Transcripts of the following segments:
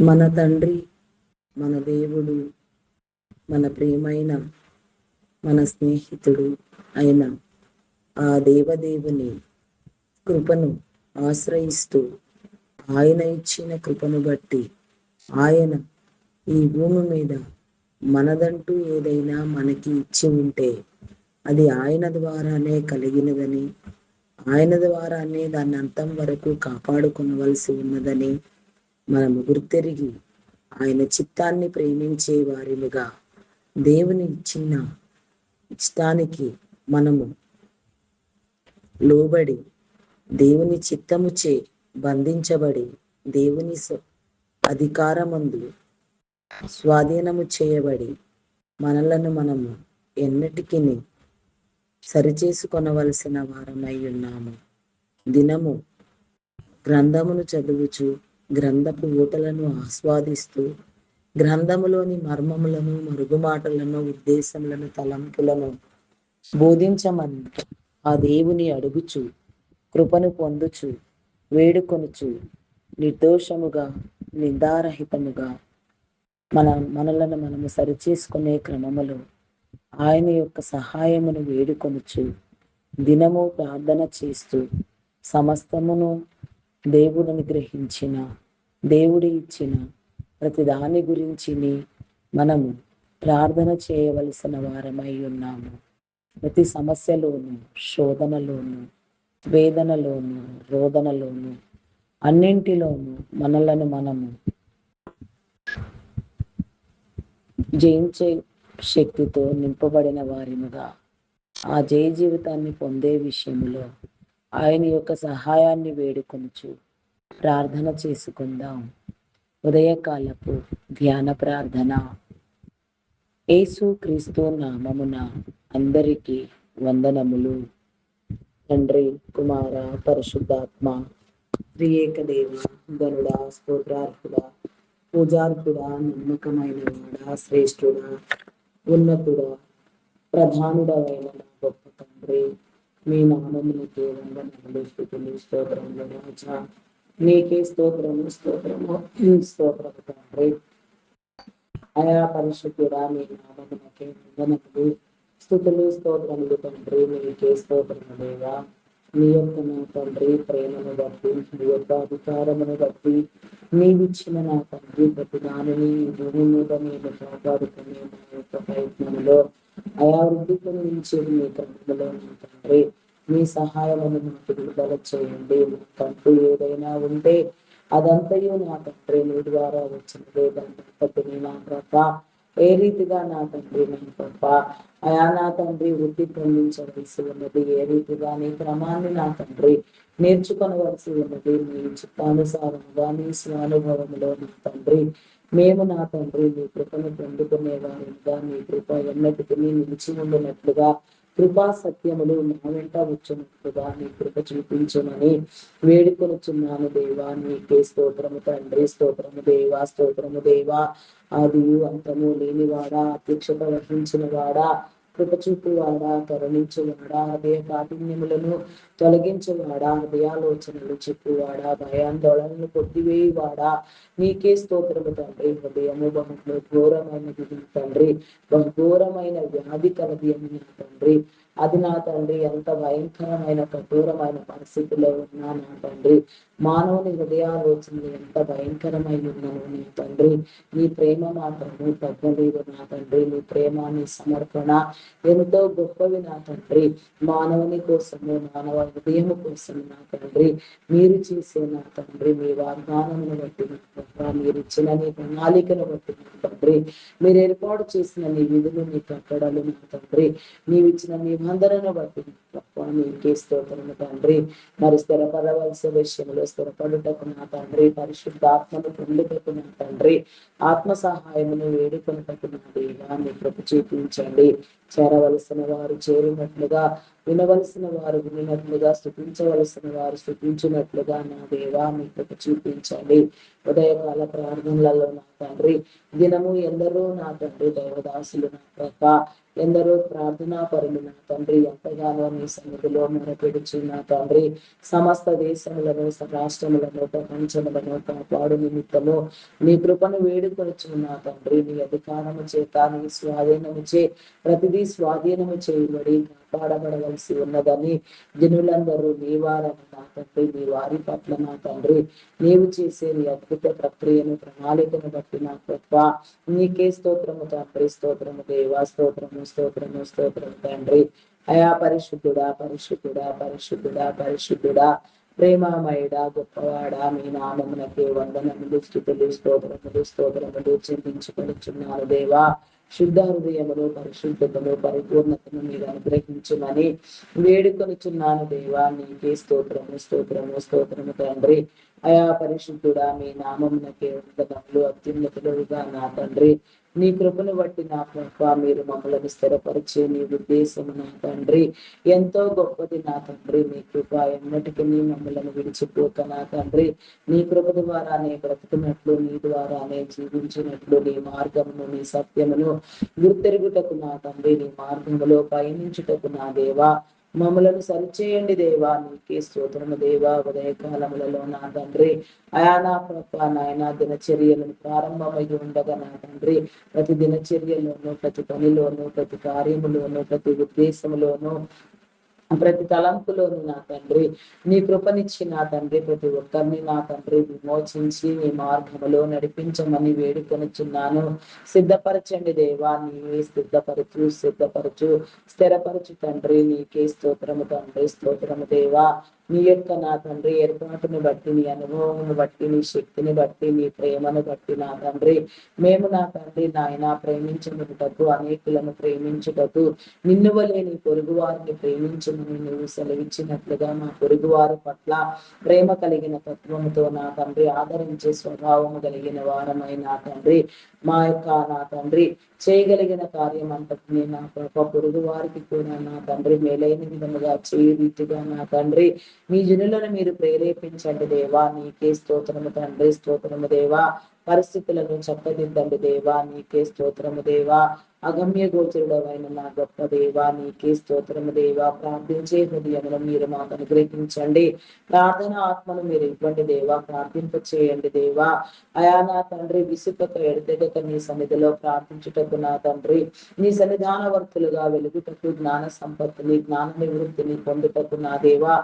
మన తండ్రి, మన దేవుడు, మన ప్రియమైన మన స్నేహితుడు అయిన ఆ దేవదేవుని కృపను ఆశ్రయిస్తూ ఆయన ఇచ్చిన కృపను బట్టి ఆయన ఈ భూమి మీద మనదంటూ ఏదైనా మనకి ఇచ్చి ఉంటే అది ఆయన ద్వారానే కలిగినదని, ఆయన ద్వారానే దాన్ని అంతం వరకు కాపాడుకోవలసి ఉన్నదని మనము గుర్తెరిగి ఆయన చిత్తాన్ని ప్రేమించే వారిలుగా దేవుని ఇచ్చిన ఇష్టానికి మనము లోబడి దేవుని చిత్తముచే బంధించబడి దేవుని అధికారమందు స్వాధీనము చేయబడి మనలను మనము ఎన్నటికీ సరిచేసుకొనవలసిన వారమై ఉన్నాము. దినము గ్రంథమును చదువుచు గ్రంథపు ఊటలను ఆస్వాదిస్తూ గ్రంథములోని మర్మములను, మరుగుమాటలను, ఉద్దేశములను, తలంపులను బోధించమని ఆ దేవుని అడుగుచు కృపను పొందుచు వేడుకొనుచు నిర్దోషముగా నిందారహితముగా మనలను మనము సరిచేసుకునే క్రమములో ఆయన యొక్క సహాయమును వేడుకొనుచు దినము ప్రార్థన చేస్తూ సమస్తమును దేవుడు అనుగ్రహించిన, దేవుడు ఇచ్చిన ప్రతి దాని గురించి మనము ప్రార్థన చేయవలసిన వారమై ఉన్నాము. ప్రతి సమస్యలోను, శోధనలోను, వేదనలోను, రోదనలోను, అన్నింటిలోనూ మనలను మనము జయించే శక్తితో నింపబడిన వారిముగా ఆ జయ జీవితాన్ని పొందే విషయంలో ఆయన యొక్క సహాయాన్ని వేడుకొనుచు ప్రార్థన చేసుకుందాం. ఉదయకాలపు ధ్యాన ప్రార్థన. యేసు క్రీస్తు నామమున అందరికీ వందనములు. తండ్రి, కుమార, పరిశుద్ధాత్మ త్రియేక దేవ గనుడా, స్తోత్రార్హుడా, పూజార్హుడా, నమ్మకమైన వాడా, శ్రేష్ఠుడా, ఉన్నతుడా, ప్రధానుడైన నా గొప్ప తండ్రి, మీ నామములకే వందనములు, స్తుతులు, స్తోత్రములు రాజా. నీకే స్తోత్రము, స్తోత్రము, స్తోత్రము తండ్రి. అయా పరిశుద్ధుడా, మీ నామములకే వందనములు, స్తుతులు, స్తోత్రములు తండ్రి. నీకే స్తోత్రము దేవా. మీ యొక్క నా తండ్రి ప్రేమను బట్టి, మీ యొక్క అధికారమును బట్టి, నీవిచ్చిన నా తండ్రి ప్రతి దానిని భూమి మీద నేను కాపాడుకునే నా యొక్క ప్రయత్నంలో అయా వృద్ధి పొందించే మీ క్రమంలో నా తండ్రి మీ సహాయమును నాకు విడుదల చేయండి. నాకంటూ ఏదైనా ఉంటే అదంతయు నా తండ్రి మీ ద్వారా వచ్చినదే. దాన్ని నా గొప్ప ఏ రీతిగా నా తండ్రి నా గొప్ప అయా నా తండ్రి వృద్ధి పొందించవలసి ఉన్నది, ఏ రీతిగా నీ క్రమాన్ని నా తండ్రి నేర్చుకొనవలసి ఉన్నది. మీ చిత్తానుసారముగా నీ స్వానుభవములో నా తండ్రి మేము నా తండ్రి మీ కృపను పొందుకునే వారిగా, మీ కృప ఎన్నటికీ నిలిచి ఉండినట్లుగా, కృపా సత్యములు నా వెంట వచ్చినట్లుగా నీ కృప చూపించమని వేడుకొనుచున్నాను దేవా. నీకే స్తోత్రము తండ్రి. స్తోత్రము దేవా, స్తోత్రము దేవా. ఆదియు అంతము లేనివాడా, అధ్యక్షత వహించిన వాడా, కృపచూపువాడా, కరుణించువాడా, హృదయ కాఠిన్యములను తొలగించువాడా, హృదయాలోచనలు చెప్పువాడా, భయాందోళనలు కొట్టివేయువాడా, నీకే స్తోత్రము తండ్రి. హృదయము బహు ఘోరమైనది తండ్రి, బహు ఘోరమైన వ్యాధి కలది అని నా తండ్రి. అది నా తండ్రి ఎంత భయంకరమైన కఠోరమైన పరిస్థితిలో ఉన్నా నా తండ్రి, మానవుని హృదయాలోచనలు ఎంత భయంకరమై ఉన్నాను నా తండ్రి, నీ ప్రేమ మాత్రము తగ్గలేదు నా తండ్రి. నీ ప్రేమ, నీ సమర్పణ ఎంతో గొప్పవి నా తండ్రి. మానవుని కోసము, మానవ హృదయం కోసం నా తండ్రి మీరు చేసే నా తండ్రి మీ వాగ్దానమును బట్టి నా తండ్రి, మీరు ఇచ్చిన నీ ప్రణాళికను బట్టి నా తండ్రి, మీరు ఏర్పాటు చేసిన నీ విధులు, నీ కట్టడలు నా తండ్రి, నీవిచ్చిన నిబంధనను బట్టి నీకే స్తోత్రము తండ్రి. మరి స్థిరపడవలసిన విషయంలో స్థిరపడుటకు నా తండ్రి, పరిశుద్ధాత్మను పొందుటకు నా తండ్రి, ఆత్మ సహాయమును వేడుకొనుటకు నా దేవా నీ కృప చూపించండి. చేరవలసిన వారు చేరినట్లుగా, వినవలసిన వారు వినినట్లుగా, స్థుతించవలసిన వారు స్థుతించినట్లుగా నా దేవా మీ కృప చూపించండి. ఉదయకాల ప్రార్థనలలో నా తండ్రి దినము ఎందరో నా తండ్రి దైవదాసులు నా ప్రభ, ఎందరో ప్రార్థనా పరులు నా తండ్రి ఎంతగానో నీ సన్నిధిలో మొరపెడుచు నా తండ్రి సమస్త దేశములను, రాష్ట్రములను, ప్రపంచములను కాపాడు నిమిత్తము నీ కృపను వేడుకొనుచు నా తండ్రి నీ అధికారము చేత నీ స్వాధీనము చే ప్రతిదీ స్వాధీనము చేయబడి కాపాడబడవలసి ఉన్నదని జనులందరూ నీ వారని నా తండ్రి నీ వారి పట్ల నా తండ్రి నీవు చేసే నీ అద్భుత ప్రక్రియను ప్రణాళికను బట్టి నా గొప్ప నీకే స్తోత్రము తండ్రి, స్తోత్రము దేవా, స్తోత్రము స్తోత్రము స్తోత్రము తండ్రి. అయా పరిశుద్ధుడా పరిశుద్ధుడా పరిశుద్ధుడా పరిశుద్ధుడా ప్రేమమయుడా గొప్పవాడా మీ నామమునకే వందనములు స్తుతులు స్తోత్రములు స్తోత్రములు చింతించుకొనిచున్నాను దేవా. శుద్ధ హృదయములు, పరిశుద్ధతను, పరిపూర్ణతను మీరు అనుగ్రహించుమని వేడుకొనిచున్నాను దేవా. నీకే స్తోత్రము స్తోత్రము స్తోత్రము తండ్రి. అయా పరిశుద్ధుడా మీ నామమునకే వందనములు అత్యున్నతులుగా నా తండ్రి. నీ కృపను బట్టి నా ప్రభ మీరు మమ్మల్ని స్థిరపరిచే నీ ఉద్దేశము నా తండ్రి ఎంతో గొప్పది నా తండ్రి. నీ కృప ఎన్నటికీ నీ మమ్మల్ని విడిచిపోక నా తండ్రి నీ కృప ద్వారానే బ్రతుకున్నట్లు, నీ ద్వారానే జీవించినట్లు, నీ మార్గమును నీ సత్యమును గుర్తెరుగుటకు నా తండ్రి నీ మార్గములో పయనించుటకు నా దేవా మమ్మలను సరిచేయండి దేవా. నీకే స్తోత్రము దేవా. ఉదయకాలములలో నా తండ్రి అయా నా ప్రభ నాయన దినచర్యలను ప్రారంభమై ఉండగా నా తండ్రి ప్రతి దినచర్యలోను, ప్రతి పనిలోను, ప్రతి కార్యములోను, ప్రతి ఉద్దేశములోను, ప్రతి తలంపులోను నా తండ్రి నీ కృపనిచ్చి నా తండ్రి ప్రతి ఒక్కరిని నా తండ్రి విమోచించి నీ మార్గములో నడిపించమని వేడుకొనిచున్నాను. సిద్ధపరచండి దేవా. నీవే సిద్ధపరచు స్థిరపరచు తండ్రి. నీకే స్తోత్రము తండ్రి, స్తోత్రము దేవా. నీ యొక్క నా తండ్రి ఏర్పాటును బట్టి, నీ అనుభవమును బట్టి, నీ శక్తిని బట్టి, నీ ప్రేమను బట్టి నా తండ్రి మేము నా తండ్రి నాయన ప్రేమించుటకు, అనేకులను ప్రేమించుటకు, నిన్ను వలె నీ పొరుగు వారిని ప్రేమించమని నువ్వు సెలవిచ్చినట్లుగా మా పొరుగు వారి పట్ల ప్రేమ కలిగిన తత్వముతో నా తండ్రి ఆదరించే స్వభావము కలిగిన వారమై నా తండ్రి మా యొక్క నా తండ్రి చేయగలిగిన కార్యం అంతటినీ నా పొరుగు వారికి కూడా నా తండ్రి మేలైన విధముగా చేయ రీతిగా నా తండ్రి మీ జనులను మీరు ప్రేరేపించండి దేవా. నీకే స్తోత్రము తండ్రి, స్తోత్రము దేవా. పరిస్థితులను చక్కదిద్దండి దేవా. నీకే స్తోత్రము దేవా. అగమ్య గోచరుడమైన నా గొప్ప దేవా నీకే స్తోత్రము దేవా. ప్రార్థించే హృదయమును మీరు మాకు అనుగ్రహించండి. ప్రార్థన ఆత్మను మీరు ఇవ్వండి దేవా. ప్రార్థింప చేయండి దేవా. అయా నా తండ్రి విసుకక ఎడతెగక నీ సన్నిధిలో ప్రార్థించుటకు నా తండ్రి నీ సన్నిధానవర్తులుగా వెలుగుటకు, జ్ఞాన సంపత్తిని, జ్ఞాన నివృత్తిని పొందుటకు నా దేవా,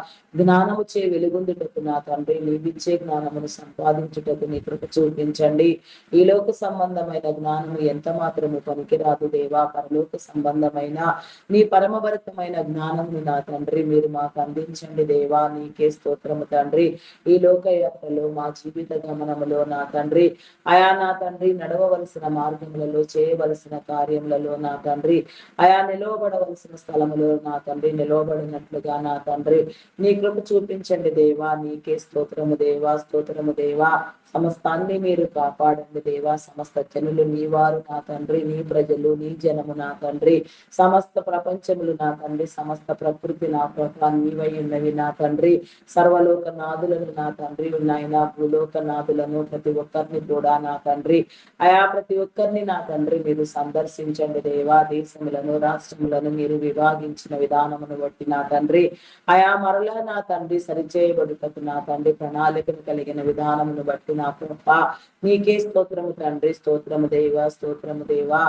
జ్ఞానము చే వెలుగొందుటకు నా తండ్రి నీవిచ్చే జ్ఞానమును సంపాదించుటకు నీ కృప చూపించండి. ఈ లోక సంబంధమైన జ్ఞానము ఎంత మాత్రము పనికిరాదు దేవా. పరలోక సంబంధమైన నీ పరమభరితమైన జ్ఞానమును నా తండ్రి మీరు మాకు అందించండి దేవా. నీకే స్తోత్రము తండ్రి. ఈ లోక యాత్రలో మా జీవిత గమనములో నా తండ్రి అయా నా తండ్రి నడవవలసిన మార్గములలో, చేయవలసిన కార్యములలో నా తండ్రి అయా నిలవబడవలసిన స్థలములో నా తండ్రి నిలవబడినట్లుగా నా తండ్రి నీ కృప చూపించండి దేవా. నీకే స్తోత్రము దేవా, స్తోత్రము దేవా. సమస్తాన్ని మీరు కాపాడండి దేవా. సమస్త జనులు నీ వారు నా తండ్రి, నీ ప్రజలు, నీ జనము నా తండ్రి, సమస్త ప్రపంచములు నా తండ్రి, సమస్త ప్రకృతి నా ప్రభా నీవై ఉన్నవి నా తండ్రి. సర్వలోక నాదులను నా తండ్రి నాయన భూలోక నాదులను ప్రతి ఒక్కరిని కూడా నా తండ్రి అయా ప్రతి ఒక్కరిని నా తండ్రి మీరు సందర్శించండి దేవా. దేశములను, రాష్ట్రములను మీరు విభాగించిన విధానమును బట్టి నా తండ్రి అయా మరలా నా తండ్రి సరిచేయబడుటకు నా తండ్రి ప్రణాళికను కలిగిన విధానమును బట్టి నా ప్రభ నీకే స్తోత్రము తండ్రి, స్తోత్రము దేవా, స్తోత్రము దేవా.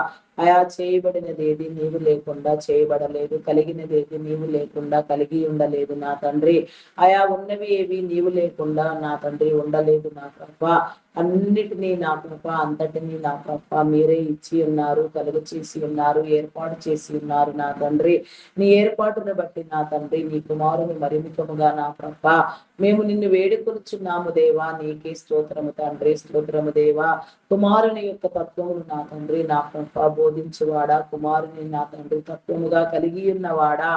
అయా చేయబడినది ఏది నీవు లేకుండా చేయబడలేదు, కలిగినది ఏది నీవు లేకుండా కలిగి ఉండలేదు నా తండ్రి. అయా ఉన్నవి ఏవి నీవు లేకుండా నా తండ్రి ఉండలేదు నా ప్రభ. అన్నిటినీ నా ప్రభ, అంతటినీ నా ప్రభ మీరే ఇచ్చి ఉన్నారు, కలుగు చేసి ఉన్నారు, ఏర్పాటు చేసి ఉన్నారు నా తండ్రి. నీ ఏర్పాటును బట్టి నా తండ్రి నీ కుమారుని మరిమికముగా నా ప్రభ మేము నిన్ను వేడుకొనుచున్నాము దేవా. నీకే స్తోత్రము తండ్రి, స్తోత్రము దేవా. కుమారుని యొక్క తత్వమును నా తండ్రి నా ప్రభ బోధించువాడా, కుమారుని నా తండ్రి తత్వముగా కలిగి ఉన్నవాడా,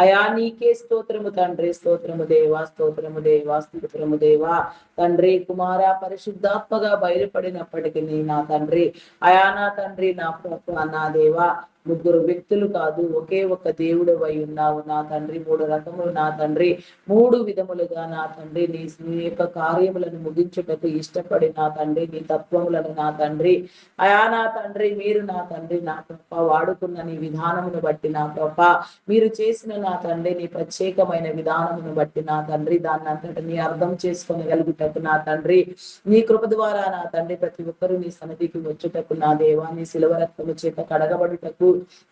అయా నీకే స్తోత్రము తండ్రి, స్తోత్రము దేవా, స్తోత్రము దేవా, స్తోత్రము దేవా. తండ్రి కుమార పరిశుద్ధాత్మగా బయలుపడినప్పటికీ నా తండ్రి, అయా నా తండ్రి నా ప్రభు నా దేవా, ముగ్గురు వ్యక్తులు కాదు, ఒకే ఒక దేవుడు అయి ఉన్నావు నా తండ్రి. మూడు రకములు నా తండ్రి, మూడు విధములుగా నా తండ్రి నీ యొక్క కార్యములను ముగించుటకు ఇష్టపడి నా తండ్రి, నీ తత్వములను నా తండ్రి, అయా నా తండ్రి మీరు నా తండ్రి నా ప్రభ వాడుకున్న నీ విధానమును బట్టి నా ప్రభ, మీరు చేసిన నా తండ్రి నీ ప్రత్యేకమైన విధానమును బట్టి నా తండ్రి, దాన్ని అంతటిని అర్థం చేసుకోగలుగుటకు నా తండ్రి, నీ కృప ద్వారా నా తండ్రి ప్రతి ఒక్కరూ నీ సన్నిధికి వచ్చుటకు నా దేవా, నీ శిలువ రక్తము చేత కడగబడుటకు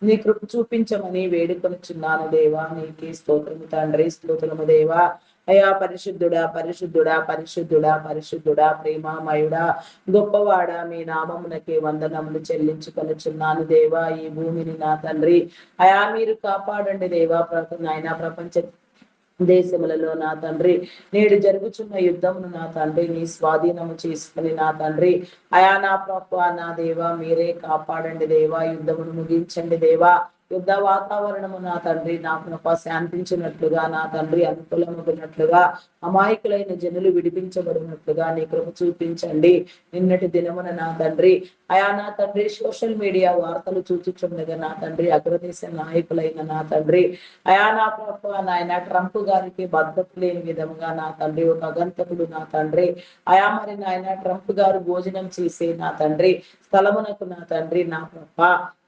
నీ కృప చూపించమని వేడుకొనుచున్నాను దేవా. నీకే స్తోత్రము తండ్రి, స్తోత్రము దేవా. అయా పరిశుద్ధుడా, పరిశుద్ధుడా, పరిశుద్ధుడా, పరిశుద్ధుడా, ప్రేమామయుడా, గొప్పవాడా, మీ నామమునకే వందనములు చెల్లించుకొనుచున్నాను దేవా. ఈ భూమిని నా తండ్రి అయా మీరు కాపాడండి దేవా. నాయన ప్రపంచ దేశములలో నా తండ్రి నేడు జరుగుచున్న యుద్ధమును నా తండ్రి నీ స్వాధీనము చేసుకుని నా తండ్రి, అయా నా ప్రభు నా దేవా మీరే కాపాడండి దేవా. యుద్ధమును ముగించండి దేవా. యుద్ధ వాతావరణము నా తండ్రి నా ప్రభ శాంతించినట్లుగా నా తండ్రి అనుకూలమగినట్లుగా, అమాయకులైన జనులు విడిపించబడినట్లుగా నీ కృప చూపించండి. నిన్నటి దినమున నా తండ్రి అయా నా తండ్రి సోషల్ మీడియా వార్తలు చూచుచుండగా నా తండ్రి అగ్రదేశ నాయకులైన నా తండ్రి అయా నా ప్రభు నాయన ట్రంప్ గారికి భద్రత లేని విధంగా నా తండ్రి ఒక అగంతకుడు నా తండ్రి అయా మరి నాయన ట్రంప్ గారు భోజనం చేసే నా తండ్రి స్థలమునకు నా తండ్రి నా ప్రభ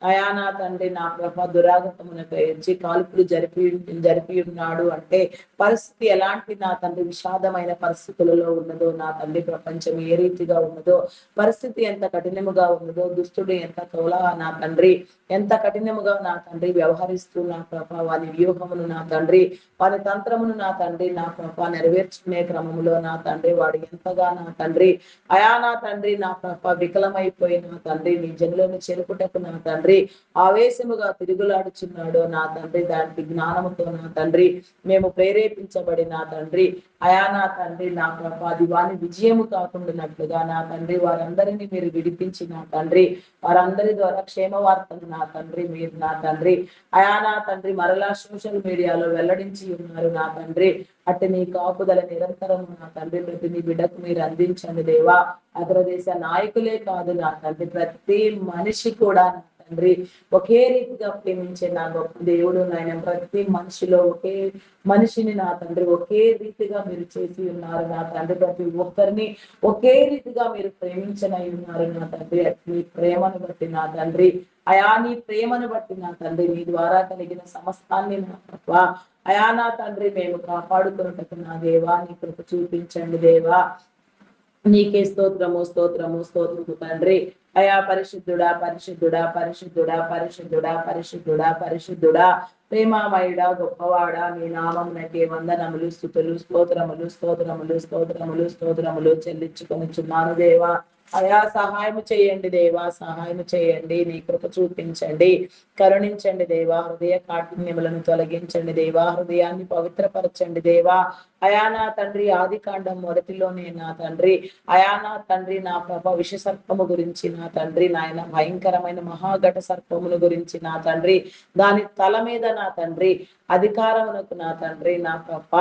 అయా నా తండ్రి నా ప్రభ దురాగతమునకు వచ్చి కాల్పులు జరిపి ఉన్నాడు అంటే పరిస్థితి ఎలాంటి నా తండ్రి విషాదమైన పరిస్థితులలో ఉన్నదో నా తండ్రి, ప్రపంచం ఏ రీతిగా ఉన్నదో, పరిస్థితి ఎంత కఠినముగా ఉన్నదో, దుష్టుడు ఎంత నా తండ్రి ఎంత కఠినముగా నా తండ్రి వ్యవహరిస్తూ నా ప్రభ వాని వ్యూహమును నా తండ్రి వాని తంత్రమును నా తండ్రి నా ప్రభ నెరవేర్చుకునే క్రమములో నా తండ్రి వాడు ఎంతగా నా తండ్రి అయా నా తండ్రి నా ప్రభ వికలమైపోయిన నా తండ్రి నీ జనులను చెరుపుటకు నా తండ్రి ఆవేశముగా తిరుగులాడుచున్నాడు నా తండ్రి. దానికి జ్ఞానముతో నా తండ్రి మేము ప్రేరేపించబడి నా తండ్రి అయా నా తండ్రి నా ప్రభ అది వాని విజయము కాకుండానట్లుగా నా తండ్రి వారందరినీ మీరు విడిపించి నా తండ్రి వారందరి ద్వారా క్షేమ వార్తను నా తండ్రి మీరు నా తండ్రి అయా నా తండ్రి మరలా సోషల్ మీడియాలో వెల్లడించి ఉన్నారు నా తండ్రి. అటు నీ కాపుదల నిరంతరం నా తండ్రి ప్రతి నీ బిడ్డకు మీరు అందించండి దేవా. అగ్రదేశ నాయకులే కాదు నా తండ్రి ప్రతి మనిషి కూడా తండ్రి ఒకే రీతిగా ప్రేమించే నా గొప్ప దేవుడు నాయన. ప్రతి మనిషిలో ఒకే మనిషిని నా తండ్రి ఒకే రీతిగా మీరు చేసి ఉన్నారు నా తండ్రి. ప్రతి ఒక్కరిని ఒకే రీతిగా మీరు ప్రేమించనై ఉన్నారు నా తండ్రి. మీ ప్రేమను బట్టి నా తండ్రి అయా నీ ప్రేమను బట్టి నా తండ్రి నీ ద్వారా కలిగిన సమస్తాన్ని నా తప్ప అయా నా తండ్రి మేము కాపాడుకున్నట్టు నా దేవా నీ కృప చూపించండి దేవా. నీకే స్తోత్రము స్తోత్రము స్తోత్రము తండ్రి. అయా పరిశుద్ధుడా పరిశుద్ధుడా పరిశుద్ధుడా పరిశుద్ధుడా పరిశుద్ధుడా పరిశుద్ధుడా ప్రేమామయుడా గొప్పవాడా నీ నామమునకే వందనములు స్తుతులు స్తోత్రములు స్తోత్రములు స్తోత్రములు స్తోత్రములు చెల్లించుకొనుచున్నాను దేవా. అయా సహాయం చేయండి దేవా, సహాయం చేయండి. నీ కృప చూపించండి, కరుణించండి దేవా. హృదయ కాఠిన్యములను తొలగించండి దేవా, హృదయాన్ని పవిత్రపరచండి దేవా. అయా నా తండ్రి ఆది కాండం మొదటిలోనే నా తండ్రి అయా నా తండ్రి నా ప్రభ విష సర్పము గురించి నా తండ్రి నాయన భయంకరమైన మహాఘట సర్పమును గురించి నా తండ్రి దాని తల మీద నా తండ్రి అధికారమునకు నా తండ్రి నా ప్రభ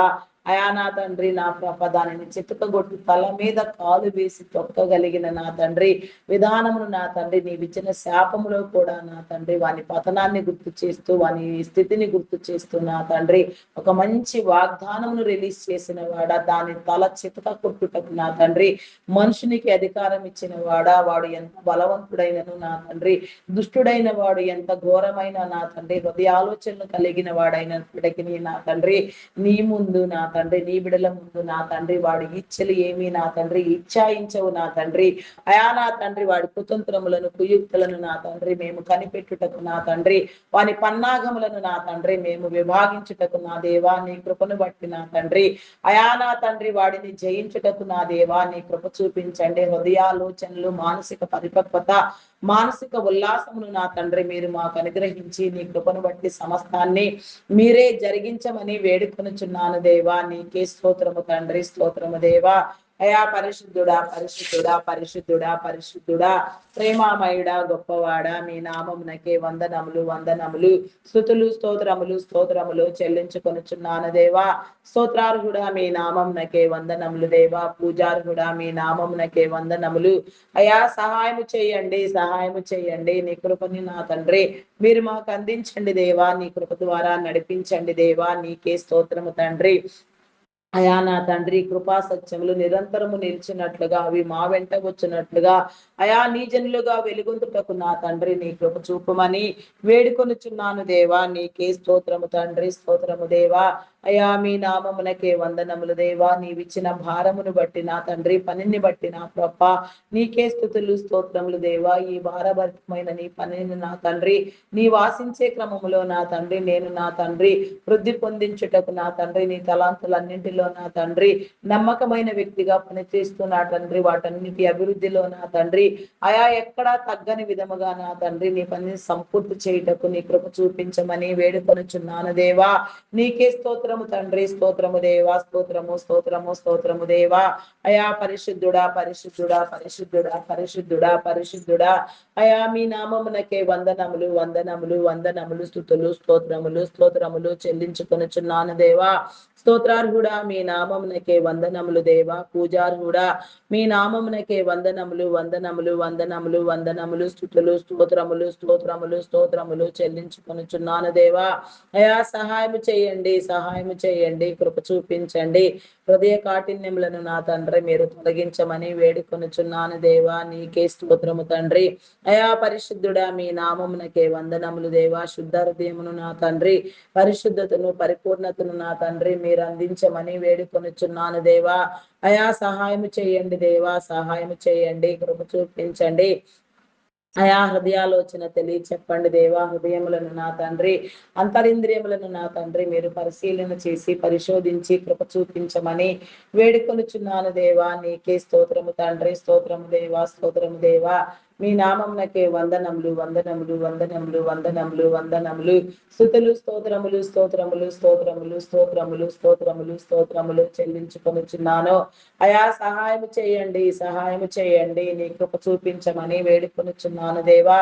అయా నా తండ్రి నా ప్రభ దానిని చితుకగొట్టి తల మీద కాలు వేసి తొక్కగలిగిన నా తండ్రి విధానమును నా తండ్రి నీ ఇచ్చిన శాపములో కూడా నా తండ్రి వాని పతనాన్ని గుర్తు చేస్తూ వాని స్థితిని గుర్తు చేస్తూ నా తండ్రి ఒక మంచి వాగ్దానమును రిలీజ్ చేసిన వాడా, దాని తల చితక కొట్టుటకు నా తండ్రి మనుషునికి అధికారం ఇచ్చిన వాడా. వాడు ఎంత బలవంతుడైనను నా తండ్రి, దుష్టుడైన వాడు ఎంత ఘోరమైన నా తండ్రి హృదయ ఆలోచనలు కలిగిన వాడైనప్పటికీ నా తండ్రి నీ ముందు నా తండ్రి నీ బిడల ముందు నా తండ్రి వాడి ఇచ్చలు ఏమి నా తండ్రి ఇచ్చాయించవు నా తండ్రి అయా నా తండ్రి వాడి కుతంత్రములను కుయుక్తులను నా తండ్రి మేము కనిపెట్టుటకు నా తండ్రి వాని పన్నాగములను నా తండ్రి మేము విభాగించుటకు నా దేవా నీ కృపను బట్టి నా తండ్రి అయా నా తండ్రి వాడిని జయించుటకు నా దేవా నీ కృప చూపించండి. హృదయాలోచనలు మానసిక పరిపక్వత మానసిక ఉల్లాసమును నా తండ్రి మీరు మాకు అనుగ్రహించి నీ కృపను బట్టి సమస్తాన్ని మీరే జరిగించమని వేడుకొనుచున్నాను దేవా. నీకే స్తోత్రము తండ్రి, స్తోత్రము దేవా. అయా పరిశుద్ధుడా పరిశుద్ధుడా పరిశుద్ధుడా పరిశుద్ధుడా ప్రేమామయుడా గొప్పవాడా మీ నామమునకే వందనములు వందనములు స్తుతులు స్తోత్రములు స్తోత్రములు చెల్లించుకొనుచున్నాను దేవా. స్తోత్రార్హుడా మీ నామమునకే వందనములు దేవా. పూజార్హుడా మీ నామమునకే వందనములు. అయా సహాయము చేయండి, సహాయము చేయండి. నీ కృపని నా తండ్రి మీరు మాకు అందించండి దేవా. నీ కృప ద్వారా నడిపించండి దేవా. నీకే స్తోత్రము తండ్రి. అయా నా తండ్రి కృపా సత్యములు నిరంతరము నిలిచినట్లుగా అవి మా వెంట వచ్చినట్లుగా అయా నీ జనులుగా వెలుగొందుటకు నా తండ్రి నీ కృప చూపమని వేడుకొనుచున్నాను దేవా. నీకే స్తోత్రము తండ్రి, స్తోత్రము దేవా. అయా మీ నామమునకే వందనములు దేవా. నీవిచ్చిన భారమును బట్టి నా తండ్రి, పనిని బట్టి నా ప్రప్ప నీకే స్తుతులు స్తోత్రములు దేవా. ఈ భారభరితమైన నీ పనిని నా తండ్రి నీ వాసించే క్రమములో నా తండ్రి నేను నా తండ్రి వృద్ధి పొందించుటకు నా తండ్రి నీ తలాంతులన్నింటిలో నా తండ్రి నమ్మకమైన వ్యక్తిగా పనిచేస్తూ నా తండ్రి వాటన్నిటి అభివృద్ధిలో నా తండ్రి అయా ఎక్కడా తగ్గని విధముగా నా తండ్రి నీ పనిని సంపూర్తి చేయుటకు నీ కృప చూపించమని వేడుకొనుచున్నాను దేవా. నీకే స్తోత్రము తండ్రి, స్తోత్రము దేవా. స్తోత్రము స్తోత్రము స్తోత్రము దేవా. అయా పరిశుద్ధుడా పరిశుద్ధుడా పరిశుద్ధుడా పరిశుద్ధుడా పరిశుద్ధుడా అయా మీ నామమునకే వందనములు వందనములు వందనములు స్తుతులు స్తోత్రములు స్తోత్రములు చెల్లించుకొనుచున్నాను దేవా. స్తోత్రార్హుడా మీ నామమునకే వందనములు దేవా. పూజార్హుడా మీ నామమునకే వందనములు వందనములు వందనములు వందనములు స్తుతులు స్తోత్రములు స్తోత్రములు స్తోత్రములు చెల్లించుకొనుచున్నాను దేవా. అయా సహాయము చేయండి, సహాయము చేయండి, కృప చూపించండి. హృదయ కాఠిన్యములను నా తండ్రి మీరు తొలగించమని వేడుకొనుచున్నాను దేవా. నీకే స్తోత్రము తండ్రి. అయా పరిశుద్ధుడా మీ నామమునకే వందనములు దేవా. శుద్ధ హృదయమును నా తండ్రి, పరిశుద్ధతను పరిపూర్ణతను నా తండ్రి మీరు అందించమని వేడుకొనుచున్నాను దేవా. అయా సహాయము చేయండి దేవా, సహాయము చేయండి, కృప చూపించండి. అయా హృదయాలోచన తెలియ చెప్పండి దేవా. హృదయములను నా తండ్రి అంతరింద్రియములను నా తండ్రి మీరు పరిశీలన చేసి పరిశోధించి కృప చూపించమని వేడుకొనుచున్నాను దేవా. నీకే స్తోత్రము తండ్రి, స్తోత్రము దేవా, స్తోత్రము దేవా. మీ నామమునకే వందనములు వందనములు వందనములు వందనములు వందనములు స్తుతులు స్తోత్రములు స్తోత్రములు స్తోత్రములు స్తోత్రములు స్తోత్రములు స్తోత్రములు చెల్లించుకొనుచున్నాను. అయా సహాయము చేయండి, సహాయము చేయండి, నీ కృప చూపించమని వేడుకొనుచున్నాను దేవా.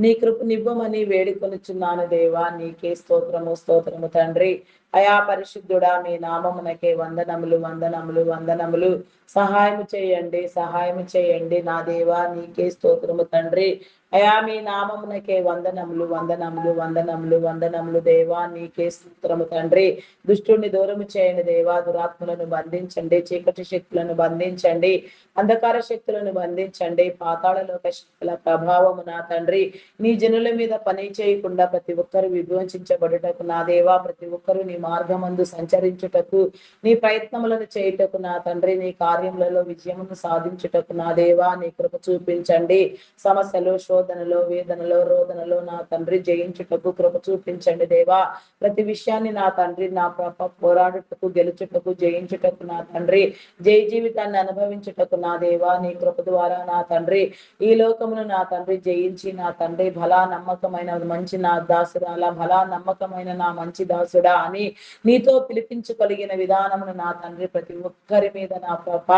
నీ కృప నివ్వమని వేడుకొనుచున్నాను దేవా. నీకే స్తోత్రము స్తోత్రము తండ్రి. అయా పరిశుద్ధుడా మీ నామమునకే వందనములు వందనములు వందనములు. సహాయము చేయండి, సహాయము చేయండి నా దేవా. నీకే స్తోత్రము తండ్రి. అయా మీ నామమునకే వందనములు వందనములు వందనములు వందనములు దేవా. నీకే స్తోత్రము తండ్రి. దుష్టుని దూరము చేయండి దేవా. దురాత్మలను బంధించండి, చీకటి శక్తులను బంధించండి, అంధకార శక్తులను బంధించండి. పాతాళలోక శక్తుల ప్రభావము నా తండ్రి నీ జనుల మీద పని చేయకుండా ప్రతి ఒక్కరు విభజించబడుటకు నా దేవా. ప్రతి ఒక్కరు నీ మార్గమందు సంచరించుటకు, నీ ప్రయత్నములను చేయుటకు నా తండ్రి నీ కార్యములలో విజయమును సాధించుటకు నా దేవా నీ కృప చూపించండి. సమస్యలు శోధనలో వేదనలో రోదనలో నా తండ్రి జయించుటకు కృప చూపించండి దేవా. ప్రతి విషయాన్ని నా తండ్రి నా పోరాడుటకు గెలుచుటకు జయించుటకు నా తండ్రి జయ జీవితాన్ని అనుభవించుటకు నా దేవా నీ కృప ద్వారా నా తండ్రి ఈ లోకమును నా తండ్రి జయించి నా తండ్రి భలా నమ్మకమైన మంచి నా దాసురాల, భలా నమ్మకమైన నా మంచి దాసుడా అని నీతో పిలిపించుకొలిగిన విధానమును నా తండ్రి ప్రతి ఒక్కరి మీద నా కృప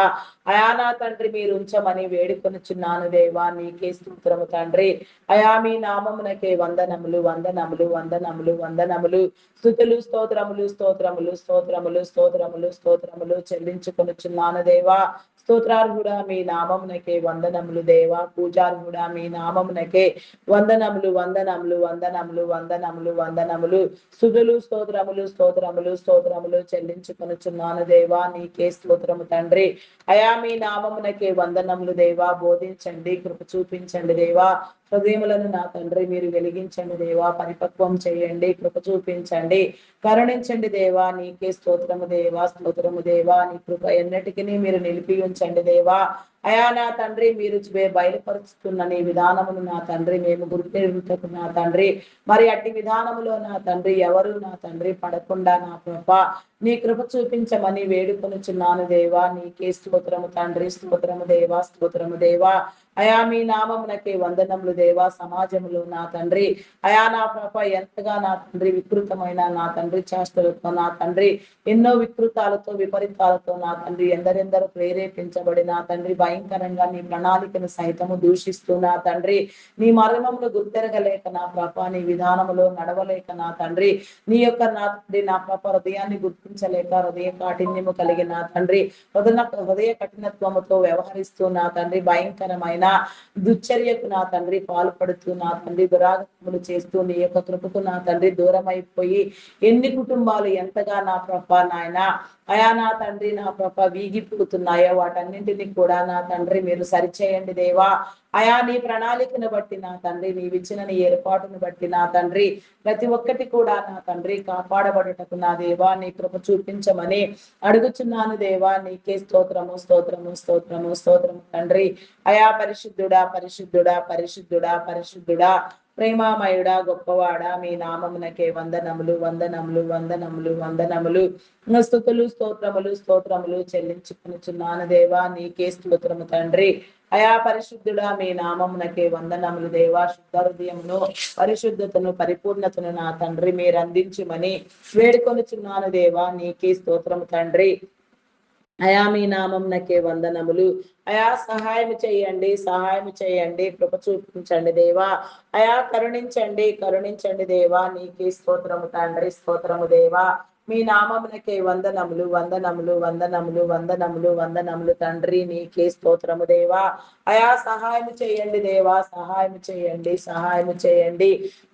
అయా నా తండ్రి మీరు ఉంచమని వేడుకొనుచున్నాను దేవా. నీకే స్తోత్రము తండ్రి. అయా మీ నామమునకే వందనములు వందనములు వందనములు వందనములు స్తుతులు స్తోత్రములు స్తోత్రములు స్తోత్రములు స్తోత్రములు స్తోత్రములు చెల్లించుకొనుచున్నాను దేవా. స్తోత్రార్హుడా మీ నామమునకే వందనములు దేవా. పూజార్హుడా మీ నామమునకే వందనములు వందనములు వందనములు వందనములు వందనములు స్తుతులు స్తోత్రములు స్తోత్రములు స్తోత్రములు చెల్లించుకొనుచున్నాను దేవా. నీకే స్తోత్రము తండ్రి. అయా మీ నామమునకే వందనములు దేవా. బోధించండి, కృప చూపించండి దేవా. హృదయములను నా తండ్రి మీరు వెలిగించండి దేవా. పరిపక్వం చేయండి, కృప చూపించండి, కరుణించండి దేవా. నీకే స్తోత్రము దేవా, స్తోత్రము దేవా. నీ కృప ఎన్నటికీ మీరు నిలిపి ఉంచండి దేవా. అయా నా తండ్రి మీరు బయలుపరుస్తున్న నీ విధానమును నా తండ్రి మేము గుర్తింపుటకు నా తండ్రి మరి అట్టి విధానములో నా తండ్రి ఎవరు నా తండ్రి పడకుండా నా ప్రభా నీ కృప చూపించమని వేడుకొనుచున్నాను దేవా. నీకే స్తోత్రము తండ్రి, స్తోత్రము దేవా, స్తోత్రము దేవా. అయా మీ నామమునకే వందనములు దేవా. సమాజములో నా తండ్రి అయా నా ప్రభ ఎంతగా నా తండ్రి వికృతమైన నా తండ్రి చేష్టలతో నా తండ్రి ఎన్నో వికృతాలతో విపరీతాలతో నా తండ్రి ఎందరెందరో ప్రేరేపించబడి నా తండ్రి భయంకరంగా నీ ప్రణాళికను సైతము దూషిస్తూ నా తండ్రి నీ మర్మములు గుర్తెరగలేక నా ప్రభ నీ విధానములో నడవలేక నా తండ్రి నీ యొక్క నా తండ్రి నా ప్రభ హృదయాన్ని గుర్తించలేక హృదయ కాఠిన్యము కలిగిన నా తండ్రి హృదయ కఠినత్వముతో వ్యవహరిస్తూ నా తండ్రి భయంకరమైన దుశ్చర్యకు నా తండ్రి పాల్పడుతూ నా తండ్రి దురాగతములు చేస్తూ నీ యొక్క కృపకు నా తండ్రి దూరం అయిపోయి ఎన్ని కుటుంబాలు ఎంతగా నా ప్రభ నాయన అయా నా తండ్రి నా ప్రభ వీగిపోతున్నాయో వాటన్నింటినీ కూడా నా తండ్రి మీరు సరిచేయండి దేవా. అయా నీ ప్రణాళికను బట్టి నా తండ్రి నీవిచ్చిన నీ ఏర్పాటును బట్టి నా తండ్రి ప్రతి ఒక్కటి కూడా నా తండ్రి కాపాడబడుటకు నా దేవా నీ కృప చూపించమని అడుగుచున్నాను దేవా. నీకే స్తోత్రము స్తోత్రము స్తోత్రము స్తోత్రము తండ్రి. అయా పరిశుద్ధుడా పరిశుద్ధుడా పరిశుద్ధుడా పరిశుద్ధుడా ప్రేమామయుడా గొప్పవాడా మీ నామమునకే వందనములు వందనములు వందనములు వందనములు స్తుతులు స్తోత్రములు స్తోత్రములు చెల్లించుకునిచున్నాను దేవా. నీకే స్తోత్రము తండ్రి. అయా పరిశుద్ధుడా మీ నామమునకే వందనములు దేవా. శుద్ధ హృదయమును పరిశుద్ధతను పరిపూర్ణతను నా తండ్రి మీరు అందించుమని వేడుకొనుచున్నాను దేవా. నీకే స్తోత్రము తండ్రి. అయా మీ నామమునకే వందనములు. అయా సహాయం చేయండి సహాయం చేయండి కృప చూపించండి దేవా. అయా కరుణించండి కరుణించండి దేవా. నీకే స్తోత్రము తండ్రి, స్తోత్రము దేవా. మీ నామమునకే వందనములు వందనములు వందనములు వందనములు వందనములు తండ్రి. నీకే స్తోత్రము దేవా. అయా సహాయం చేయండి దేవా, సహాయం చేయండి సహాయం చేయండి.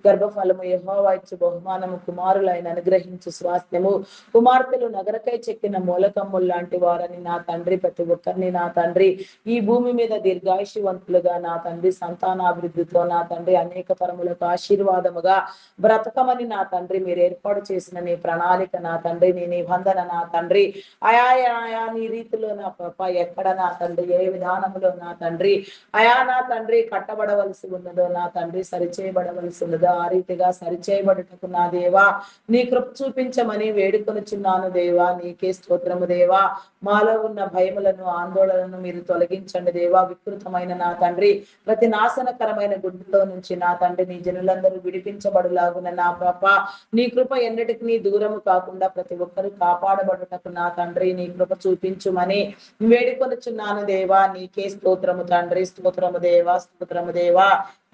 గర్భఫలము యెహోవా ఇచ్చు బహుమానము కుమారులైన అనుగ్రహించు స్వాస్థ్యము కుమార్తెలు నగరకై చెక్కిన మూలకమ్ములు లాంటి వారని నా తండ్రి ప్రతి ఒక్కరిని నా తండ్రి ఈ భూమి మీద దీర్ఘాయుషవంతులుగా నా తండ్రి సంతానాభివృద్ధితో నా తండ్రి అనేక తరములకు ఆశీర్వాదముగా బ్రతకమని నా తండ్రి మీరు ఏర్పాటు చేసిన నీ ప్రణాళిక నా తండ్రి నీ నిబంధన నా తండ్రి ఆయా నీ రీతిలో నా పాప ఎక్కడ నా తండ్రి ఏ విధానంలో నా తండ్రి అయా నా తండ్రి కట్టబడవలసి ఉన్నదో నా తండ్రి సరిచేయబడవలసి ఉన్నదో ఆ రీతిగా సరిచేయబడుటకు నా దేవా నీ కృప చూపించమని వేడుకొనుచున్నాను దేవా. నీకే స్తోత్రము దేవా. మాలో ఉన్న భయములను ఆందోళనను మీరు తొలగించండి దేవా. వికృతమైన నా తండ్రి ప్రతి నాశనకరమైన గుడ్డులో నుంచి నా తండ్రి నీ జనులందరూ విడిపించబడులాగున నా ప్రభ నీ కృప ఎన్నటికి దూరము కాకుండా ప్రతి ఒక్కరు కాపాడబడుటకు నా తండ్రి నీ కృప చూపించుమని వేడుకొనుచున్నాను దేవా. నీకే స్తోత్రము తండ్రి, స్తోత్రము దేవా, స్తోత్రము దేవా.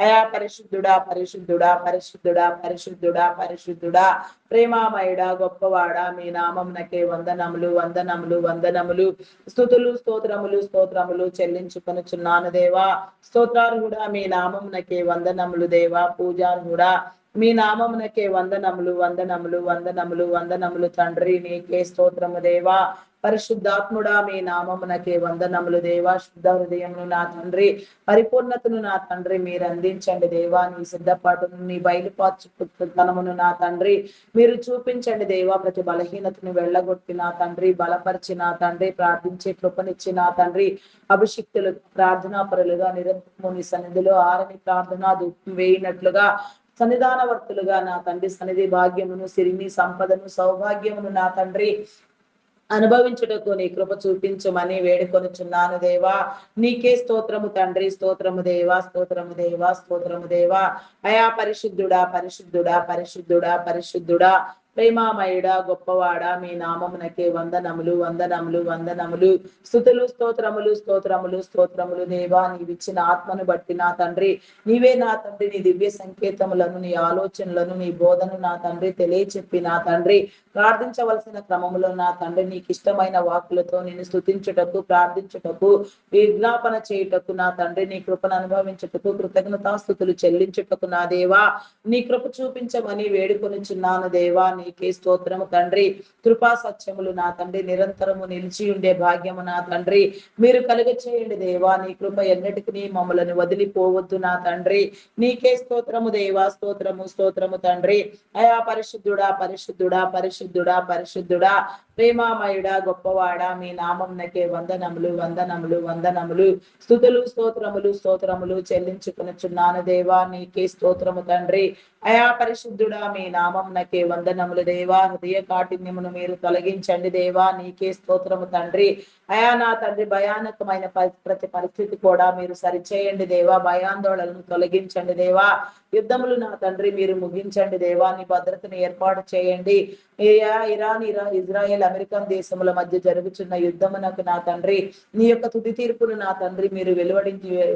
అయా పరిశుద్ధుడా పరిశుద్ధుడా పరిశుద్ధుడా పరిశుద్ధుడా పరిశుద్ధుడా ప్రేమామయుడా గొప్పవాడా మీ నామమునకే వందనములు వందనములు వందనములు స్తుతులు స్తోత్రములు స్తోత్రములు చెల్లించుకొనుచున్నాను దేవా. స్తోత్రార్హుడా మీ నామమునకే వందనములు దేవా. పూజార్హుడా మీ నామమునకే వందనములు వందనములు వందనములు వందనములు తండ్రి. నీకే స్తోత్రము దేవా. పరిశుద్ధాత్ముడా మీ నామమునకే వందనములు దేవా. శుద్ధ హృదయమును నా తండ్రి పరిపూర్ణతను నా తండ్రి మీరు అందించండి దేవా. నీ సిద్ధపాటును నీ బయలుపాటుతనమును నా తండ్రి మీరు చూపించండి దేవా. ప్రతి బలహీనతను వెళ్ళగొట్టి నా తండ్రి బలపరిచి నా తండ్రి ప్రార్థించే కృపనిచ్చి నా తండ్రి అభిషిక్తులు ప్రార్థనా పరులుగా నిరంతరము నీ సన్నిధిలో ఆరని ప్రార్థన ధూపం వేయినట్లుగా సన్నిధానవర్తులుగా నా తండ్రి సన్నిధి భాగ్యమును సిరిని సంపదను సౌభాగ్యమును నా తండ్రి అనుభవించుటకు నీ కృప చూపించమని వేడుకొనుచున్నాను దేవా. నీకే స్తోత్రము తండ్రి, స్తోత్రము దేవా, స్తోత్రము దేవా, స్తోత్రము దేవా. అయా పరిశుద్ధుడా పరిశుద్ధుడా పరిశుద్ధుడా పరిశుద్ధుడా ప్రేమామయుడా గొప్పవాడా మీ నామమునకే వందనములు వందనములు వందనములు స్తుతులు స్తోత్రములు స్తోత్రములు స్తోత్రములు దేవా. నీవిచ్చిన ఆత్మను బట్టి నా తండ్రి నీవే నా తండ్రి నీ దివ్య సంకేతములను నీ ఆలోచనలను నీ బోధను నా తండ్రి తెలియచెప్పి నా తండ్రి ప్రార్థించవలసిన క్రమములో నా తండ్రి నీకు ఇష్టమైన వాక్కులతో నేను స్తుతించుటకు ప్రార్థించుటకు విజ్ఞాపన చేయుటకు నా తండ్రి నీ కృపను అనుభవించుటకు కృతజ్ఞతాస్తుతులు చెల్లించుటకు నా దేవా నీ కృప చూపించమని వేడుకొనుచున్నాను దేవా. నీకే స్తోత్రము తండ్రి. కృపా సత్యములు నా తండ్రి నిరంతరము నిలిచి ఉండే భాగ్యము నా తండ్రి మీరు కలుగ చేయండి దేవా. నీ కృప ఎన్నటికి మమ్మలను వదిలిపోవద్దు నా తండ్రి. నీకే స్తోత్రము దేవా, స్తోత్రము స్తోత్రము తండ్రి. అయా పరిశుద్ధుడా పరిశుద్ధుడా పరిశుద్ధుడా పరిశుద్ధుడా ప్రేమామయుడా గొప్పవాడా మీ నామమునకే వందనములు వందనములు వందనములు స్తుతులు స్తోత్రములు స్తోత్రములు చెల్లించుకొనుచున్నాను దేవా. నీకే స్తోత్రము తండ్రి. అయా పరిశుద్ధుడా మీ నామమునకే వందనములు దేవా. హృదయ కాఠిన్యమును మీరు తొలగించండి దేవా. నీకే స్తోత్రము తండ్రి. అయా నా తండ్రి భయానకమైన ప్రతి పరిస్థితి కూడా మీరు సరిచేయండి దేవా. భయాందోళనను తొలగించండి దేవా. యుద్ధములు నా తండ్రి మీరు ముగించండి దేవా. నీ భద్రతను ఏర్పాటు చేయండి. ఇరాన్ ఇజ్రాయెల్ అమెరికన్ దేశముల మధ్య జరుగుతున్న యుద్ధమునకు నా తండ్రి నీ యొక్క తుది తీర్పును నా తండ్రి మీరు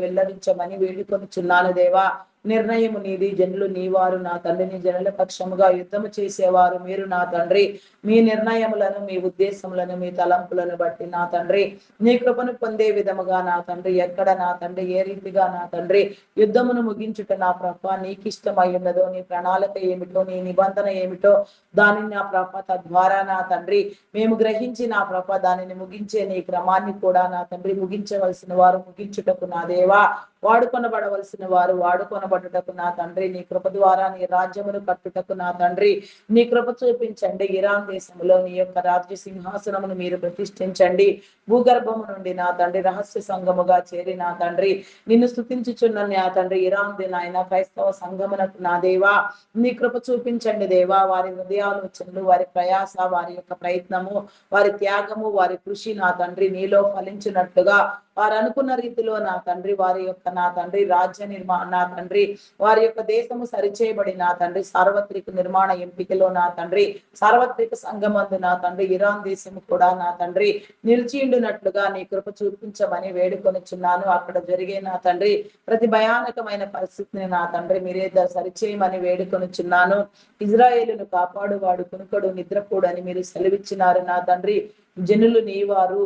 వెల్లడించమని వేడుకొనుచున్నాను దేవా. నిర్ణయము నీది, జనులు నీవారు నా తండ్రి. నీ జనుల పక్షముగా యుద్ధము చేసేవారు మీరు నా తండ్రి. మీ నిర్ణయములను మీ ఉద్దేశములను మీ తలంపులను బట్టి నా తండ్రి నీ కృపను పొందే విధముగా నా తండ్రి ఎక్కడ నా తండ్రి ఏ రీతిగా నా తండ్రి యుద్ధమును ముగించుట నా ప్రభ నీకు ఇష్టమై ఉన్నదో, నీ ప్రణాళిక ఏమిటో, నీ నిబంధన ఏమిటో దానిని నా ప్రభ తద్వారా నా తండ్రి మేము గ్రహించి నా ప్రభ దానిని ముగించే నీ క్రమాన్ని కూడా నా తండ్రి ముగించవలసిన వారు ముగించుటకు నా దేవా, వాడుకొనబడవలసిన వారు వాడుకొనబడుటకు నా తండ్రి నీ కృప ద్వారా నీ రాజ్యమును కట్టుటకు నా తండ్రి నీ కృప చూపించండి. ఇరాన్ దేశంలో నీ యొక్క రాజ్య సింహాసనమును మీరు ప్రతిష్ఠించండి. భూగర్భము నుండి నా తండ్రి రహస్య సంఘముగా చేరి నా తండ్రి నిన్ను స్తుతించుచున్న నా తండ్రి ఇరాన్ నాయన క్రైస్తవ సంఘమునకు నా దేవా నీ కృప చూపించండి దేవా. వారి హృదయాలోచనలు, వారి ప్రయాస, వారి యొక్క ప్రయత్నము, వారి త్యాగము, వారి కృషి నా తండ్రి నీలో ఫలించినట్లుగా వారు అనుకున్న రీతిలో నా తండ్రి వారి యొక్క నా తండ్రి రాజ్య నా తండ్రి వారి యొక్క దేశము సరిచేయబడి నా తండ్రి సార్వత్రిక నిర్మాణ ఎంపికలో నా తండ్రి సార్వత్రిక సంఘమందు నా తండ్రి ఇరాన్ దేశము కూడా నా తండ్రి నిలిచిండునట్లుగా నీ కృప చూపించమని వేడుకొనిచున్నాను. అక్కడ జరిగే నా తండ్రి ప్రతి భయానకమైన పరిస్థితిని నా తండ్రి మీరే సరిచేయమని వేడుకొనిచున్నాను. ఇజ్రాయేలును కాపాడువాడు కునుకడు నిద్రపోడు అని మీరు సెలవిచ్చినారు నా తండ్రి. జనులు నీవారు,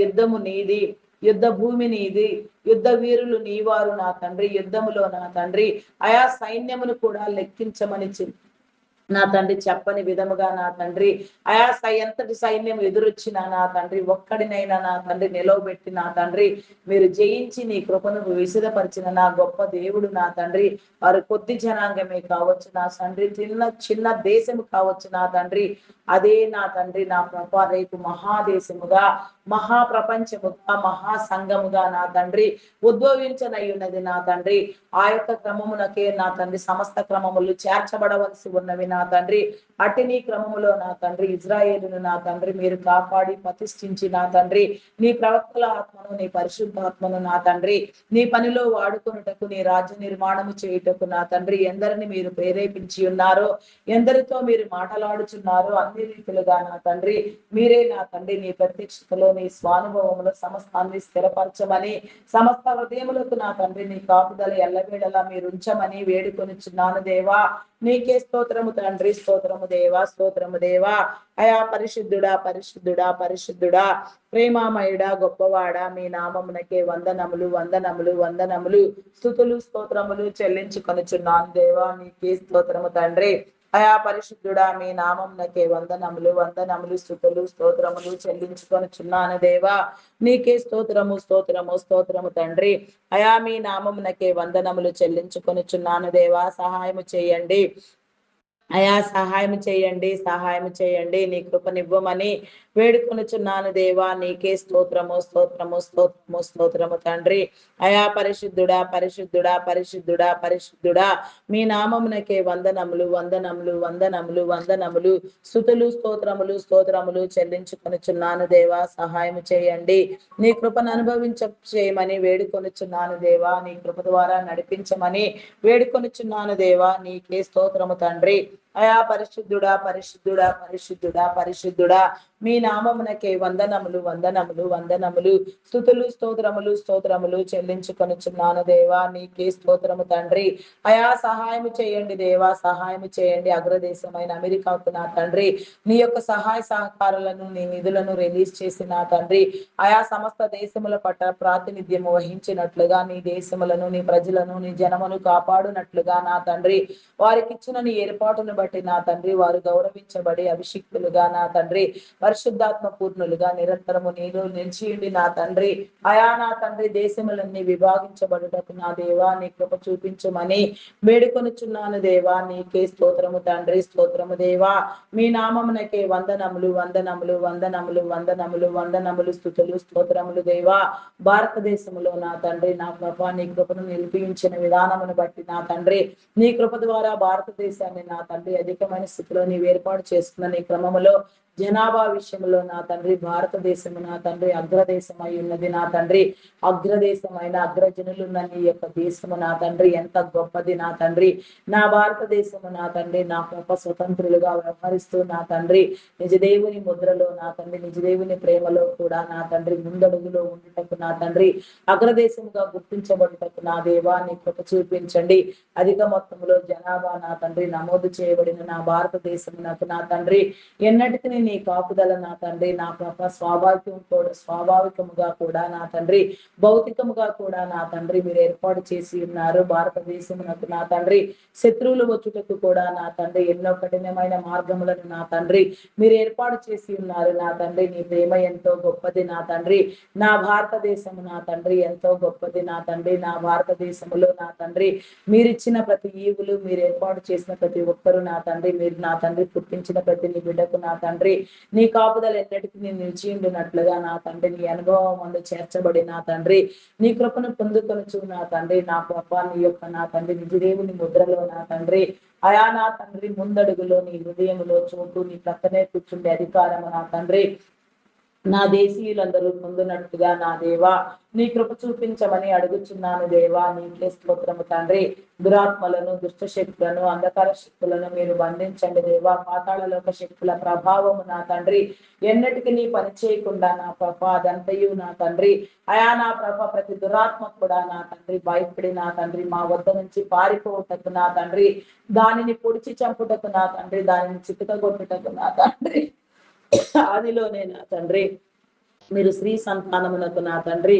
యుద్ధము నీది, యుద్ధ భూమి నీది, యుద్ధ వీరులు నీవారు నా తండ్రి. యుద్ధములో నా తండ్రి ఆయా సైన్యమును కూడా లెక్కించమని నా తండ్రి చెప్పని విధముగా నా తండ్రి ఆయా ఎంతటి సైన్యం ఎదురొచ్చినా నా తండ్రి ఒక్కడినైనా నా తండ్రి నిలవబెట్టి నా తండ్రి మీరు జయించి నీ కృపను విసిదపరిచిన నా గొప్ప దేవుడు నా తండ్రి. వారు కొద్ది జనాంగమే కావచ్చు నా తండ్రి, చిన్న దేశము కావచ్చు నా తండ్రి. అదే నా తండ్రి నా ప్రభా రేపు మహాదేశముగా, మహాప్రపంచముగా, మహాసంఘముగా నా తండ్రి ఉద్భవించనయ్యున్నది నా తండ్రి. ఆ యొక్క క్రమమునకే నా తండ్రి సమస్త క్రమములు చేర్చబడవలసి ఉన్నవి నా తండ్రి. అటు నీ క్రమములో నా తండ్రి ఇజ్రాయేలును నా తండ్రి మీరు కాపాడి ప్రతిష్ఠించి నా తండ్రి నీ ప్రవక్తల ఆత్మను, నీ పరిశుద్ధాత్మను నా తండ్రి నీ పనిలో వాడుకొనుటకు, నీ రాజ్య నిర్మాణము చేయుటకు నా తండ్రి ఎందరిని మీరు ప్రేరేపించి ఉన్నారో, ఎందరితో మీరు మాట్లాడుచున్నారో అన్ని రీతిలుగా నా తండ్రి మీరే నా తండ్రి నీ ప్రత్యక్షతలో నీ స్వానుభవములో సమస్తాన్ని స్థిరపరచమని, సమస్త హృదయములకు నా తండ్రి నీ కాపుదల ఎల్లవేళలా మీరు ఉంచమని వేడుకొనిచున్నాను దేవా. నీకే స్తోత్రము తండ్రి, స్తోత్రము దేవా, స్తోత్రము దేవా. అయా పరిశుద్ధుడా పరిశుద్ధుడా పరిశుద్ధుడా ప్రేమామయుడా గొప్పవాడా మీ నామమునకే వందనములు వందనములు వందనములు స్తుతులు స్తోత్రములు చెల్లించుకొనుచున్నాను దేవా. నీకే స్తోత్రము తండ్రి. అయా పరిశుద్ధుడా మీ నామమునకే వందనములు వందనములు స్తుతులు స్తోత్రములు చెల్లించుకొనుచున్నాను దేవా. నీకే స్తోత్రము స్తోత్రము స్తోత్రము తండ్రి. అయా మీ నామమునకే వందనములు చెల్లించుకొనుచున్నాను దేవా. సహాయము చేయండి అయా, సహాయం చేయండి, సహాయం చేయండి. నీ కృపనివ్వమని వేడుకొనుచున్నాను దేవా. నీకే స్తోత్రము స్తోత్రము స్తోత్రము స్తోత్రము తండ్రి. అయా పరిశుద్ధుడా పరిశుద్ధుడా పరిశుద్ధుడా పరిశుద్ధుడా మీ నామమునకే వందనములు వందనములు వందనములు వందనములు స్తుతులు స్తోత్రములు స్తోత్రములు చెల్లించుకొనుచున్నాను దేవా. సహాయం చేయండి. నీ కృపను చేయమని వేడుకొనుచున్నాను దేవా. నీ కృప ద్వారా నడిపించమని వేడుకొనుచున్నాను దేవా. నీకే స్తోత్రము తండ్రి. అయా పరిశుద్ధుడా పరిశుద్ధుడా పరిశుద్ధుడా పరిశుద్ధుడా మీ నామమునకే వందనములు వందనములు వందనములు స్తుతులు స్తోత్రములు స్తోత్రములు చెల్లించుకొనుచున్నాను దేవా. నీకే స్తోత్రము తండ్రి. అయా సహాయము చేయండి దేవా, సహాయము చేయండి. అగ్రదేశమైన అమెరికాకు నా తండ్రి నీ యొక్క సహాయ సహకారాలను, నీ నిధులను రిలీజ్ చేసి నా తండ్రి ఆయా సమస్త దేశముల పట్ల ప్రాతినిధ్యము వహించినట్లుగా నీ దేశములను, నీ ప్రజలను, నీ జనమును కాపాడునట్లుగా నా తండ్రి వారికి ఇచ్చిన నీ ఏర్పాటును బట్టి నా తండ్రి వారు గౌరవించబడి అభిషిక్తులుగా నా తండ్రి పరిశుద్ధాత్మ పూర్ణులుగా నిరంతరము నీలో నిలిచియుండి నా తండ్రి నా తండ్రి దేశములన్నీ విభాగించబడుటకు నా దేవా నీ కృప చూపించమని వేడుకొనుచున్నాను దేవా. నీకే స్తోత్రము తండ్రి, స్తోత్రము దేవా. మీ నామమునకే వందనములు వందనములు వందనములు వందనములు వందనములు స్తుతులు స్తోత్రములు దేవా. భారతదేశంలో నా తండ్రి నా ప్రభా నీ కృపను నిలిపించిన విధానమును బట్టి నా తండ్రి నీ కృప ద్వారా భారతదేశాన్ని నా తండ్రి అధికమైన స్థితిలో నీవు ఏర్పాటు చేసుకున్న నీ క్రమములో జనాభా విషయంలో నా తండ్రి భారతదేశము నా తండ్రి అగ్రదేశమై ఉన్నది నా తండ్రి. అగ్రదేశమైన అగ్రజనులున్న నీ యొక్క దేశము నా తండ్రి ఎంత గొప్పది నా తండ్రి. నా భారతదేశము నా తండ్రి నా గొప్ప స్వతంత్రులుగా వ్యవహరిస్తూ నా తండ్రి నిజదేవుని ముద్రలో నా తండ్రి నిజదేవుని ప్రేమలో కూడా నా తండ్రి ముందడుగులో ఉండుటకు నా తండ్రి అగ్రదేశముగా గుర్తించబడుటకు నా దేవా నీ కృప చూపించండి. అధిక మొత్తంలో జనాభా నా తండ్రి నమోదు చేయబడిన నా భారతదేశమునకు నా తండ్రి ఎన్నటికీ నీ కాపుదల నా తండ్రి నా ప్రభ స్వాభావికముగా కూడా నా తండ్రి భౌతికముగా కూడా నా తండ్రి మీరు ఏర్పాటు చేసి ఉన్నారు. భారతదేశమునకు నా తండ్రి శత్రువులు వచ్చుటకు కూడా నా తండ్రి ఎన్నో కఠినమైన మార్గములను నా తండ్రి మీరు ఏర్పాటు చేసి ఉన్నారు నా తండ్రి. నీ ప్రేమ ఎంతో గొప్పది నా తండ్రి. నా భారతదేశము నా తండ్రి ఎంతో గొప్పది నా తండ్రి. నా భారతదేశములో నా తండ్రి మీరిచ్చిన ప్రతి ఈవులు మీరు ఏర్పాటు చేసిన ప్రతి ఒక్కరు నా తండ్రి మీరు నా తండ్రి పుట్టించిన ప్రతి నీ బిడ్డకు నా తండ్రి నీ కాపుదల ఎన్నటికీ నేను నిలిచి ఉండినట్లుగా నా తండ్రి నీ అనుభవం ముందు చేర్చబడి నా తండ్రి నీ కృపను పొందుకొనుచు నా తండ్రి నా కృప నీ యొక్క నా తండ్రి నిజదేవుని ముద్రలో నా తండ్రి నా తండ్రి ముందడుగులో నీ హృదయంలో చోటు నీ ప్రక్కనే కూర్చుండే అధికారము నా తండ్రి నా దేశీయులందరూ పొందినట్టుగా నా దేవా నీ కృప చూపించమని అడుగుచున్నాను దేవా. నీకే స్తోత్రము తండ్రి. దురాత్మలను దుష్ట శక్తులను అంధకార శక్తులను మీరు బంధించండి దేవా. పాతాళలోక శక్తుల ప్రభావము నా తండ్రి ఎన్నటికీ నీ పని చేయకుండా నా ప్రభ అదంతయు నా తండ్రి నా ప్రభ ప్రతి దురాత్మ కూడా నా తండ్రి భయపడి నా తండ్రి మా వద్ద నుంచి పారిపోవుటకు నా తండ్రి దానిని పొడిచి చంపుటకు నా తండ్రి దానిని చితకగొట్టుటకు నా తండ్రి ఆదిలోనే నా తండ్రి మీరు స్త్రీ సంతానమునకు నా తండ్రి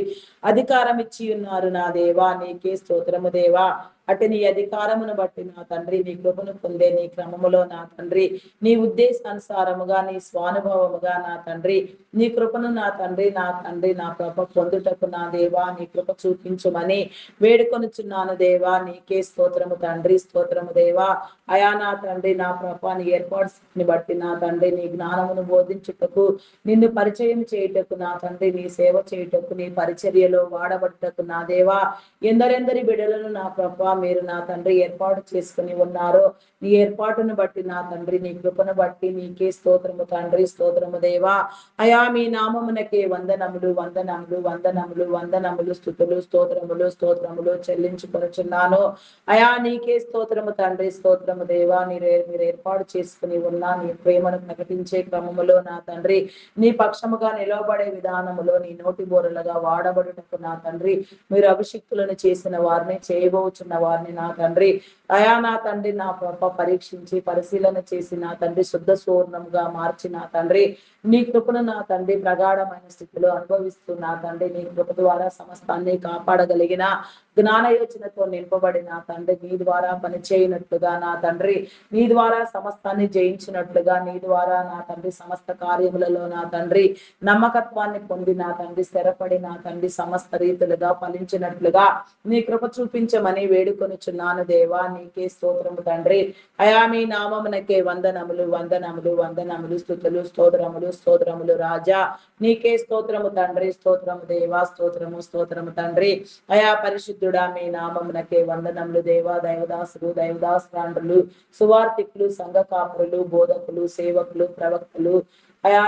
అధికారం ఇచ్చి ఉన్నారు నా దేవా. నీకే స్తోత్రము దేవా. అటు నీ అధికారమును బట్టి నా తండ్రి నీ కృపను పొందే నీ క్రమములో నా తండ్రి నీ ఉద్దేశానుసారముగా నీ స్వానుభవముగా నా తండ్రి నీ కృపను నా తండ్రి నా కృప పొందుటకు నా దేవా నీ కృప చూపించమని వేడుకొనుచున్నాను దేవా. నీకే స్తోత్రము తండ్రి, స్తోత్రము దేవా. నా తండ్రి నా కృప నీ ఏర్పాటుని బట్టి నా తండ్రి నీ జ్ఞానమును బోధించుటకు నిన్ను పరిచయం చేయుటకు నా తండ్రి నీ సేవ చేయుటకు నీ పరిచర్యలో వాడబడుటకు నా దేవా ఎందరెందరి బిడ్డలను నా కృప మీరు నా తండ్రి ఏర్పాటు చేసుకుని ఉన్నారు. నీ ఏర్పాటును బట్టి నా తండ్రి నీ కృపను బట్టి నీకే స్తోత్రము తండ్రి, స్తోత్రము దేవా. మీ నామమునకే వందనములు వందనములు వందనములు వందనములు స్తుతులు స్తోత్రములు స్తోత్రములు చెల్లించుకొనుచున్నాను. నీకే స్తోత్రము తండ్రి, స్తోత్రము దేవా. మీరు ఏర్పాటు చేసుకుని ఉన్న నీ ప్రేమను ప్రకటించే క్రమములో నా తండ్రి నీ పక్షముగా నిలవబడే విధానములో నీ నోటి బోరలుగా వాడబడుటకు నా తండ్రి మీరు అభిషిక్తులను చేసిన వారిని చేయబోచున్న వారిని నా తండ్రి నా తండ్రి నా ప్రభ పరీక్షించి పరిశీలన చేసి నా తండ్రి శుద్ధ సువర్ణంగా మార్చి నా తండ్రి నీ కృపను నా తండ్రి ప్రగాఢమైన స్థితిలో అనుభవిస్తూ నా తండ్రి నీ కృప ద్వారా సమస్తాన్ని కాపాడగలిగిన జ్ఞాన యోచనతో నింపబడి నా తండ్రి నీ ద్వారా పనిచేయనట్లుగా నా తండ్రి నీ ద్వారా సమస్తాన్ని జయించినట్లుగా నీ ద్వారా నా తండ్రి సమస్త కార్యములలో నా తండ్రి నమ్మకత్వాన్ని పొంది నా తండ్రి స్థిరపడి నా తండ్రి సమస్త రీతులుగా ఫలించినట్లుగా నీ కృప చూపించమని వేడుకొనుచున్నాను దేవా. నీకే స్తోత్రము తండ్రి. మీ నామమునకే వందనములు వందనములు వందనములు స్తుతులు స్తోత్రములు స్తోత్రములు రాజా. నీకే స్తోత్రము తండ్రి, స్తోత్రము దేవా, స్తోత్రము స్తోత్రము తండ్రి. పరిశుద్ధుడా మీ నామమునకే వందనములు దేవా. దైవదాసులు దైవదాసురాండ్రులు సువార్థికులు సంఘ కాపురులు బోధకులు సేవకులు ప్రవక్తలు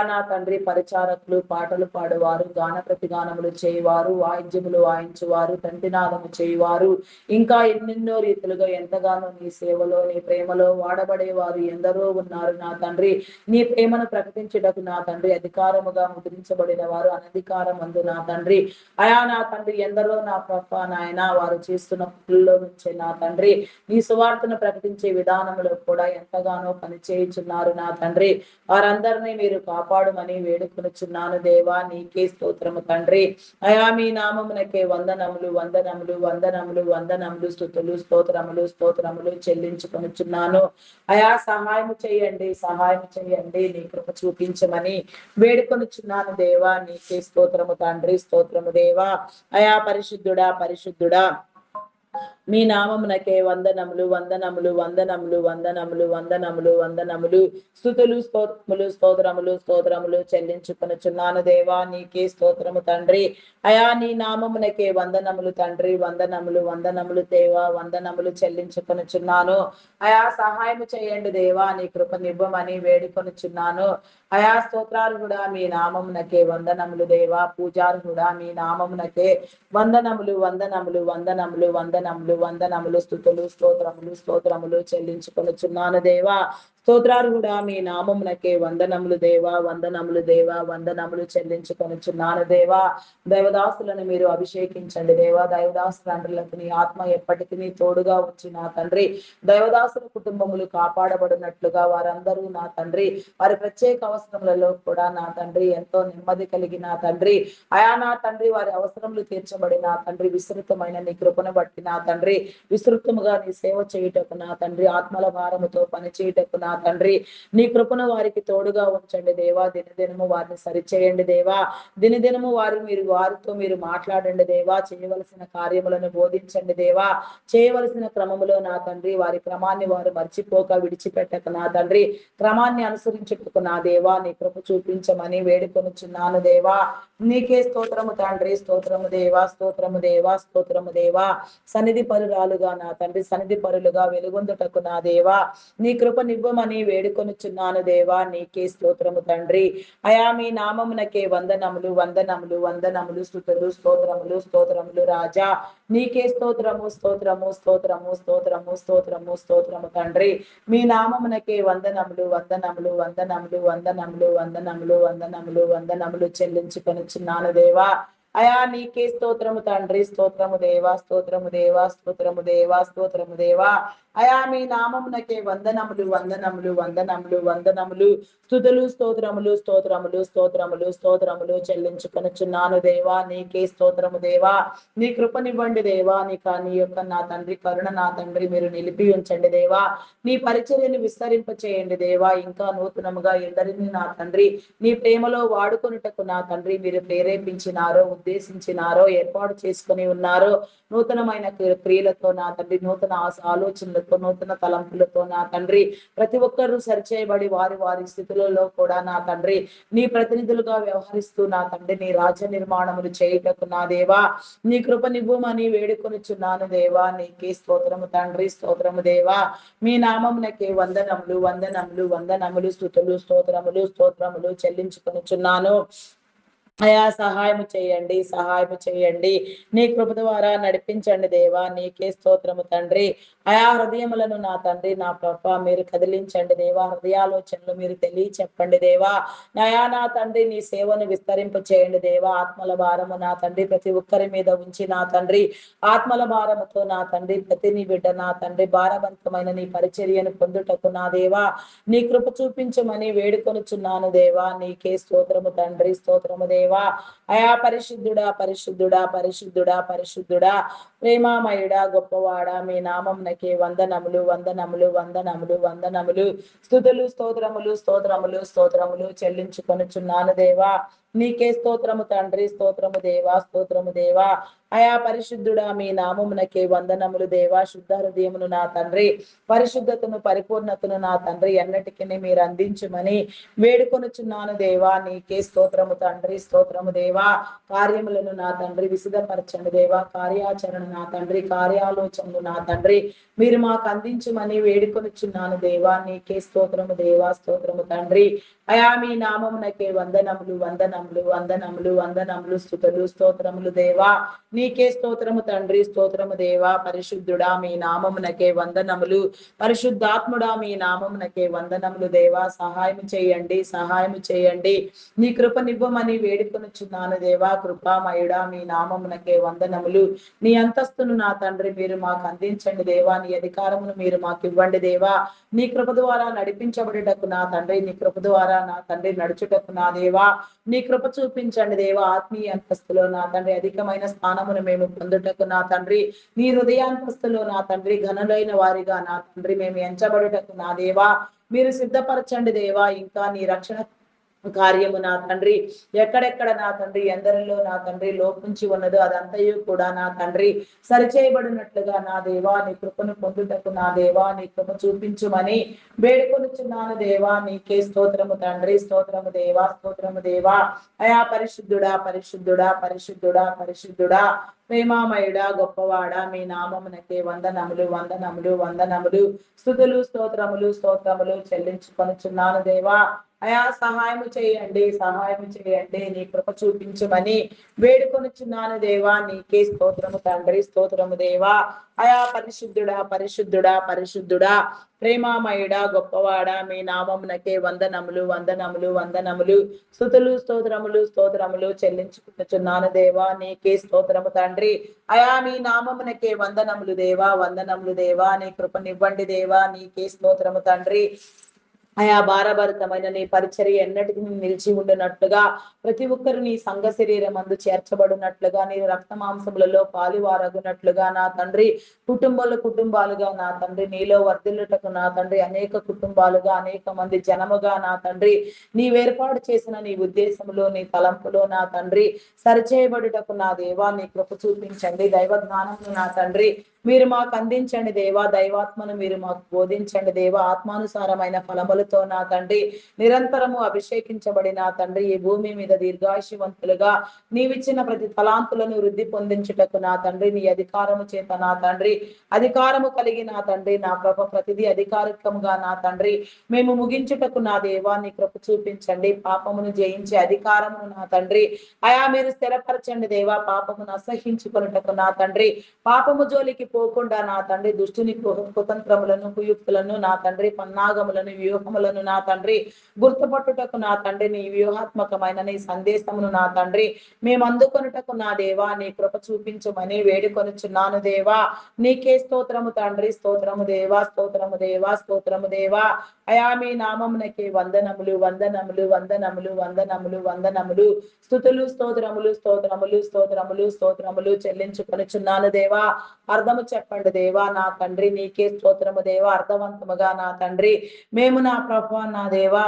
నా తండ్రి పరిచారకులు పాటలు పాడువారు గాన ప్రతిగానములు చేయువారు వాయిద్యములు వాయించువారు తంటినాదము చేయువారు ఇంకా ఎన్నెన్నో రీతులుగా ఎంతగానో నీ సేవలో నీ ప్రేమలో వాడబడేవారు ఎందరో ఉన్నారు నా తండ్రి. నీ ప్రేమను ప్రకటించుటకు నా తండ్రి అధికారముగా ముద్రించబడిన వారు అనధికారం అందు నా తండ్రి నా తండ్రి ఎందరో నా ప్రభ నాయన వారు చేస్తున్న పనుల్లో నుంచే నా తండ్రి నీ సువార్తను ప్రకటించే విధానంలో కూడా ఎంతగానో పనిచేయుచున్నారు నా తండ్రి. వారందరినీ మీరు కాపాడుమని వేడుకొనుచున్నాను దేవా, నీకే స్తోత్రము తండ్రి. అయా మీ నామమునకే వందనములు వందనములు వందనములు వందనములు స్తుతులు స్తోత్రములు స్తోత్రములు చెల్లించుకొనుచున్నాను. అయా సహాయం చేయండి, సహాయం చేయండి, నీ కృప చూపించమని వేడుకొనుచున్నాను దేవా, నీకే స్తోత్రము తండ్రి, స్తోత్రము దేవా. అయా పరిశుద్ధుడా పరిశుద్ధుడా, మీ నామమునకే వందనములు వందనములు వందనములు వందనములు వందనములు వందనములు స్తుతులు స్తోత్రములు స్తోత్రములు స్తోత్రములు చెల్లించుకొనుచున్నాను దేవా, నీకే స్తోత్రము తండ్రి. అయా నీ నామమునకే వందనములు తండ్రి, వందనములు వందనములు దేవా, వందనములు చెల్లించుకొనుచున్నాను. అయా సహాయం చేయండి దేవా, నీ కృపనివ్వమని వేడుకొనుచున్నాను. అయా స్తోత్రార్హుడా, మీ నామమునకే వందనములు దేవా, పూజార్హుడా, మీ నామమునకే వందనములు వందనములు వందనములు వందనములు వందనములు స్తుతులు స్తోత్రములు స్తోత్రములు చెల్లించుకొనుచున్నాను దేవా. స్తోత్రార్హుడా, మీ నామమునకే వందనములు దేవా, వందనములు దేవా, వందనములు చెల్లించుకొనుచున్నాను దేవా. దైవదాసులను మీరు అభిషేకించండి దేవా. దైవదాసు తండ్రులకు నీ ఆత్మ ఎప్పటికీ తోడుగా వచ్చి నా తండ్రి, దైవదాసుల కుటుంబములు కాపాడబడినట్లుగా వారందరూ నా తండ్రి వారి ప్రత్యేక అవసరములలో కూడా నా తండ్రి ఎంతో నెమ్మది కలిగి నా తండ్రి, అయా నా తండ్రి వారి అవసరములు తీర్చబడి నా తండ్రి విస్తృతమైన నీ కృపను బట్టి నా తండ్రి విస్తృతముగా నీ సేవ చేయుటకు నా తండ్రి, ఆత్మల భారముతో పని చేయుటకు నా తండ్రి నీ కృపను వారికి తోడుగా ఉంచండి దేవా. దినదినము వారిని సరిచేయండి దేవా. దినదినము వారితో మీరు మాట్లాడండి దేవా. చేయవలసిన కార్యములను బోధించండి దేవా. చేయవలసిన క్రమములో నా తండ్రి వారి క్రమాన్ని వారు మర్చిపోక విడిచిపెట్టక నా తండ్రి క్రమాన్ని అనుసరించుటకు నా దేవా నీ కృప చూపించమని వేడుకొనుచున్నాను దేవా. నీకే స్తోత్రము తండ్రి, స్తోత్రము దేవా, స్తోత్రము దేవా, స్తోత్రము దేవా. సన్నిధి పరురాలుగా నా తండ్రి, సన్నిధి పరులుగా వెలుగొందుటకు నా దేవా నీ కృప నివ్వమని వేడుకొనుచున్నాను దేవా. నీకే స్తోత్రము తండ్రి. అయా మీ నామమునకే వందనములు వందనములు వందనములు స్తుతులు స్తోత్రములు స్తోత్రములు రాజా. నీకే స్తోత్రము స్తోత్రము స్తోత్రము స్తోత్రము స్తోత్రము స్తోత్రము తండ్రి. మీ నామమునకే వందనములు వందనములు వందనములు వందనములు వందనములు వందనములు వందనములు చెల్లించుకొనుచున్నాను దేవా. అయా నీకే స్తోత్రము తండ్రి, స్తోత్రము దేవా, స్తోత్రము దేవా, స్తోత్రము దేవా, స్తోత్రము దేవా. అయా మీ నామమునకే వందనములు వందనములు వందనములు వందనములు స్తుతులు స్తోత్రములు స్తోత్రములు స్తోత్రములు స్తోత్రములు చెల్లించుకొనుచున్నాను దేవా. నీకే స్తోత్రము దేవా. నీ కృపనివ్వండి దేవా. నీ యొక్క నా తండ్రి కరుణ నా తండ్రి మీరు నిలిపి ఉంచండి దేవా. నీ పరిచర్యను విస్తరింప చేయండి దేవా. ఇంకా నూతనముగా ఎందరిని నా తండ్రి నీ ప్రేమలో వాడుకొనుటకు నా తండ్రి మీరు ప్రేరేపించినారో, ఉద్దేశించినారో, ఏర్పాటు చేసుకుని ఉన్నారో నూతనమైన క్రియలతో నా తండ్రి, నూతన ఆలోచనలతో, నూతన తలంపులతో నా తండ్రి ప్రతి ఒక్కరూ సరిచేయబడి వారి వారి స్థితులలో కూడా నా తండ్రి నీ ప్రతినిధులుగా వ్యవహరిస్తూ నా తండ్రి నీ రాజ్య నిర్మాణములు చేయుటకు నా దేవా నీ కృపనివ్వమని వేడుకొనుచున్నాను దేవా. నీకే స్తోత్రము తండ్రి, స్తోత్రము దేవా. మీ నామమునకే వందనములు వందనములు వందనములు స్తుతులు స్తోత్రములు స్తోత్రములు చెల్లించుకొనుచున్నాను. అయా సహాయము చేయండి, సహాయము చేయండి. నీ కృప ద్వారా నడిపించండి దేవా. నీకే స్తోత్రము తండ్రి. అయా హృదయములను నా తండ్రి నా ప్రభ మీరు కదిలించండి దేవా. హృదయాలోచనలు మీరు తెలియచెప్పండి దేవా. అయా నా తండ్రి నీ సేవను విస్తరింప చేయండి దేవా. ఆత్మల భారము నా తండ్రి ప్రతి ఒక్కరి మీద ఉంచి నా తండ్రి ఆత్మల భారముతో నా తండ్రి ప్రతి నీ బిడ్డ నా తండ్రి భారవంతమైన నీ పరిచర్యను పొందుటకు నా దేవా నీ కృప చూపించమని వేడుకొనుచున్నాను దేవా. నీకే స్తోత్రము తండ్రి, స్తోత్రము దేవా. అయా పరిశుద్ధుడా పరిశుద్ధుడా పరిశుద్ధుడా పరిశుద్ధుడా, ప్రేమామయుడా, గొప్పవాడా, మీ నామమునకే వందనములు వందనములు వందనములు వందనములు స్తుతులు స్తోత్రములు స్తోత్రములు స్తోత్రములు చెల్లించుకొనుచున్నాను దేవా. నీకే స్తోత్రము తండ్రి, స్తోత్రము దేవా, స్తోత్రము దేవా. అయా పరిశుద్ధుడా మీ నామమునకే వందనములు దేవా. శుద్ధ హృదయమును నా తండ్రి, పరిశుద్ధతను పరిపూర్ణతను నా తండ్రి ఎన్నటికీ మీరు అందించమని వేడుకొనుచున్నాను దేవా. నీకే స్తోత్రము తండ్రి, స్తోత్రము దేవా. కార్యములను నా తండ్రి విశదపరచండి దేవా. కార్యాచరణ నా తండ్రి, కార్యాలోచనలు నా తండ్రి మీరు మాకు అందించమని వేడుకొనుచున్నాను దేవా. నీకే స్తోత్రము దేవా, స్తోత్రము తండ్రి. అయా మీ నామమునకే వందనములు వందనములు వందనములు వందనములు స్తుతులు స్తోత్రములు దేవా. నీకే స్తోత్రము తండ్రి, స్తోత్రము దేవా. పరిశుద్ధుడా మీ నామమునకే వందనములు. పరిశుద్ధాత్ముడా మీ నామమునకే వందనములు దేవా. సహాయం చేయండి, సహాయం చేయండి. నీ కృపనివ్వమని వేడుకొనుచున్నాను దేవా. కృపామయుడా మీ నామమునకే వందనములు. నీ అంత అంతస్తును నా తండ్రి మీరు మాకు అందించండి దేవా. నీ అధికారమును మీరు మాకు ఇవ్వండి దేవా. నీ కృప ద్వారా నడిపించబడేటకు నా తండ్రి, నీ కృప ద్వారా నా తండ్రి నడుచుటకు నా దేవా నీ కృప చూపించండి దేవా. ఆత్మీయ అంతస్తులో నా తండ్రి అధికమైన స్థానమును మేము పొందుటకు నా తండ్రి, నీ హృదయాంతస్తులో నా తండ్రి ఘనులైన వారిగా నా తండ్రి మేము ఎంచబడుటకు నా దేవా మీరు సిద్ధపరచండి దేవా. ఇంకా నీ రక్షణ కార్యము నా తండ్రి ఎక్కడెక్కడ నా తండ్రి ఎందరిలో నా తండ్రి లోపించి ఉన్నదో అదంతయు కూడా నా తండ్రి సరిచేయబడినట్లుగా నా దేవా నీ కృపను పొందుటకు నా దేవా నీ కృప చూపించుమని వేడుకొనుచున్నాను దేవా. నీకే స్తోత్రము తండ్రి, స్తోత్రము దేవా, స్తోత్రము దేవా. అయా పరిశుద్ధుడా పరిశుద్ధుడా పరిశుద్ధుడా పరిశుద్ధుడా ప్రేమామయుడా గొప్పవాడా మీ నామమునకే వందనములు వందనములు వందనములు స్తుతులు స్తోత్రములు స్తోత్రములు చెల్లించుకొనుచున్నాను దేవా. అయా సహాయము చేయండి, సహాయము చేయండి, నీ కృప చూపించమని వేడుకొనుచున్నాను దేవా. నీకే స్తోత్రము తండ్రి, స్తోత్రము దేవా. అయా పరిశుద్ధుడా పరిశుద్ధుడా పరిశుద్ధుడా ప్రేమామయుడా గొప్పవాడా మీ నామమునకే వందనములు వందనములు వందనములు స్తుతులు స్తోత్రములు స్తోత్రములు చెల్లించుకుంటున్నాను దేవా. నీకే స్తోత్రము తండ్రి. అయా మీ నామమునకే వందనములు దేవా, వందనములు దేవా. నీ కృపనివ్వండి దేవా. నీకే స్తోత్రము తండ్రి. అయా భారభరితమైన నీ పరిచర్య ఎన్నటికి నిలిచి ఉండినట్లుగా ప్రతి ఒక్కరు నీ సంఘ శరీరం అందు చేర్చబడినట్లుగా నీ రక్త మాంసములలో పాలువారగునట్లుగా నా తండ్రి కుటుంబాలుగా నా తండ్రి నీలో వర్ధిల్లుటకు నా తండ్రి అనేక కుటుంబాలుగా అనేక మంది జనముగా నా తండ్రి నీవేర్పాటు చేసిన నీ ఉద్దేశములో నీ తలంపులో నా తండ్రి సరిచేయబడుటకు నా దేవా నీ కృప చూపించండి. దైవ జ్ఞానమును నా తండ్రి మీరు మాకు అందించండి దేవా. దైవాత్మను మీరు మాకు బోధించండి దేవా. ఆత్మానుసారమైన ఫలములతో నా తండ్రి నిరంతరము అభిషేకించబడి నా తండ్రి ఈ భూమి మీద దీర్ఘాయుషవంతులుగా నీవిచ్చిన ప్రతి తలాంతులను వృద్ధి పొందించుటకు నా తండ్రి నీ అధికారము చేత నా తండ్రి అధికారము కలిగి నా తండ్రి నా ప్రభ ప్రతిదీ అధికారికంగా నా తండ్రి మేము ముగించుటకు నా దేవా నీ కృప చూపించండి. పాపమును జయించే అధికారమును నా తండ్రి అయా మీరు స్థిరపరచండి దేవా. పాపమును అసహించుకొనుటకు నా తండ్రి పాపము జోలికి పోకుండా నా తండ్రి దుష్టుని కుతంత్రములను కుయుక్తులను నా తండ్రి పన్నాగములను వ్యూహములను నా తండ్రి గుర్తుపట్టుటకు నా తండ్రి నీ వ్యూహాత్మకమైన నీ సందేశమును నా తండ్రి మేము అందుకొనుటకు నా దేవా నీ కృప చూపించమని వేడుకొనుచున్నాను దేవా. నీకే స్తోత్రము తండ్రి, స్తోత్రము దేవా, స్తోత్రము దేవా, స్తోత్రము దేవా. అయా మీ నామమునకే వందనములు వందనములు వందనములు వందనములు వందనములు స్తుతులు స్తోత్రములు స్తోత్రములు స్తోత్రములు స్తోత్రములు చెల్లించుకొనుచున్నాను దేవా. అర్థము చెప్పండి దేవా. నా తండ్రి నీకే స్తోత్రము దేవా. అర్థవంతముగా నా తండ్రి మేము నా ప్రభువా నా దేవా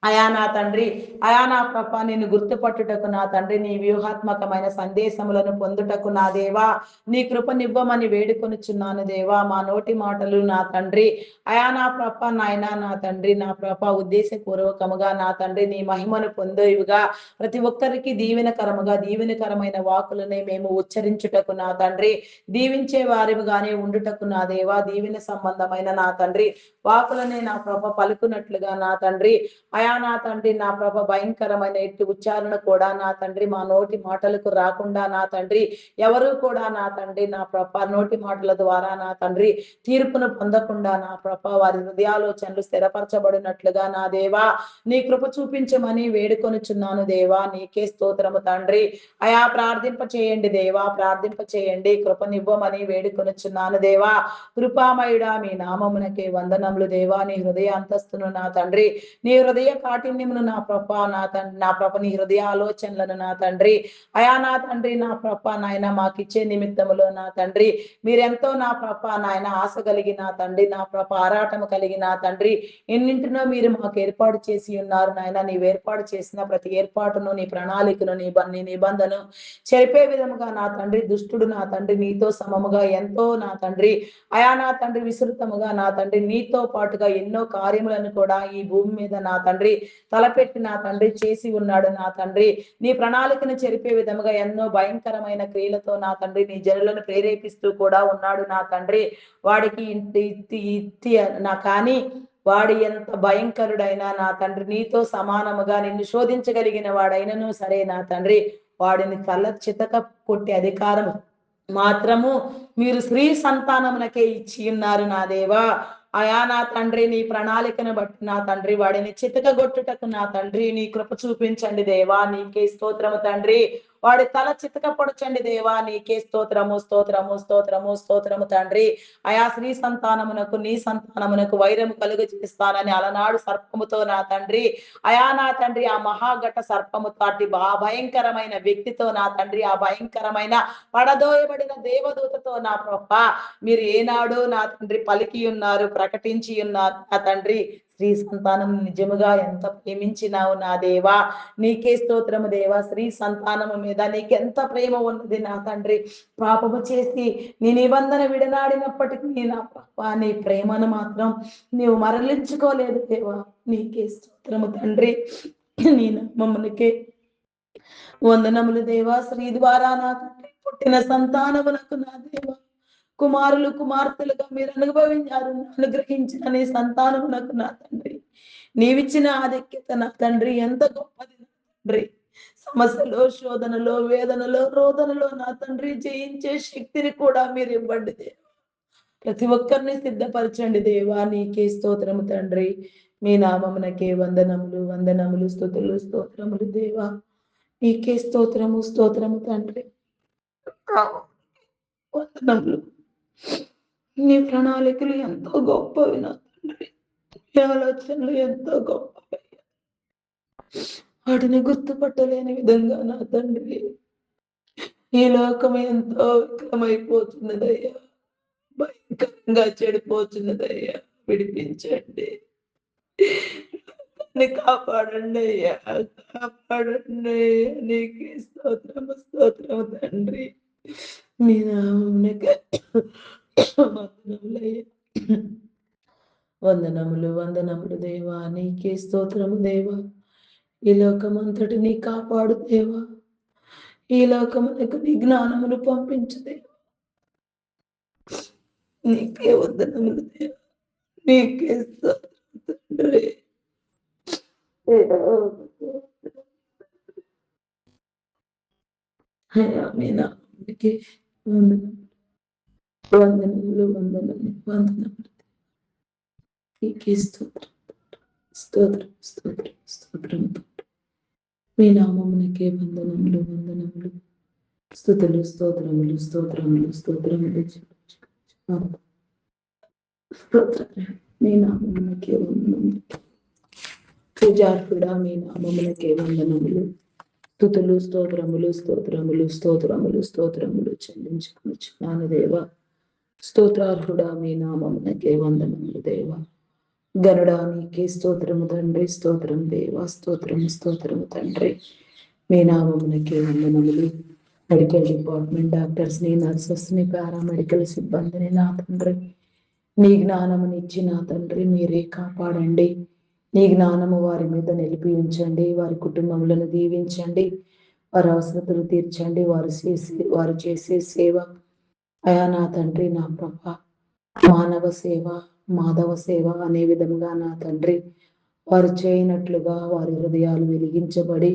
అయా నా తండ్రి అయా నా ప్రభ నిన్ను గుర్తుపట్టుటకు నా తండ్రి నీ వ్యూహాత్మకమైన సందేశములను పొందుటకు నా దేవా నీ కృపనివ్వమని వేడుకొనుచున్నాను దేవా. మా నోటి మాటలు నా తండ్రి అయా నా ప్రభ నాయన నా తండ్రి నా ప్రభ ఉద్దేశపూర్వకముగా నా తండ్రి నీ మహిమను పొందేవిగా ప్రతి ఒక్కరికి దీవెనకరమైన వాకులనే మేము ఉచ్చరించుటకు నా తండ్రి దీవించే వారిగానే ఉండుటకు నా దేవా దీవెన సంబంధమైన నా తండ్రి వాకులనే నా ప్రభ పలుకున్నట్లుగా నా తండ్రి అయా నా తండ్రి నా ప్రభ భయంకరమైన ఎట్టి ఉచ్చారణ కూడా నా తండ్రి మా నోటి మాటలకు రాకుండా నా తండ్రి ఎవరు కూడా నా తండ్రి నా ప్రభ నోటి మాటల ద్వారా నా తండ్రి తీర్పును పొందకుండా నా ప్రభ వారి హృదయాలోచనలు స్థిరపరచబడినట్లుగా నా దేవా నీ కృప చూపించమని వేడుకొనుచున్నాను దేవా. నీకే స్తోత్రము తండ్రి. అయా ప్రార్థింప చేయండి దేవా, ప్రార్థింప చేయండి. కృపనివ్వమని వేడుకొనుచున్నాను దేవా. కృపామయుడా మీ నామమునకే వందనములు దేవా. నీ హృదయ అంతస్తును నా తండ్రి నీ హృదయ కాఠిన్యమును నా ప్రభ నా ప్రభ నీ హృదయ ఆలోచనలను నా తండ్రి అయా నా తండ్రి నా ప్రభ నాయన మాకిచ్చే నిమిత్తములో నా తండ్రి మీరెంతో నా ప్రభ నాయన ఆశ కలిగి నా తండ్రి నా ప్రభ ఆరాటము కలిగి నా తండ్రి ఎన్నింటినో మీరు మాకు ఏర్పాటు చేసి ఉన్నారు నాయన. నీవు ఏర్పాటు చేసిన ప్రతి ఏర్పాటును నీ ప్రణాళికను నీ నిబంధన చెరిపే విధముగా నా తండ్రి దుష్టుడు నా తండ్రి నీతో సమముగా ఎంతో నా తండ్రి అయా నా తండ్రి విస్తృతముగా నా తండ్రి నీతో పాటుగా ఎన్నో కార్యములను కూడా ఈ భూమి మీద నా తండ్రి తలపెట్టి నా తండ్రి చేసి ఉన్నాడు నా తండ్రి. నీ ప్రణాళికను చెరిపే విధముగా ఎన్నో భయంకరమైన క్రియలతో నా తండ్రి నీ జనులను ప్రేరేపిస్తూ కూడా ఉన్నాడు నా తండ్రి. వాడికి ఇత్తి నా కానీ వాడి ఎంత భయంకరుడైనా నా తండ్రి నీతో సమానముగా నిన్ను శోధించగలిగిన వాడైనను సరే నా తండ్రి వాడిని తల చితక కొట్టే అధికారం మాత్రము మీరు స్త్రీ సంతానమునకే ఇచ్చి ఉన్నారు నా దేవా. అయా నా తండ్రి నీ ప్రణాళికను బట్టి నా తండ్రి వాడిని చితకగొట్టుటకు నా తండ్రి నీ కృప చూపించండి దేవా. నీకే స్తోత్రము తండ్రి. వాడి తల చితకపరచండి దేవా. నీకే స్తోత్రము స్తోత్రము స్తోత్రము స్తోత్రము తండ్రి. అయా స్త్రీ సంతానమునకు నీ సంతానమునకు వైరము కలుగ చేస్తానని అలనాడు సర్పముతో నా తండ్రి, అయా నా తండ్రి, ఆ మహాఘట సర్పము తాటి ఆ భయంకరమైన వ్యక్తితో నా తండ్రి, ఆ భయంకరమైన పడదోయబడిన దేవదూతతో నా ప్రభ మీరు ఏనాడు నా తండ్రి పలికి ఉన్నారు, ప్రకటించి ఉన్నారు నా తండ్రి. స్త్రీ సంతానం నిజముగా ఎంత ప్రేమించినావు నా దేవా. నీకే స్తోత్రము దేవా. స్త్రీ సంతానము మీద నీకెంత ప్రేమ ఉన్నది నా తండ్రి. పాపము చేసి నీ నిబంధన విడనాడినప్పటికీ నా పాప నీ ప్రేమను మాత్రం నీవు మరలించుకోలేదు దేవా. నీకే స్తోత్రము తండ్రి. నీ నామమునకే వందనములు దేవా. స్త్రీ ద్వారా నా తండ్రి పుట్టిన సంతానమునకు నా దేవా కుమారులు కుమార్తెలుగా మీరు అనుగ్రహించిన నీ సంతానమునకు నా తండ్రి నీవిచ్చిన ఆధిక్యత నా తండ్రి ఎంత గొప్పది నా తండ్రి. సమస్యలో, శోధనలో, వేదనలో, రోదనలో నా తండ్రి జయించే శక్తిని కూడా మీరు ఇవ్వండి దేవా. ప్రతి ఒక్కరిని సిద్ధపరచండి దేవా. నీకే స్తోత్రము తండ్రి. మీ నామమునకే వందనములు వందనములు స్తుతులు స్తోత్రములు దేవా. నీకే స్తోత్రము స్తోత్రము తండ్రి. వందనములు. నీ ప్రణాళికలు ఎంతో గొప్పవి నా తండ్రి. నీ ఆలోచనలు ఎంతో గొప్పవి. వాటిని గుర్తుపట్టలేని విధంగా నా తండ్రి ఈ లోకం ఎంతో వికలమైపోతున్నదయ్యా. భయంకరంగా చెడిపోతున్నదయ్యా. విడిపించండి, కాపాడండి అయ్యా, కాపాడండి. నీకే స్తోత్రము స్తోత్రము తండ్రి. మీ నామమునకే వందనములయ్యా. వందనములు వందనములు దేవా. నీకే స్తోత్రము దేవా. ఈ లోకమంతటిని కాపాడు దేవా. ఈ లోకమునకు నీ జ్ఞానమును పంపించు దేవా. నీకే వందనములు దేవా. నీకే స్తోత్రము తండ్రి. అయ్యా మీ నామమునకే వందనములు వందనములు వందనములు వందనములు. నీకే స్తోత్రం స్తోత్రం స్తోత్రం స్తోత్రం. మీ నామమునకే వందనములు వందనములు స్తుతులు స్తోత్రములు స్తోత్రములు స్తోత్రములు. మీ నామమునకే వందనములు. పూజార్హుడా మీ నామమునకే వందనములు స్తుతులు స్తోత్రములు స్తోత్రములు స్తోత్రములు స్తోత్రములు చెల్లించుకున్నాను దేవా. స్తోత్రార్హుడా మీ నామమునకే వందనములు దేవా. గరుడా నీకే స్తోత్రము తండ్రి. స్తోత్రం దేవా. స్తోత్రము స్తోత్రము తండ్రి. మీ నామమునకే వందనములు. మెడికల్ డిపార్ట్మెంట్ డాక్టర్స్ ని, నర్సెస్ ని, పారామెడికల్ సిబ్బందిని నా తండ్రి నీ జ్ఞానమునిచ్చి నా తండ్రి మీరే కాపాడండి. నీ జ్ఞానము వారి మీద నిలిపి ఉంచండి. వారి కుటుంబములను దీవించండి. వారి అవసరతలు తీర్చండి. వారు చేసే సేవ అయా నా తండ్రి నా ప్రభ మానవ సేవ, మాధవ సేవ అనే విధముగా నా తండ్రి వారు చేయనట్లుగా వారి హృదయాలు వెలిగించబడి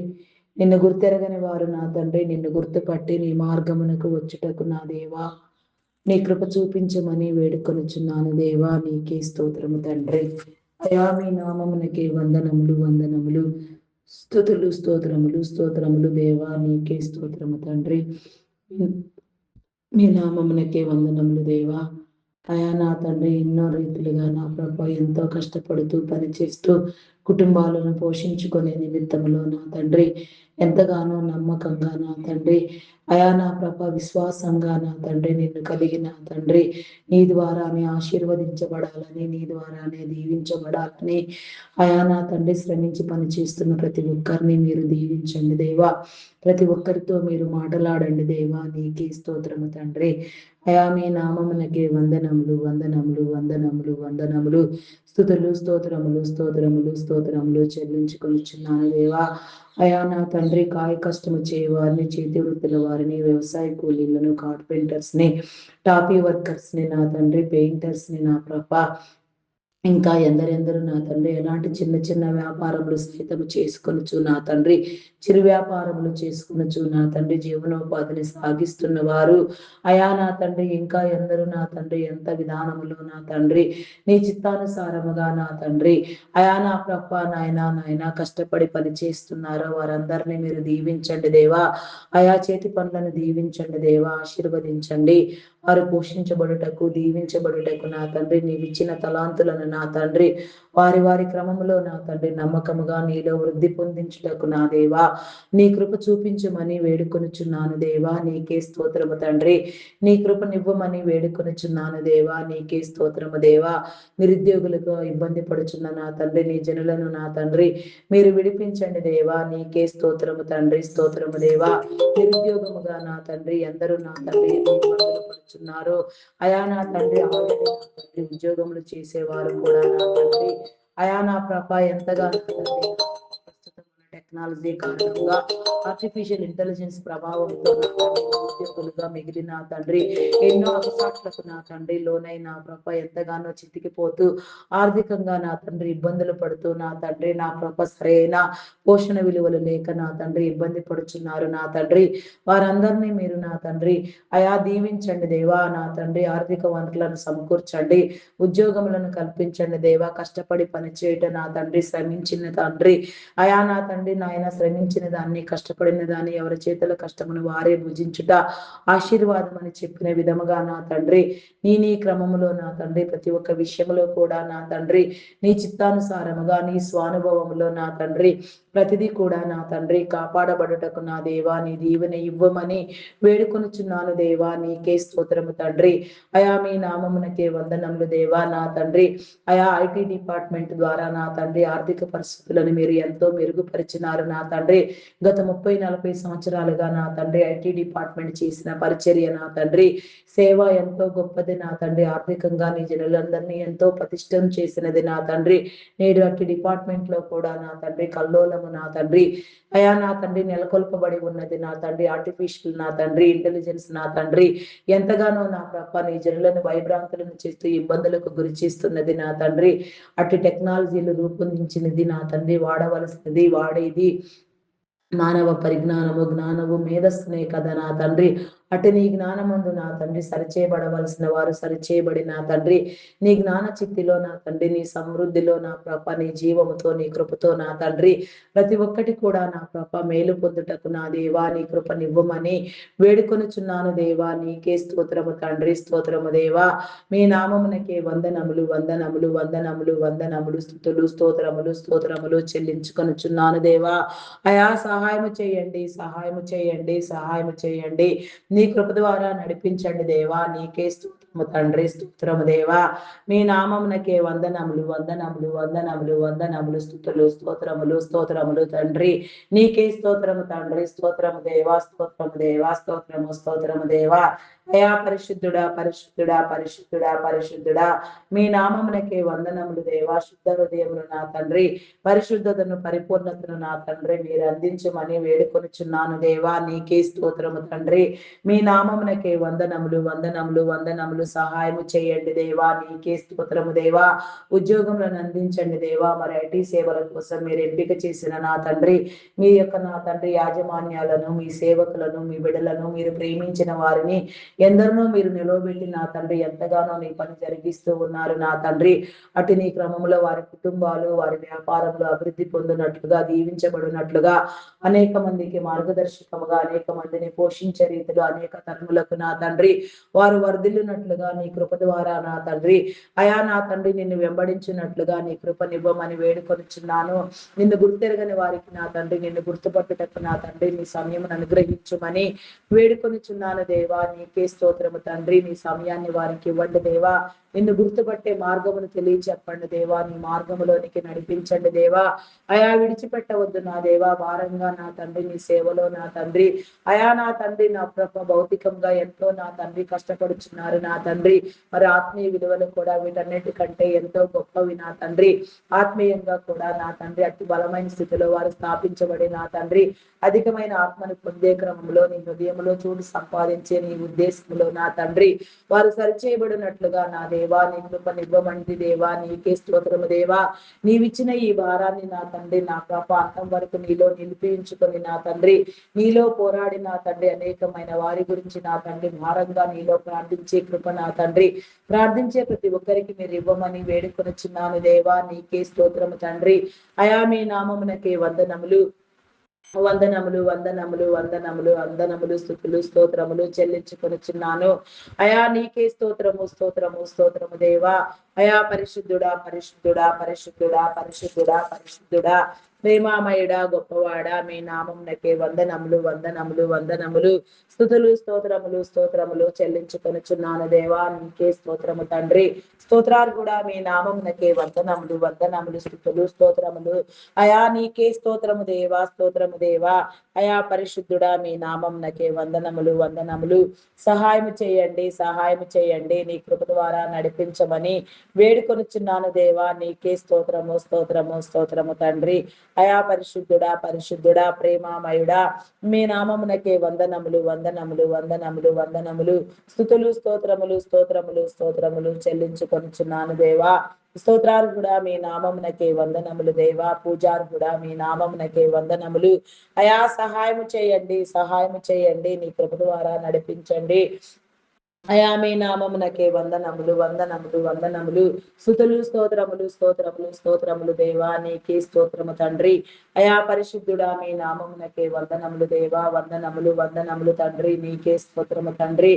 నిన్ను గుర్తెరగని వారు నా తండ్రి నిన్ను గుర్తుపట్టి నీ మార్గమునకు వచ్చుటకు నా దేవా నీ కృప చూపించమని వేడుకొనుచున్నాను దేవా. నీకే స్తోత్రము తండ్రి. అయా మీ నామమునకే వందనములు వందనములు స్తుతులు స్తోత్రములు స్తోత్రములు దేవా. నీకే స్తోత్రము తండ్రి. మీ నామమునకే వందనములు దేవా. అయా నా తండ్రి ఎన్నో రీతులుగా నా ప్రభ ఎంతో కష్టపడుతూ పనిచేస్తూ కుటుంబాలను పోషించుకునే నిమిత్తములో నా తండ్రి ఎంతగానో నమ్మకంగా నా తండ్రి అయా నా ప్రభ విశ్వాసంగా నా తండ్రి నిన్ను కలిగిన తండ్రి నీ ద్వారానే ఆశీర్వదించబడాలని, నీ ద్వారానే దీవించబడాలని అయా నా తండ్రి శ్రమించి పనిచేస్తున్న ప్రతి ఒక్కరిని మీరు దీవించండి దేవా. ప్రతి ఒక్కరితో మీరు మాట్లాడండి దేవా. నీకే స్తోత్రము తండ్రి. అయా మీ నామమునకే వందనములు వందనములు వందనములు వందనములు స్తుతులు స్తోత్రములు స్తోత్రములు స్తోత్రములు చెల్లించుకొనిచున్నాను దేవా. అయా నా తండ్రి కాయ కష్టము చేయవారిని, చేతి వృత్తుల వారిని, వ్యవసాయ కూలీలను, కార్పెంటర్స్ ని, టాపీ వర్కర్స్ ని నా తండ్రి, పెయింటర్స్ ని నా ప్రభ ఇంకా ఎందరెందరూ నా తండ్రి ఎలాంటి చిన్న చిన్న వ్యాపారములు సైతం చేసుకొనుచు నా తండ్రి, చిరు వ్యాపారములు చేసుకొనుచు నా తండ్రి జీవనోపాధిని సాగిస్తున్న వారు అయా నా తండ్రి, ఇంకా ఎందరూ నా తండ్రి ఎంత విధానములో నా తండ్రి నీ చిత్తానుసారముగా నా తండ్రి అయా నా ప్రభ నాయన కష్టపడి పని చేస్తున్నారో వారందరినీ మీరు దీవించండి దేవా. అయా చేతి పనులను దీవించండి దేవా, ఆశీర్వదించండి. వారు పోషించబడుటకు దీవించబడుటకు నా తండ్రి నీవిచ్చిన తలాంతులను నా తండ్రి వారి వారి క్రమములో నా తండ్రి నమ్మకముగా నీలో వృద్ధి పొందించుటకు నా దేవా నీ కృప చూపించమని వేడుకొనుచున్నాను దేవా. నీకే స్తోత్రము తండ్రి. నీ కృపనివ్వమని వేడుకొనుచున్నాను దేవా. నీకే స్తోత్రము దేవా. నిరుద్యోగులకు ఇబ్బంది పడుచున్న నా తండ్రి నీ జనులను నా తండ్రి మీరు విడిపించండి దేవా. నీకే స్తోత్రము తండ్రి. స్తోత్రము దేవా. నిరుద్యోగముగా నా తండ్రి ఎందరూ నా తండ్రి ఇబ్బందులు పడుచున్నారు అయా నా తండ్రి. ఆల్రెడీ నా తండ్రి ఉద్యోగములు చేసేవారు కూడా నా తండ్రి అయా నా ప్రభ ఎంతగా నా తండ్రి ప్రస్తుతం టెక్నాలజీ కారణంగా ఆర్టిఫిషియల్ ఇంటెలిజెన్స్ ప్రభావంతో నా తండ్రి ఉద్యోగులుగా మిగిలిన తండ్రి ఎన్నో అవకాశాలకు నా తండ్రి లోనైన ప్రభ ఎంతగానో చితికిపోతూ ఆర్థికంగా నా తండ్రి ఇబ్బందులు పడుతూ నా తండ్రి నా ప్రభ సరైన పోషణ విలువలు లేక నా తండ్రి ఇబ్బంది పడుచున్నారు నా తండ్రి. వారందరినీ మీరు నా తండ్రి అయా దీవించండి దేవా. నా తండ్రి ఆర్థిక వనరులను సమకూర్చండి, ఉద్యోగములను కల్పించండి దేవా. కష్టపడి పనిచేయటం నా తండ్రి శ్రమించిన తండ్రి అయా నా తండ్రి నాయన శ్రమించిన దాన్ని కష్టపడిన దాన్ని ఎవరి చేతుల కష్టమును వారే భుజించుట ఆశీర్వాదం అని చెప్పిన విధముగా నా తండ్రి నీ క్రమములో నా తండ్రి ప్రతి ఒక్క విషయంలో కూడా నా తండ్రి నీ చిత్తానుసారముగా నీ స్వానుభవములో నా తండ్రి ప్రతిదీ కూడా నా తండ్రి కాపాడబడుటకు నా దేవా నీ దీవెన ఇవ్వమని వేడుకొనుచున్నాను దేవా. నీకే స్తోత్రము తండ్రి. అయా మీ నామమునకే వందనములు దేవా. నా తండ్రి అయా ఐటీ డిపార్ట్మెంట్ ద్వారా నా తండ్రి ఆర్థిక పరిస్థితులను మీరు ఎంతో మెరుగుపరిచినారు నా తండ్రి. గత 30-40 సంవత్సరాలుగా నా తండ్రి ఐటీ డిపార్ట్మెంట్ చేసిన పరిచర్య నా తండ్రి సేవ ఎంతో గొప్పది నా తండ్రి. ఆర్థికంగా నీ జనులందరినీ ఎంతో పటిష్టం చేసినది నా తండ్రి. నేడు అట్టి డిపార్ట్మెంట్ లో కూడా నా తండ్రి కల్లోలము నా తండ్రి అయా నా తండ్రి నెలకొల్పబడి ఉన్నది నా తండ్రి. ఆర్టిఫిషియల్ నా తండ్రి ఇంటెలిజెన్స్ నా తండ్రి ఎంతగానో నా ప్రభ నీ జనులను భయభ్రాంతులను చేస్తూ ఇబ్బందులకు గురి చేస్తున్నది నా తండ్రి. అటు టెక్నాలజీలు రూపొందించినది నా తండ్రి వాడవలసినది వాడేది మానవ పరిజ్ఞానము జ్ఞానము మేధస్సునే కదా నా తండ్రి. అటు నీ జ్ఞానమందు నా తండ్రి సరిచేయబడవలసిన వారు సరిచేయబడి నా తండ్రి నీ జ్ఞాన చిత్తిలో నా తండ్రి నీ సమృద్ధిలో నా ప్రభ నీ జీవముతో నీ కృపతో నా తండ్రి ప్రతి ఒక్కటి కూడా నా ప్రభ మేలు పొందుటకు నా దేవా నీ కృపనివ్వమని వేడుకొనుచున్నాను దేవా. నీకే స్తోత్రము తండ్రి. స్తోత్రము దేవా. మీ నామమునకే వందనములు వందనములు వందనములు వందనములు స్తుతులు స్తోత్రములు స్తోత్రములు చెల్లించుకొనుచున్నాను దేవా. అయా సహాయము చేయండి, సహాయము చేయండి, సహాయము చేయండి. నీ కృప ద్వారా నడిపించండి దేవా. నీకే స్తోత్రము తండ్రి. స్తోత్రము దేవా. మీ నామమునకే వందనములు వందనములు వందనములు వందనములు స్తుతులు స్తోత్రములు స్తోత్రములు తండ్రి. నీకే స్తోత్రము తండ్రి. స్తోత్రము దేవా. స్తోత్రము దేవా. స్తోత్రము స్తోత్రము దేవా. అయా పరిశుద్ధుడా పరిశుద్ధుడా పరిశుద్ధుడా పరిశుద్ధుడా మీ నామమునకే వందనములు దేవా. శుద్ధ హృదయములు నా తండ్రి పరిశుద్ధతను పరిపూర్ణతను నా తండ్రి మీరు అందించమని వేడుకొనుచున్నాను దేవా. నీకే స్తోత్రము తండ్రి. మీ నామమునకే వందనములు వందనములు వందనములు. సహాయము చేయండి దేవా. నీకే స్తోత్రము దేవా. ఉద్యోగములను అందించండి దేవా. మరి ఐటీ సేవల కోసం మీరు ఎంపిక చేసిన నా తండ్రి మీ యొక్క నా తండ్రి యాజమాన్యాలను మీ సేవకులను మీ బిడ్డలను మీరు ప్రేమించిన వారిని ఎందరినో మీరు నిలవబెట్టి నా తండ్రి ఎంతగానో నీ పని జరిగిస్తూ ఉన్నారు నా తండ్రి. అటు నీ క్రమంలో వారి కుటుంబాలు వారి వ్యాపారంలో అభివృద్ధి పొందినట్లుగా దీవించబడినట్లుగా అనేక మందికి మార్గదర్శకముగా అనేక మందిని పోషించే రీతిలో అనేక తరములకు నా తండ్రి వారు వర్ధిల్లునట్లుగా నీ కృప ద్వారా నా తండ్రి అయా నా తండ్రి నిన్ను వెంబడించినట్లుగా నీ కృపనివ్వమని వేడుకొనిచున్నాను. నిన్ను గుర్తెరగని వారికి నా తండ్రి నిన్ను గుర్తుపట్టుటకు నా తండ్రి నీ సమయమును అనుగ్రహించుమని వేడుకొనిచున్నాను దేవా. నీకే స్తోత్రము తండ్రి. నీ సమయాన్ని వారికి ఇవ్వండి దేవా. నిన్ను గుర్తుపట్టే మార్గమును తెలియచెప్పండి దేవా. నీ మార్గములోనికి నడిపించండి దేవా. అయా విడిచిపెట్టవద్దు నా దేవా. భారంగా నా తండ్రి నీ సేవలో నా తండ్రి అయా నా తండ్రి నా ప్రభ భౌతికంగా ఎంతో నా తండ్రి కష్టపడుచున్నారు నా తండ్రి. మరి ఆత్మీయ విలువలు కూడా వీటన్నిటికంటే ఎంతో గొప్పవి నా తండ్రి. ఆత్మీయంగా కూడా నా తండ్రి అతి బలమైన స్థితిలో వారు స్థాపించబడి నా తండ్రి అధికమైన ఆత్మను పొందే క్రమంలో నీ హృదయంలో చోటు సంపాదించే నీ ఉద్దేశంలో నా తండ్రి వారు సరిచేయబడినట్లుగా నా దేవ దేవా, నీ కృపనివ్వమంది దేవా, నీకే స్తోత్రము దేవా. నీవిచ్చిన ఈ భారాన్ని నా తండ్రి నా ప్రభ అంతం వరకు నీలో నిలిపించుకొని నా తండ్రి, నీలో పోరాడి నా తండ్రి అనేకమైన వారి గురించి నా తండ్రి భారంగా నీలో ప్రార్థించే కృప నా తండ్రి, ప్రార్థించే ప్రతి ఒక్కరికి మీరు ఇవ్వమని వేడుకొని చిన్నాను దేవా, నీకే స్తోత్రము తండ్రి. అయా మీ నామమునకే వందనములు వందనములు వందనములు వందనములు వందనములు స్తుతులు స్తోత్రములు చెల్లించుకొనుచున్నాను. అయా నీకే స్తోత్రము స్తోత్రము స్తోత్రము దేవా. అయా పరిశుద్ధుడా పరిశుద్ధుడా పరిశుద్ధుడా పరిశుద్ధుడా పరిశుద్ధుడా ప్రేమామయుడా గొప్పవాడా మీ నామమునకే వందనములు వందనములు వందనములు స్తుతులు స్తోత్రములు స్తోత్రములు చెల్లించుకొనుచున్నాను దేవా, నీకే స్తోత్రము తండ్రి. స్తోత్రాలు కూడా మీ నామమునకే వందనములు వందనములు స్తుతులు స్తోత్రములు. అయా నీకే స్తోత్రము దేవా, స్తోత్రము దేవా. అయా పరిశుద్ధుడా మీ నామమునకే వందనములు వందనములు. సహాయం చేయండి సహాయం చేయండి, నీ కృప ద్వారా నడిపించమని వేడుకొనుచున్నాను దేవా, నీకే స్తోత్రము స్తోత్రము స్తోత్రము తండ్రి. అయా పరిశుద్ధుడా పరిశుద్ధుడా ప్రేమామయుడా మీ నామమునకే వందనములు వందనములు వందనములు వందనములు స్తుతులు స్తోత్రములు స్తోత్రములు స్తోత్రములు చెల్లించుకొనుచున్నాను దేవా. స్తోత్రాలు కూడా మీ నామమునకే వందనములు దేవా, పూజారు కూడా మీ నామమునకే వందనములు. అయా సహాయము చేయండి సహాయము చేయండి, నీ కృప ద్వారా నడిపించండి. అయా మీ నామమునకే వందనములు వందనములు వందనములు స్తుతులు స్తోత్రములు స్తోత్రములు స్తోత్రములు దేవా, నీకే స్తోత్రము తండ్రి. అయా పరిశుద్ధుడా మీ నామమునకే వందనములు దేవా, వందనములు వందనములు తండ్రి, నీకే స్తోత్రము తండ్రి.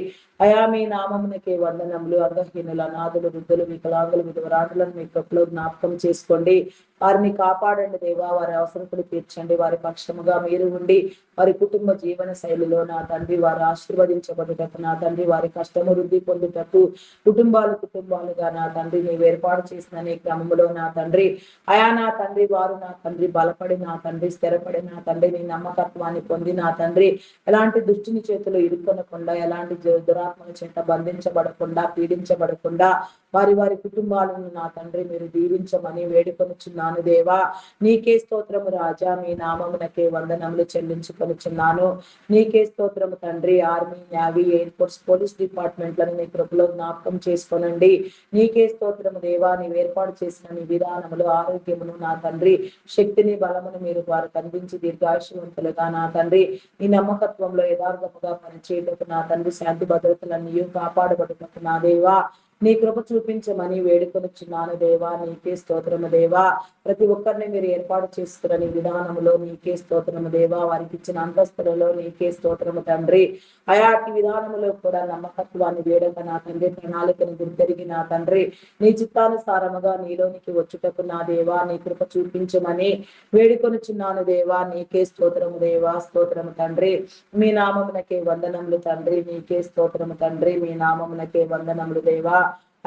అయా మీ నామమునకే వందనములు. అంగహీనులు అనాథులు వృద్ధులు వికలాంగులు విధవరాండ్రులను మీ కృపలో జ్ఞాపకం చేసుకోండి, వారిని కాపాడండి దేవా, వారి అవసరతలు తీర్చండి, వారి పక్షముగా మీరు ఉండి వారి కుటుంబ జీవన శైలిలో నా తండ్రి వారు ఆశీర్వదించబడుటకు నా తండ్రి, వారి కష్టము వృద్ధి పొందుటకు కుటుంబాలుగా నా తండ్రి నీవు ఏర్పాటు చేసిన నీ క్రమములో నా తండ్రి, అయా నా తండ్రి వారు నా తండ్రి బలపడి నా తండ్రి స్థిరపడి నా తండ్రి నీ నమ్మకత్వాన్ని పొంది నా తండ్రి ఎలాంటి దుష్టుని చేతులు ఇరుకొనకుండా, ఎలాంటి దురాత్మల చేత బంధించబడకుండా పీడించబడకుండా వారి వారి కుటుంబాలను నా తండ్రి మీరు దీవించమని వేడుకొనుచున్నాను దేవా, నీకే స్తోత్రము రాజా. మీ నామమునకే వందనములు చెల్లించుకొనుచున్నాను. నీకే స్తోత్రము తండ్రి. Army navy air force police డిపార్ట్మెంట్లను నీ కృపలో జ్ఞాపకం చేసుకోనండి. నీకే స్తోత్రము దేవా, నీవు ఏర్పాటు చేసిన నీ విధానములు ఆరోగ్యమును నా తండ్రి శక్తిని బలమును మీరు వారికి అందించి దీర్ఘాయుషవంతులుగా నా తండ్రి ఈ నమ్మకత్వంలో యథార్థముగా పనిచేయటకు నా తండ్రి శాంతి భద్రతలన్నీ కాపాడబడుటకు నా దేవా నీ కృప చూపించమని వేడుకొనుచున్నాను దేవా, నీకే స్తోత్రము దేవా. ప్రతి ఒక్కరిని మీరు ఏర్పాటు చేసుకున్న నీ విధానములో నీకే స్తోత్రము దేవా, వారికి ఇచ్చిన అంతస్తులలో నీకే స్తోత్రము తండ్రి. అయాటి విధానములో కూడా నమ్మకత్వాన్ని వేడక నా తండ్రి ప్రణాళికను గుర్తెరిగి నా తండ్రి నీ చిత్తానుసారముగా నీలోనికి వచ్చుటకు నా దేవా నీ కృప చూపించమని వేడుకొనుచున్నాను దేవా, నీకే స్తోత్రము దేవా, స్తోత్రము తండ్రి. మీ నామమునకే వందనములు తండ్రి, నీకే స్తోత్రము తండ్రి, మీ నామమునకే వందనములు దేవా.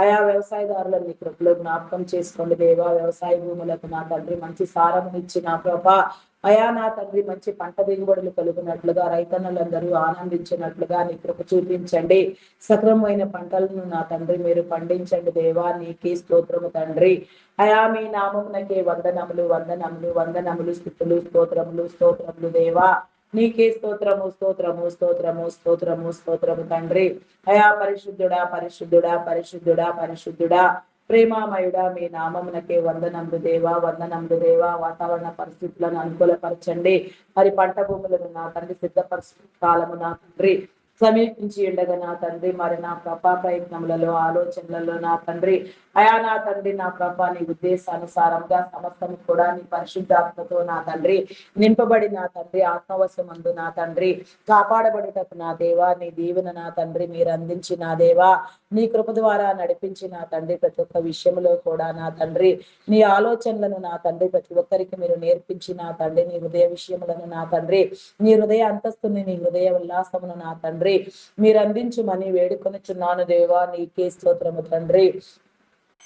అయా వ్యవసాయదారులను నీ కృపలో జ్ఞాపకం చేసుకోండి దేవా, వ్యవసాయ భూములకు నా తండ్రి మంచి సారమునిచ్చి నా ప్రభా అయా నా తండ్రి మంచి పంట దిగుబడులు కలుగునట్లుగా రైతన్నులందరూ ఆనందించినట్లుగా నీ కృప చూపించండి. సక్రమమైన పంటలను నా తండ్రి మీరు పండించండి దేవా, నీకే స్తోత్రము తండ్రి. అయా మీ నామమునకే వందనములు వందనములు వందనములు స్తుతులు స్తోత్రములు స్తోత్రములు దేవా, నీకే స్తోత్రము స్తోత్రము స్తోత్రము స్తోత్రము స్తోత్రము తండ్రి. అయా పరిశుద్ధుడా పరిశుద్ధుడా పరిశుద్ధుడా పరిశుద్ధుడా ప్రేమామయుడా మీ నామమునకే వందనములు దేవా, వందనములు దేవా. వాతావరణ పరిస్థితులను అనుకూలపరచండి, మరి పంట భూములను నా తండ్రి సిద్ధపరచు కాలము నా తండ్రి సమీపించి ఉండగా నా తండ్రి మరి నా ప్రభా ప్రయత్నములలో ఆలోచనలలో నా తండ్రి అయా నా తండ్రి నా ప్రభా నీ ఉద్దేశానుసారంగా సమస్తము కూడా నీ పరిశుద్ధాత్మతో నా తండ్రి నింపబడి నా తండ్రి ఆత్మవశమందు నా తండ్రి కాపాడబడుటకు నా దేవా నీ దీవెన నా తండ్రి మీరు అందించి నా దేవా నీ కృప ద్వారా నడిపించి నా తండ్రి ప్రతి ఒక్క విషయంలో కూడా నా తండ్రి నీ ఆలోచనలను నా తండ్రి ప్రతి ఒక్కరికి మీరు నేర్పించి నా తండ్రి నీ హృదయ విషయములను నా తండ్రి నీ హృదయ అంతస్తుని నీ హృదయ ఉల్లాసమును నా తండ్రి మీరు అందించుమని వేడుకొనుచున్నాను దేవా, నీకే స్తోత్రము తండ్రి.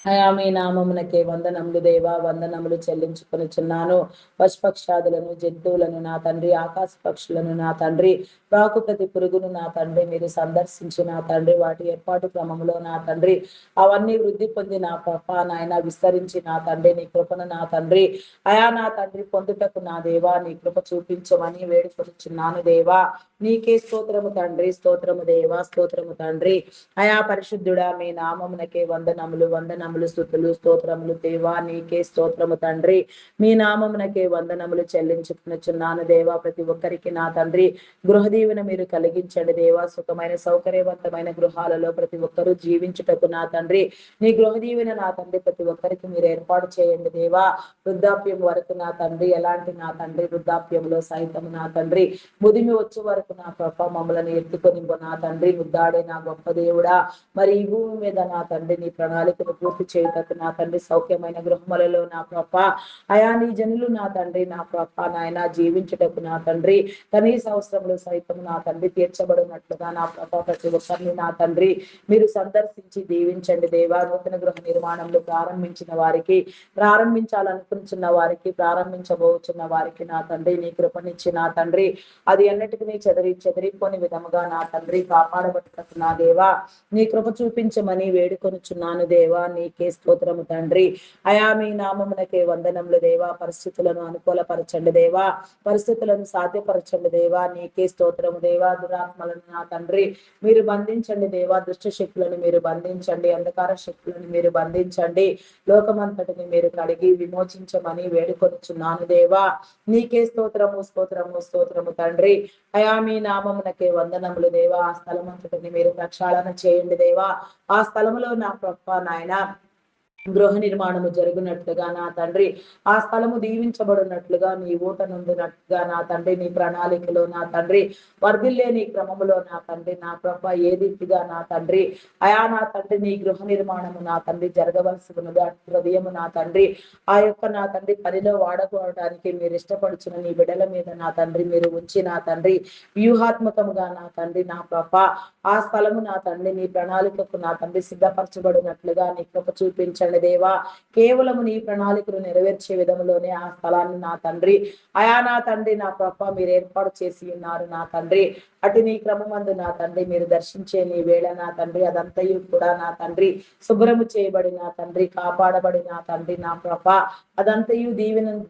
అయా మీ నామమునకే వందనములు దేవా, వందనములు చెల్లించుకొనుచున్నాను. పశుపక్షాదులను, జంతువులను నా తండ్రి, ఆకాశ పక్షులను నా తండ్రి, రాకు ప్రతి పురుగును నా తండ్రి మీరు సందర్శించి నా తండ్రి, వాటి ఏర్పాటు క్రమంలో నా తండ్రి అవన్నీ వృద్ధి పొంది నా పప్ప నాయన విస్తరించి నా తండ్రి నీ కృపను నా తండ్రి అయా నా తండ్రి పొందుటకు నా దేవా నీ కృప చూపించమని వేడుకొనుచున్నాను దేవా. నీకే స్తోత్రము తండ్రి, స్తోత్రము దేవా, స్తోత్రము తండ్రి. అయా పరిశుద్ధుడా మీ నామమునకే వందనములు, వందనములు, స్తుతులు, స్తోత్రములు దేవా. నీకే స్తోత్రము తండ్రి, మీ నామమునకే వందనములు చెల్లించుకునుచున్నాను దేవా. ప్రతి ఒక్కరికి నా తండ్రి గృహ దీవెన మీరు కలిగించండి దేవా. సుఖమైన సౌకర్యవంతమైన గృహాలలో ప్రతి ఒక్కరూ జీవించుటకు నా తండ్రి నీ గృహ దీవెన నా తండ్రి ప్రతి ఒక్కరికి మీరు ఏర్పాటు చేయండి దేవా. వృద్ధాప్యం వరకు నా తండ్రి ఎలాంటి నా తండ్రి వృద్ధాప్యంలో సైతం నా తండ్రి ముదిమి వచ్చే వరకు నా ప్రభ మమ్మల్ని ఎత్తుకొని నా తండ్రి ముద్దాడే నా గొప్ప దేవుడా. మరి ఈ భూమి మీద నా తండ్రి నీ ప్రణాళికను పూర్తి చేయటకు నా తండ్రి సౌఖ్యమైన గృహములలో నా ప్రభ అయా నీ జనులు నా తండ్రి నా ప్రభ నాయన జీవించుటకు నా తండ్రి కనీస అవసరములు సైతం నా తండ్రి తీర్చబడినట్లుగా నా ప్రభ ప్రతి ఒక్కరిని నా తండ్రి మీరు సందర్శించి దీవించండి దేవా. నూతన గృహ నిర్మాణంలో ప్రారంభించిన వారికి, ప్రారంభించాలనుకుంటున్న వారికి, ప్రారంభించబోచున్న వారికి నా తండ్రి నీ కృపనిచ్చి నా తండ్రి అది అన్నిటికీ చెదిరిపోని విధముగా నా తండ్రి కాపాడబట్టుకు నా దేవా నీ కృప చూపించమని వేడుకొనుచున్నాను దేవా. నీకే స్తోత్రము తండ్రి. అయా మీ నామమునకే వందనములు దేవా. పరిస్థితులను అనుకూలపరచండి దేవా, పరిస్థితులను సాధ్యపరచండి దేవా. నీకే స్తోత్రము దేవా. దురాత్మలను నా తండ్రి మీరు బంధించండి దేవా. దుష్ట శక్తులను మీరు బంధించండి, అంధకార శక్తులను మీరు బంధించండి. లోకమంతటిని మీరు కడిగి విమోచించమని వేడుకొనుచున్నాను దేవా. నీకే స్తోత్రము, స్తోత్రము, స్తోత్రము తండ్రి. అయా మీ నామమునకే వందనములు దేవా. ఆ స్థలమంతటిని మీరు ప్రక్షాళన చేయండి దేవా. ఆ స్థలములో నా గొప్ప నాయన గృహ నిర్మాణము జరుగునట్లుగా నా తండ్రి ఆ స్థలము దీవించబడినట్లుగా నీ ఊట నుండినట్లుగా నా తండ్రి నీ ప్రణాళికలో నా తండ్రి వర్ధిల్లే నీ క్రమములో నా తండ్రి నా ప్రభ ఏ రీతిగా నా తండ్రి అయా నా తండ్రి నీ గృహ నిర్మాణము నా తండ్రి జరగవలసి ఉన్నది హృదయము నా తండ్రి ఆ యొక్క నా తండ్రి పనిలో వాడుకోవడానికి మీరు ఇష్టపడుచున్న నీ బిడల మీద నా తండ్రి మీరు ఉంచి నా తండ్రి వ్యూహాత్మకముగా నా తండ్రి నా ప్రభ ఆ స్థలము నా తండ్రి నీ ప్రణాళికకు నా తండ్రి సిద్ధపరచబడినట్లుగా నీ కృప చూపించండి దేవా. కేవలము నీ ప్రణాళికను నెరవేర్చే విధములోనే ఆ స్థలాన్ని నా తండ్రి అయా నా తండ్రి నా ప్రభ మీరు ఏర్పాటు చేసి ఉన్నారు నా తండ్రి. అటు నీ క్రమమందు నా తండ్రి మీరు దర్శించే నీ వేళ నా తండ్రి అదంతయు కూడా నా తండ్రి శుభ్రము చేయబడి నా తండ్రి కాపాడబడి నా తండ్రి నా ప్రభ అదంతయు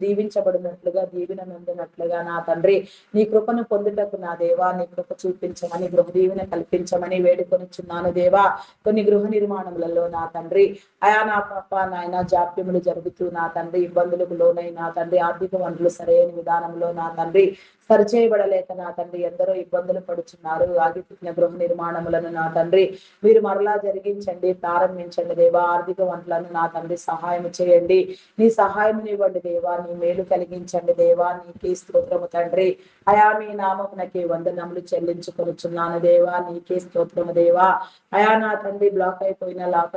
దీవించబడినట్లుగా దీవెన నొందినట్లుగా నా తండ్రి నీ కృపను పొందుటకు నా దేవా నీ కృప చూపించమని గృహ దీవెన కల్పించమని వేడుకొనిచున్నాను దేవా. కొన్ని గృహ నిర్మాణములలో నా తండ్రి అయా నా పాప నాయన జాప్యములు జరుగుతూ నా తండ్రి ఇబ్బందులకు లోనై నా తండ్రి ఆర్థిక వనరులు సరైన విధానంలో నా తండ్రి సరిచేయబడలేక నా తండ్రి ఎందరో ఇబ్బందులు పడుచున్నారు. ఆగిపోయిన గృహ నిర్మాణములను నా తండ్రి మీరు మరలా జరిగించండి, ప్రారంభించండి దేవా. ఆర్థిక వనరులను నా తండ్రి సహాయం చేయండి, నీ సహాయం ఇవ్వండి దేవా. నీ మేలు కలిగించండి దేవా. నీకే స్తోత్రము తండ్రి. అయా మీ నామమునకే వందనములు చెల్లించుకొనుచున్నాను దేవా. నీకే స్తోత్రము దేవా. అయా నా తండ్రి లాక్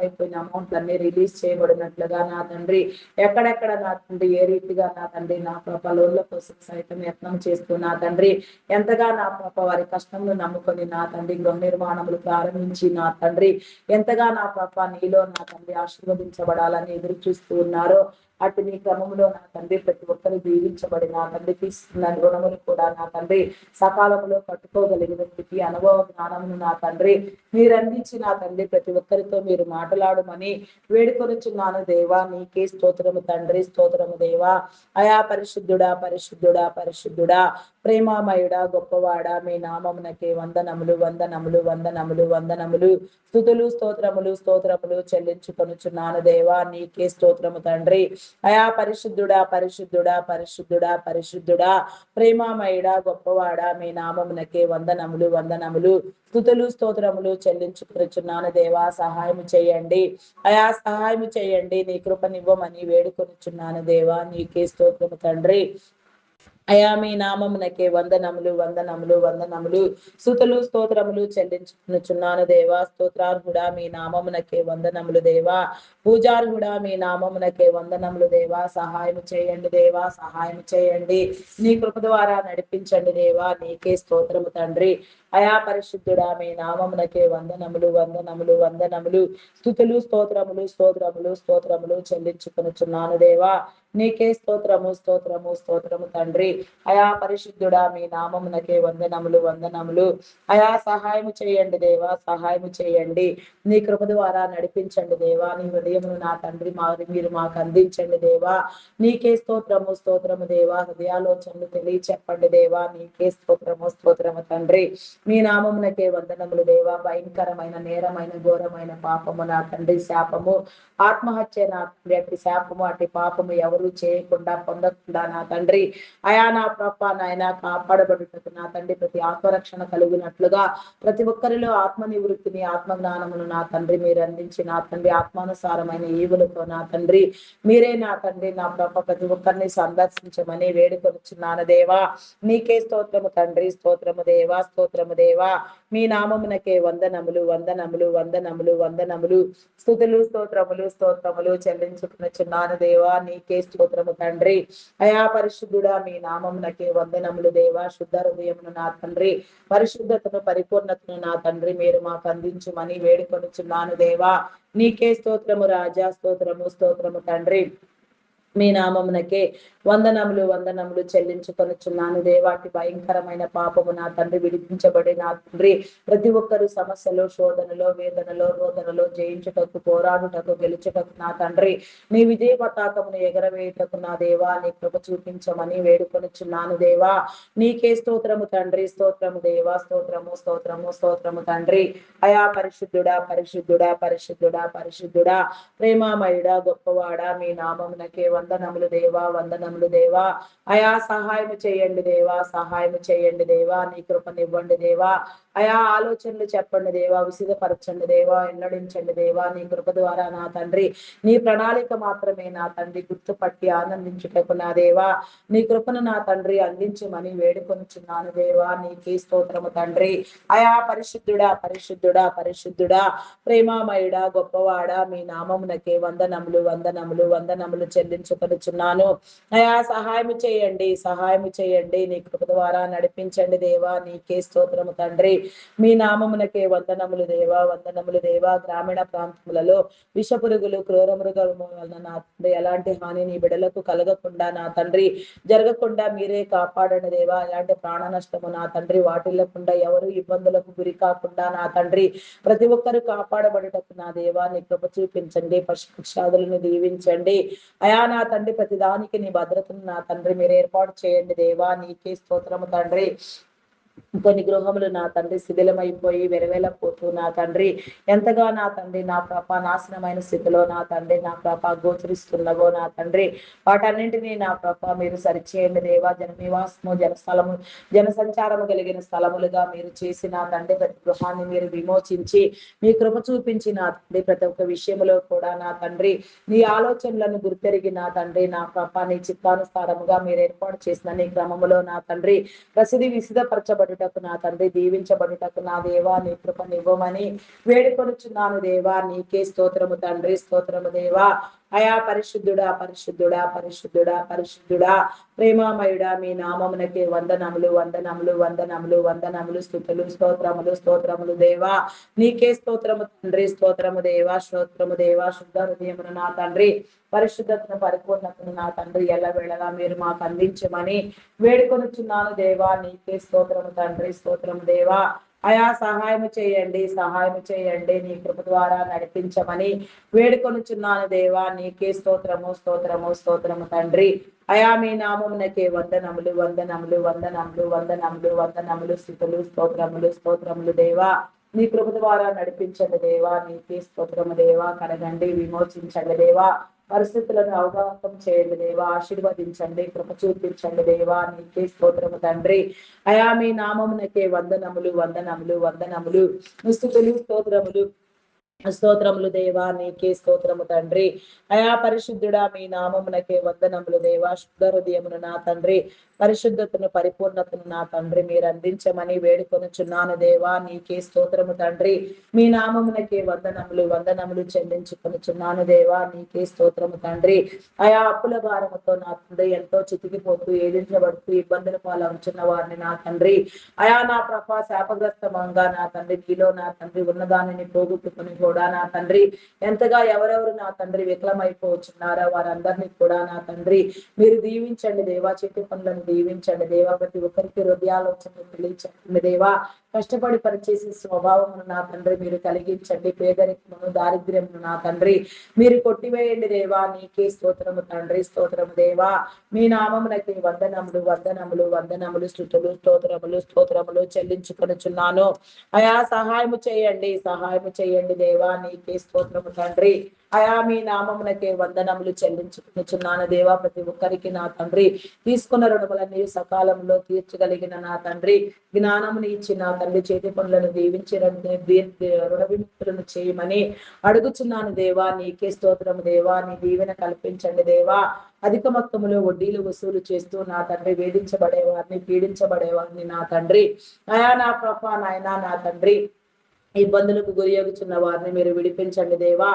అయిపోయిన అమౌంట్ అన్ని రిలీజ్ చేయబడినట్లుగా నా తండ్రి ఎక్కడెక్కడ నా తండ్రి ఏ రీతిగా నా తండ్రి నా పాప లోన్ల కోసం సైతం యత్నం చేస్తూ నా తండ్రి ఎంతగా నా పాప వారి కష్టంలో నమ్ముకొని నా తండ్రి గృహ నిర్మాణములు ప్రారంభించి నా తండ్రి ఎంతగా నా పాప నీలో నా తండ్రి ఆశీర్వదించబడాలని ఎదురు చూస్తూ ఉన్నారో అటు నీ క్రమంలో నా తండ్రి ప్రతి ఒక్కరు దీవించబడి నా తండ్రి తీసుకున్న రుణములు కూడా నా తండ్రి సకాలంలో కట్టుకోగలిగిన స్థితి అనుభవ జ్ఞానమును నా తండ్రి మీరు అందించి నా తండ్రి ప్రతి ఒక్కరితో మీరు మాట్లాడమని వేడుకొనుచున్నాను దేవా. నీకే స్తోత్రము తండ్రి, స్తోత్రము దేవా. అయా పరిశుద్ధుడా, పరిశుద్ధుడా, పరిశుద్ధుడా, ప్రేమామయుడా, గొప్పవాడా, మీ నామమునకే వందనములు, వందనములు, వందనములు, వందనములు, స్తుతులు, స్తోత్రములు, స్తోత్రములు చెల్లించుకొనుచున్నాను దేవా. నీకే స్తోత్రము తండ్రి. అయా పరిశుద్ధుడా, పరిశుద్ధుడా, పరిశుద్ధుడా, పరిశుద్ధుడా, ప్రేమామయుడా, గొప్పవాడా, మీ నామమునకే వందనములు, వందనములు, స్తుతులు, స్తోత్రములు చెల్లించుకొనుచున్నాను దేవా. సహాయం చేయండి అయా, సహాయం చేయండి. నీ కృపనివ్వమని వేడుకొనుచున్నాను దేవా. నీకే స్తోత్రము తండ్రి. అయా మీ నామమునకే వందనములు, వందనములు, వందనములు, స్తుతులు, స్తోత్రములు చెల్లించుచున్నాను దేవా. స్తోత్రార్హుడా మీ నామమునకే వందనములు దేవా. పూజార్హుడా మీ నామమునకే వందనములు దేవా. సహాయం చేయండి దేవా, సహాయం చేయండి. నీ కృప ద్వారా నడిపించండి దేవా. నీకే స్తోత్రము తండ్రి. అయా పరిశుద్ధుడా మీ నామమునకే వందనములు వందనములు వందనములు స్తుతులు స్తోత్రములు స్తోత్రములు స్తోత్రములు చెల్లించుకొనుచున్నాను దేవా. నీకే స్తోత్రము స్తోత్రము స్తోత్రము తండ్రి. అయా పరిశుద్ధుడా మీ నామమునకే వందనములు వందనములు. అయా సహాయము చేయండి దేవా, సహాయము చేయండి. నీ కృప ద్వారా నడిపించండి దేవా. నీ హృదయమును నా తండ్రి మీరు మాకు అందించండి దేవా. నీకే స్తోత్రము స్తోత్రము దేవా. హృదయాలోచనలు చెప్పండి దేవా. నీకే స్తోత్రము స్తోత్రము తండ్రి. మీ నామమునకే వందనములు దేవా. భయంకరమైన నేరమైన ఘోరమైన పాపము నా తండ్రి శాపము, ఆత్మహత్య నా తండ్రి, అటు శాపము అటు పాపము ఎవరు చేయకుండా పొందకుండా నా తండ్రి అయా నా ప్రభ నాయన కాపాడబడుటకు నా తండ్రి ప్రతి ఆత్మరక్షణ కలిగినట్లుగా ప్రతి ఒక్కరిలో ఆత్మ నివృత్తిని ఆత్మ జ్ఞానమును నా తండ్రి మీరు అందించి నా తండ్రి ఆత్మానుసారమైన ఈవులతో నా తండ్రి మీరే నా తండ్రి నా ప్రభ ప్రతి ఒక్కరిని సందర్శించమని వేడుకొనుచున్నాను దేవా. నీకే స్తోత్రము తండ్రి, స్తోత్రము దేవా, స్తోత్రము దేవా. మీ నామమునకే వందనములు వందనములు వందనములు వందనములు స్తుతులు స్తోత్రములు స్తోత్రములు చెల్లించుకునుచున్నాను దేవా. నీకే స్తోత్రము తండ్రి. అయా పరిశుద్ధుడా మీ నామమునకే వందనములు దేవా. శుద్ధ హృదయమును నా తండ్రి, పరిశుద్ధతను పరిపూర్ణతను నా తండ్రి మీరు మాకు అందించుమని వేడుకొనుచున్నాను దేవా. నీకే స్తోత్రము రాజా, స్తోత్రము స్తోత్రము తండ్రి. మీ నామమునకే వందనములు వందనములు చెల్లించుకొనుచున్నాను దేవాటి భయంకరమైన పాపము నా తండ్రి విడిపించబడి నా తండ్రి ప్రతి ఒక్కరు సమస్యలో శోధనలో వేదనలో రోదనలో జయించుటకు పోరాడుటకు గెలుచుటకు నా తండ్రి నీ విజయ పతాకమును ఎగరవేయుటకు నా దేవా నీ కృప చూపించమని వేడుకొనుచున్నాను దేవా. నీకే స్తోత్రము తండ్రి, స్తోత్రము దేవా, స్తోత్రము స్తోత్రము స్తోత్రము తండ్రి. అయా పరిశుద్ధుడా పరిశుద్ధుడా పరిశుద్ధుడా పరిశుద్ధుడా ప్రేమామయుడా గొప్పవాడా మీ నామమునకే వందనములు దేవా, వందనములు దేవా. అయా సహాయము చేయండి దేవా, సహాయము చేయండి దేవా. నీ కృపనివ్వండి దేవా. అయా ఆలోచనలు చెప్పండి దేవా, విసిదపరచండి దేవా, ఎన్నడించండి దేవా. నీ కృప ద్వారా నా తండ్రి నీ ప్రణాళిక మాత్రమే నా తండ్రి గుర్తుపట్టి ఆనందించుటకు నా దేవా నీ కృపను నా తండ్రి అందించమని వేడుకొనుచున్నాను దేవా. నీకే స్తోత్రము తండ్రి. అయా పరిశుద్ధుడా పరిశుద్ధుడా పరిశుద్ధుడా ప్రేమామయుడా గొప్పవాడా మీ నామమునకే వందనములు వందనములు వందనములు చెల్లించుకొనుచున్నాను. అయా సహాయము చేయండి, సహాయము చేయండి. నీ కృప ద్వారా నడిపించండి దేవా. నీకే స్తోత్రము తండ్రి. మీ నామమునకే వందనములు దేవా, వందనములు దేవా. గ్రామీణ ప్రాంతములలో విషపురుగులు క్రూర మృగము వలన నా తండ్రి ఎలాంటి హాని నీ బిడలకు కలగకుండా నా తండ్రి జరగకుండా మీరే కాపాడండి దేవా. ఎలాంటి ప్రాణ నష్టము నా తండ్రి వాటిల్లకుండా ఎవరు ఇబ్బందులకు గురి కాకుండా నా తండ్రి ప్రతి ఒక్కరు కాపాడబడటకు నా దేవా నీ కృప చూపించండి. పశుపక్షాదులను దీవించండి అయా నా తండ్రి. ప్రతిదానికి నీ భద్రతను నా తండ్రి మీరు ఏర్పాటు చేయండి దేవా. నీకే స్తోత్రము తండ్రి. కొన్ని గృహములు నా తండ్రి శిథిలమైపోయి వెరవేలపోతూ నా తండ్రి ఎంతగా నా తండ్రి నా ప్రభ నాశనమైన స్థితిలో నా తండ్రి నా ప్రభ గోచరిస్తున్నవో నా తండ్రి వాటన్నింటినీ నా ప్రభ మీరు సరిచేయండి దేవా. జననివాసము జనస్థలము జనసంచారము కలిగిన స్థలములుగా మీరు చేసి నా తండ్రి ప్రతి గృహాన్ని మీరు విమోచించి మీ కృప చూపించి నా తండ్రి ప్రతి ఒక్క విషయంలో కూడా నా తండ్రి నీ ఆలోచనలను గుర్తెరిగి నా తండ్రి నా ప్రభ నీ చిత్తానుసారముగా మీరు ఏర్పాటు చేసిన నీ క్రమములో నా తండ్రి ప్రసిద్ధి విసిదపరచబడుటకు నా తండ్రి దీవించబడుటకు నా దేవా నీ కృపనివ్వమని వేడుకొనుచున్నాను దేవా. నీకే స్తోత్రము తండ్రి, స్తోత్రము దేవా. అయా పరిశుద్ధుడా పరిశుద్ధుడా పరిశుద్ధుడా పరిశుద్ధుడా ప్రేమామయుడా మీ నామమునకే వందనములు వందనములు వందనములు వందనములు స్తుతులు స్తోత్రములు స్తోత్రములు దేవా. నీకే స్తోత్రము తండ్రి, స్తోత్రము దేవా, స్తోత్రము దేవా. శుద్ధ హృదయమును నా తండ్రి పరిశుద్ధతను పరిపూర్ణతను నా తండ్రి ఎల్లవేళలా మీరు మాకు అందించమని వేడుకొనుచున్నాను దేవా. నీకే స్తోత్రము తండ్రి, స్తోత్రము దేవా. అయా సహాయము చేయండి, సహాయము చేయండి. నీ కృప ద్వారా నడిపించమని వేడుకొనుచున్నాను దేవా. నీకే స్తోత్రము స్తోత్రము స్తోత్రము తండ్రి. అయా మీ నామమునకే వందనములు వందనములు వందనములు వందనములు వందనములు స్తుతులు స్తోత్రములు స్తోత్రములు దేవా. నీ కృప ద్వారా నడిపించండి దేవా. నీకే స్తోత్రము దేవా. కడగండి, విమోచించండి దేవా. పరిస్థితులను అవగాహన చేయండి దేవా. ఆశీర్వదించండి, కృప చూపించండి దేవా. నీకే స్తోత్రము తండ్రి. అయా మీ నామమునకే వందనములు వందనములు వందనములు స్తుతులు స్తోత్రములు స్తోత్రములు దేవా, నీకే స్తోత్రము తండ్రి. అయా పరిశుద్ధుడా, మీ నామమునకే వందనములు దేవా. శుద్ధ హృదయమును నా తండ్రి, పరిశుద్ధతను పరిపూర్ణతను నా తండ్రి మీరు అందించమని వేడుకొనుచున్నాను దేవా. నీకే స్తోత్రము తండ్రి. మీ నామమునకే వందనములు వందనములు చెల్లించుకొనుచున్నాను దేవా. నీకే స్తోత్రము తండ్రి. అయా అప్పుల భారముతో నా తండ్రి ఎంతో చితికిపోతూ ఏదించబడుతూ ఇబ్బందుల పాలవుచున్న వారిని నా తండ్రి, అయా నా ప్రభా శాపగ్రస్తమంగా నా తండ్రి నీలో నా తండ్రి ఉన్నదానిని పోగొట్టుకుని కూడా నా తండ్రి ఎంతగా ఎవరెవరు నా తండ్రి విఫలమైపోతున్నారో వారందరినీ కూడా నా తండ్రి మీరు దీవించండి దేవా. చేతి పనులను దీవించండి దేవా. ప్రతి ఒక్కరికి హృదయాలోచనలు తెలియచండి దేవా. కష్టపడి పనిచేసే స్వభావమును నా తండ్రి మీరు కలిగించండి. పేదరికమును దారిద్ర్యమును నా తండ్రి మీరు కొట్టివేయండి దేవా. నీకే స్తోత్రము తండ్రి. స్తోత్రము దేవా. మీ నామమునకి వందనములు వందనములు వందనములు స్తుతులు స్తోత్రములు స్తోత్రములు చెల్లించుకొనుచున్నాను. అయా సహాయము చేయండి, సహాయము చేయండి దేవా. నీకే స్తోత్రము తండ్రి. అయా మీ నామమునకే వందనములు చెల్లించుకున్నాను దేవా. ప్రతి ఒక్కరికి నా తండ్రి తీసుకున్న రుణములన్నీ సకాలంలో తీర్చగలిగిన నా తండ్రి జ్ఞానముని ఇచ్చి నా తండ్రి చేతి పనులను దీవించి రుణ విముక్తులను చేయమని అడుగుచున్నాను దేవా. నీకే స్తోత్రము దేవా. నీ దీవెన కల్పించండి దేవా. అధిక మొత్తములో వడ్డీలు వసూలు చేస్తూ నా తండ్రి వేధించబడేవారిని పీడించబడేవారిని నా తండ్రి, అయా నా ప్రభా నాయనా నా తండ్రి ఇబ్బందులకు గురియగుచున్న వారిని మీరు విడిపించండి దేవా.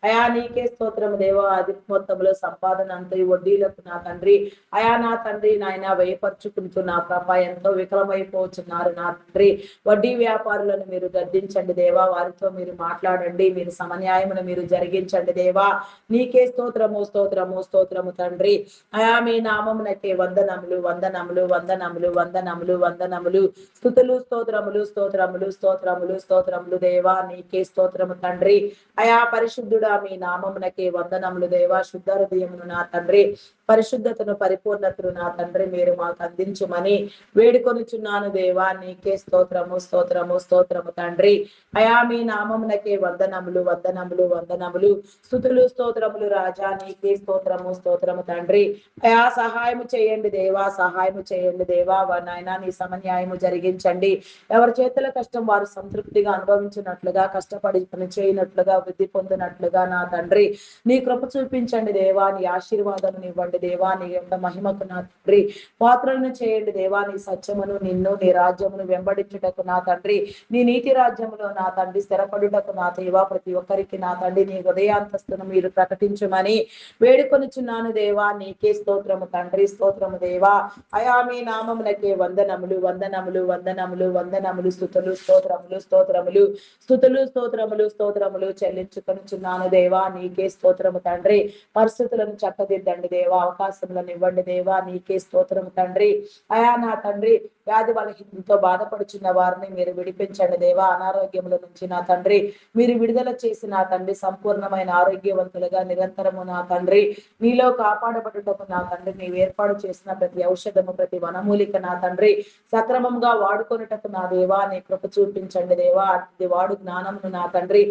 అయా నీకే స్తోత్రము దేవా. అధిక మొత్తంలో సంపాదన అంతా ఈ వడ్డీలకు నా తండ్రి, అయా నా తండ్రి నాయన వేయపరుచుకుంటూ నా ప్రభ ఎంతో విఫలమైపోతున్నారు నా తండ్రి. వడ్డీ వ్యాపారులను మీరు గద్దించండి దేవా. వారితో మీరు మాట్లాడండి. మీరు సమన్యాయమును మీరు జరిగించండి దేవా. నీకే స్తోత్రము స్తోత్రము స్తోత్రము తండ్రి. అయా మీ నామమునకే వందనములు వందనములు వందనములు వందనములు వందనములు స్తుతులు స్తోత్రములు స్తోత్రములు స్తోత్రములు స్తోత్రములు దేవా. నీకే స్తోత్రము తండ్రి. అయా పరిశుద్ధుడా, మీ నామమునకే వందనములు దేవా. శుద్ధ హృదయమును నా తండ్రి, పరిశుద్ధతను పరిపూర్ణతను నా తండ్రి మీరు మాకు అందించుమని వేడుకొనుచున్నాను దేవా. నీకే స్తోత్రము స్తోత్రము స్తోత్రము తండ్రి. అయా మీ నామమునకే వందనములు వందనములు వందనములు స్తుతులు స్తోత్రములు రాజా. నీకే స్తోత్రము స్తోత్రము తండ్రి. అయా సహాయము చేయండి దేవా. సహాయము చేయండి దేవా. నాయనా నీ సమన్యాయము జరిగించండి. ఎవరి చేతుల కష్టం వారు సంతృప్తిగా అనుభవించినట్లుగా, కష్టపడి పని చేయనట్లుగా, వృద్ధి పొందినట్లుగా నా తండ్రి నీ కృప చూపించండి దేవా. నీ ఆశీర్వాదం ఇవ్వండి దేవా. నీ యొక్క మహిమకు నా తండ్రి పాత్రలను చేయండి దేవా. నీ సత్యమును నిన్ను నీ రాజ్యమును వెంబడించుటకు నా తండ్రి, నీ నీతి రాజ్యములో నా తండ్రి స్థిరపడుటకు నా దేవా. ప్రతి ఒక్కరికి నా తండ్రి నీ హృదయాంతస్తును మీరు ప్రకటించమని వేడుకొనుచున్నాను దేవా. నీకే స్తోత్రము తండ్రి. స్తోత్రము దేవా. అయా మీ నామమునకే వందనములు వందనములు వందనములు వందనములు స్తుతులు స్తోత్రములు స్తోత్రములు స్తుతులు స్తోత్రములు స్తోత్రములు చెల్లించుకొనుచున్నాను దేవా. నీకే స్తోత్రము తండ్రి. పరిస్థితులను చక్కదిద్దండి దేవా. అవకాశములను ఇవ్వండి దేవా. నీకే స్తోత్రము తండ్రి. అయా నా తండ్రి వ్యాధి బలహీనతో బాధపడుచున్న వారిని మీరు విడిపించండి దేవా. అనారోగ్యముల నుంచి నా తండ్రి మీరు విడుదల చేసి నా తండ్రి సంపూర్ణమైన ఆరోగ్యవంతులుగా నిరంతరము నా తండ్రి నీలో కాపాడబడుటకు నా తండ్రి నీవు ఏర్పాటు చేసిన ప్రతి ఔషధము ప్రతి వనమూలిక నా తండ్రి సక్రమంగా వాడుకొనుటకు నా దేవా నీ కృప చూపించండి దేవా. అది వాడు జ్ఞానమును నా తండ్రి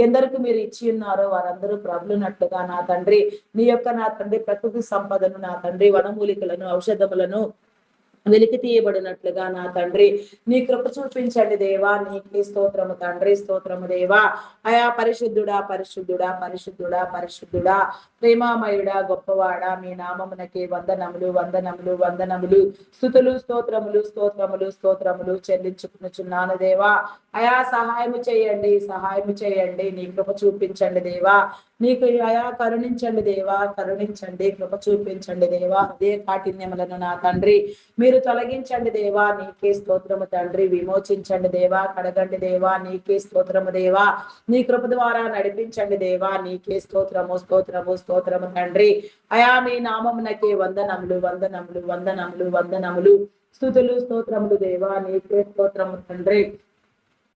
ఎందరికి మీరు ఇచ్చి ఉన్నారో వారందరూ ప్రభులునట్లుగా నా తండ్రి నీ యొక్క నా తండ్రి ప్రకృతి సంపదను నా తండ్రి వనమూలికలను ఔషధములను వెలికి తీయబడినట్లుగా నా తండ్రి నీ కృప చూపించండి దేవా. నీకే స్తోత్రము తండ్రి. స్తోత్రము దేవా. అయా పరిశుద్ధుడా పరిశుద్ధుడా పరిశుద్ధుడా పరిశుద్ధుడా ప్రేమామయుడా గొప్పవాడా మీ నామమునకే వందనములు వందనములు వందనములు స్తుతులు స్తోత్రములు స్తోత్రములు స్తోత్రములు చెల్లించుకునుచున్నాను దేవా. అయా సహాయము చేయండి, సహాయము చేయండి. నీ కృప చూపించండి దేవా. నీకు అయా కరుణించండి దేవా. కరుణించండి, కృప చూపించండి దేవా. అదే కాఠిన్యములను నా తండ్రి మీరు తొలగించండి దేవా. నీకే స్తోత్రము తండ్రి. విమోచించండి దేవా. కడగండి దేవా. నీకే స్తోత్రము దేవా. నీ కృప ద్వారా నడిపించండి దేవా. నీకే స్తోత్రము స్తోత్రము స్తోత్రము తండ్రి. అయా మీ నామమునకే వందనములు వందనములు వందనములు వందనములు స్తుతులు స్తోత్రములు దేవా. నీకే స్తోత్రము తండ్రి.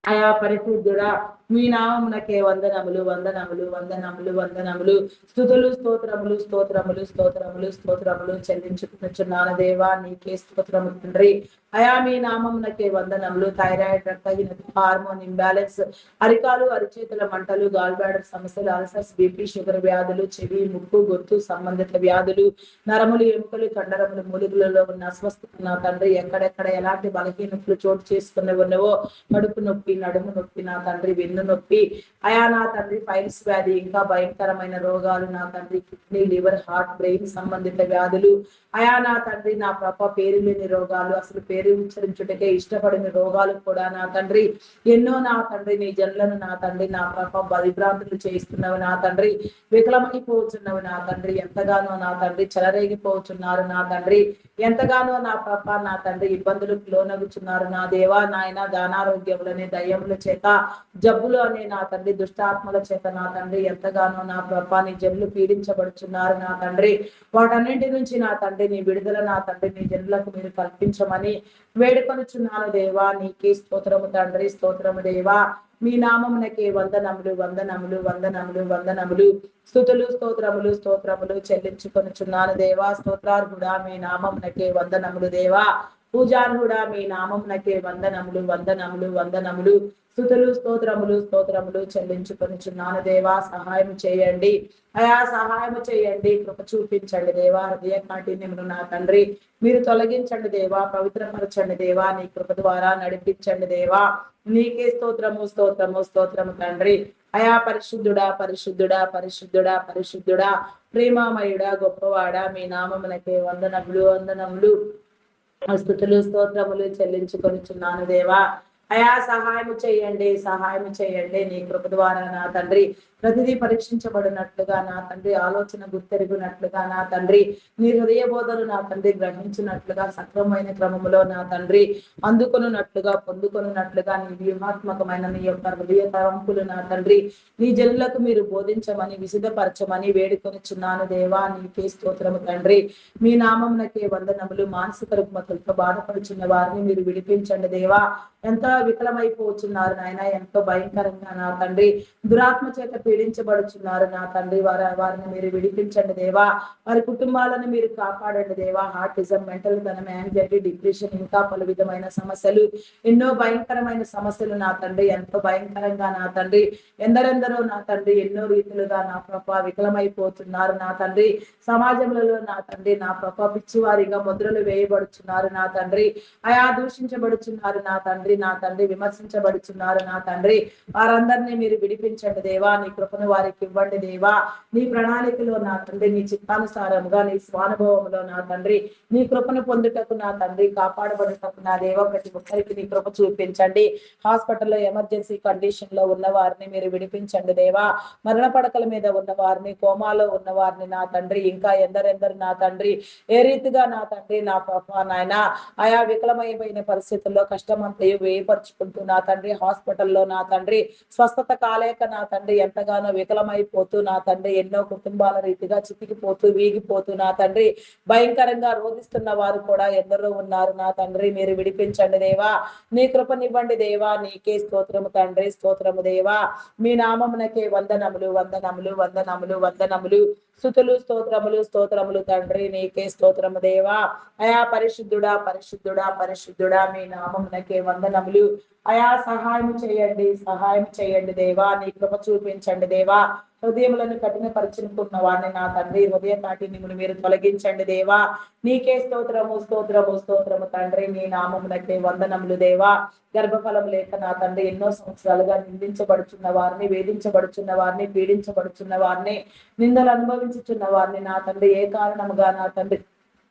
అయా పరిశుద్ధుడా మీ నామమునకే వందనములు వందనములు వందనములు వందనములు స్తుతులు స్తోత్రములు స్తోత్రములు స్తోత్రములు స్తోత్రములు చెల్లించుకున్నాను దేవా. నీకే స్తోత్రము తండ్రి. అయా మీ నామమునకే వందనములు. థైరాయిడ్ రక్తహీనత హార్మోన్ ఇంబ్యాలెన్స్ అరికాలు అరిచేతుల మంటలు గాల్ బ్లాడర్ సమస్యలు అల్సర్స్ బీపీ షుగర్ వ్యాధులు చెవి ముక్కు గొంతు సంబంధిత వ్యాధులు నరములు ఎముకలు కండరములు మూలుగులలో ఉన్న అస్వస్థత నా తండ్రి ఎక్కడెక్కడ ఎలాంటి బలహీనతలు చోటు చేసుకుని ఉన్నవో కడుపు నొప్పి నడుము నొప్పి నా తండ్రి వెన్ను నొప్పి, అయా నా తండ్రి ఫైల్స్ వ్యాధి, ఇంకా భయంకరమైన రోగాలు నా తండ్రి, కిడ్నీ, లివర్, హార్ట్, బ్రెయిన్ సంబంధిత వ్యాధులు, అయా నా తండ్రి నా ప్రభ పేరు లేని రోగాలు, అసలు పేరు ఉచ్చరించుటకే ఇష్టపడిన రోగాలు కూడా నా తండ్రి ఎన్నో నా తండ్రి నీ జనులను నా తండ్రి నా ప్రభ బలిభ్రాంతులు చేస్తున్నవి నా తండ్రి, వికలమైపోతున్నవి నా తండ్రి, ఎంతగానో నా తండ్రి చెలరేగిపోతున్నారు నా తండ్రి, ఎంతగానో నా ప్రభ నా తండ్రి ఇబ్బందులకు లోనగుచున్నారు నా దేవా నాయన, దానారోగ్యములని దయ్యముల చేత జబ్బులు అనే నా తండ్రి దుష్టాత్మల చేత నా తండ్రి ఎంతగానో నా ప్రభ నీ జనులు పీడించబడుచున్నారు నా తండ్రి, వాటన్నింటి నుంచి నా తండ్రి నీ విడుదల నా తండ్రి నీ జనులకు మీరు కల్పించమని వేడుకొనుచున్నాను దేవా, నీకే స్తోత్రము తండ్రి, స్తోత్రము దేవా, మీ నామమునకే వందనములు వందనములు వందనములు వందనములు, స్తుతులు స్తోత్రములు స్తోత్రములు చెల్లించుకొనుచున్నాను దేవా, స్తోత్రార్హుడా మీ నామమునకే వందనములు దేవా, పూజార్హుడా మీ నామమునకే వందనములు వందనములు వందనములు, స్తుతులు స్తోత్రములు స్తోత్రములు చెల్లించుకొనుచున్నాను దేవా, సహాయం చేయండి అయా, సహాయం చేయండి, కృప చూపించండి దేవా, హృదయ కాఠిన్యమును నా తండ్రి మీరు తొలగించండి దేవా, పవిత్రపరచండి దేవా, నీ కృప ద్వారా నడిపించండి దేవా, నీకే స్తోత్రము స్తోత్రము స్తోత్రము తండ్రి, అయా పరిశుద్ధుడా పరిశుద్ధుడా పరిశుద్ధుడా పరిశుద్ధుడా ప్రేమామయుడా గొప్పవాడా మీ నామమునకే వందనములు వందనములు, స్తుతులు స్తోత్రములు చెల్లించుకొనిచున్నాను దేవా, అయా సహాయం చేయండి సహాయం చేయండి, నీ కృప ద్వారా నా తండ్రి ప్రతిదీ పరీక్షించబడినట్లుగా నా తండ్రి, ఆలోచన గుర్తెరుగునట్లుగా నా తండ్రి, నీ హృదయ బోధలు నా తండ్రి గ్రహించినట్లుగా, సక్రమమైన క్రమములో నా తండ్రి అందుకొనున్నట్లుగా పొందుకొనున్నట్లుగా, నీ వ్యూహాత్మకమైన నీ యొక్క హృదయ తలంపులు నా తండ్రి నీ జనులకు మీరు బోధించమని విశుద్ధపరచమని వేడుకొనిచున్నాను దేవా, నీకే స్తోత్రము తండ్రి, మీ నామమునకే వందనములు, మానసిక రుగ్మతలతో బాధపడుచున్న వారిని మీరు విడిపించండి దేవా, ఎంతో విఫలమైపోతున్నారు నాయన, ఎంతో భయంకరంగా నా తండ్రి దురాత్మ చేత పీడించబడుచున్నారు నా తండ్రి, వారిని మీరు విడిపించండి దేవా, వారి కుటుంబాలను మీరు కాపాడండి దేవా, హార్టిజం, మెంటల్ ధనం, యాంగ్జైటీ, డిప్రెషన్, ఇంకా పలు విధమైన సమస్యలు, ఎన్నో భయంకరమైన సమస్యలు నా తండ్రి, ఎంతో భయంకరంగా నా తండ్రి ఎందరెందరో నా తండ్రి ఎన్నో రీతులుగా నా ప్రభ వికలమైపోతున్నారు నా తండ్రి, సమాజంలో నా తండ్రి నా ప్రభ పిచ్చివారిగా ముద్రలు వేయబడుచున్నారు నా తండ్రి, అయా దూషించబడుచున్నారు నా తండ్రి విమర్శించబడుచున్నారు నా తండ్రి, వారందరినీ మీరు విడిపించండి దేవా, నీ కృపను వారికి ఇవ్వండి దేవా, నీ ప్రణాళికలో నా తండ్రి నీ చిత్తానుసారముగా నీ స్వానుభవంలో నా తండ్రి నీ కృపను పొందుటకు నా తండ్రి కాపాడబడుటకు నా దేవ ప్రతి ఒక్కరికి నీ కృప చూపించండి, హాస్పిటల్లో ఎమర్జెన్సీ కండిషన్ లో ఉన్న వారిని మీరు విడిపించండి దేవా, మరణ పడకల మీద ఉన్న వారిని, కోమాలో ఉన్న వారిని నా తండ్రి, ఇంకా ఎందరెందరు నా తండ్రి ఏ రీతిగా నా తండ్రి నా పాప నాయన ఆయా వికలమైపోయిన పరిస్థితుల్లో కష్టమంతయు వేయపరుచుకుంటూ నా తండ్రి హాస్పిటల్లో నా తండ్రి స్వస్థత కాలేక నా తండ్రి ఎంతగానో వికలమైపోతూ నా తండ్రి ఎన్నో కుటుంబాల రీతిగా చితికిపోతూ వీగిపోతూ నా తండ్రి భయంకరంగా రోధిస్తున్న వారు కూడా ఎందరో ఉన్నారు నా తండ్రి, మీరు విడిపించండి దేవా, నీ కృపనివ్వండి దేవా, నీకే స్తోత్రము తండ్రి, స్తోత్రము దేవా, మీ నామమునకే వందనములు వందనములు వందనములు వందనములు, స్తుతులు స్తోత్రములు స్తోత్రములు తండ్రి, నీకే స్తోత్రము దేవా, అయా పరిశుద్ధుడా పరిశుద్ధుడా పరిశుద్ధుడా మీ నామమునకే వందనములు, అయా సహాయం చేయండి దేవా, నీ కృప చూపించండి దేవా, హృదయములను కఠినపరచుకున్న వాడిని నా తండ్రి హృదయ కాఠిన్యమును మీరు తొలగించండి దేవా, నీకే స్తోత్రము స్తోత్రము స్తోత్రము తండ్రి, నీ నామమునకే వందనములు దేవా, గర్భఫలం లేక నా తండ్రి ఎన్నో సంవత్సరాలుగా నిందించబడుచున్న వారిని, వేధించబడుచున్న వారిని, పీడించబడుచున్న వారిని, నిందలు అనుభవించుచున్న వారిని నా తండ్రి ఏ కారణముగా నా తండ్రి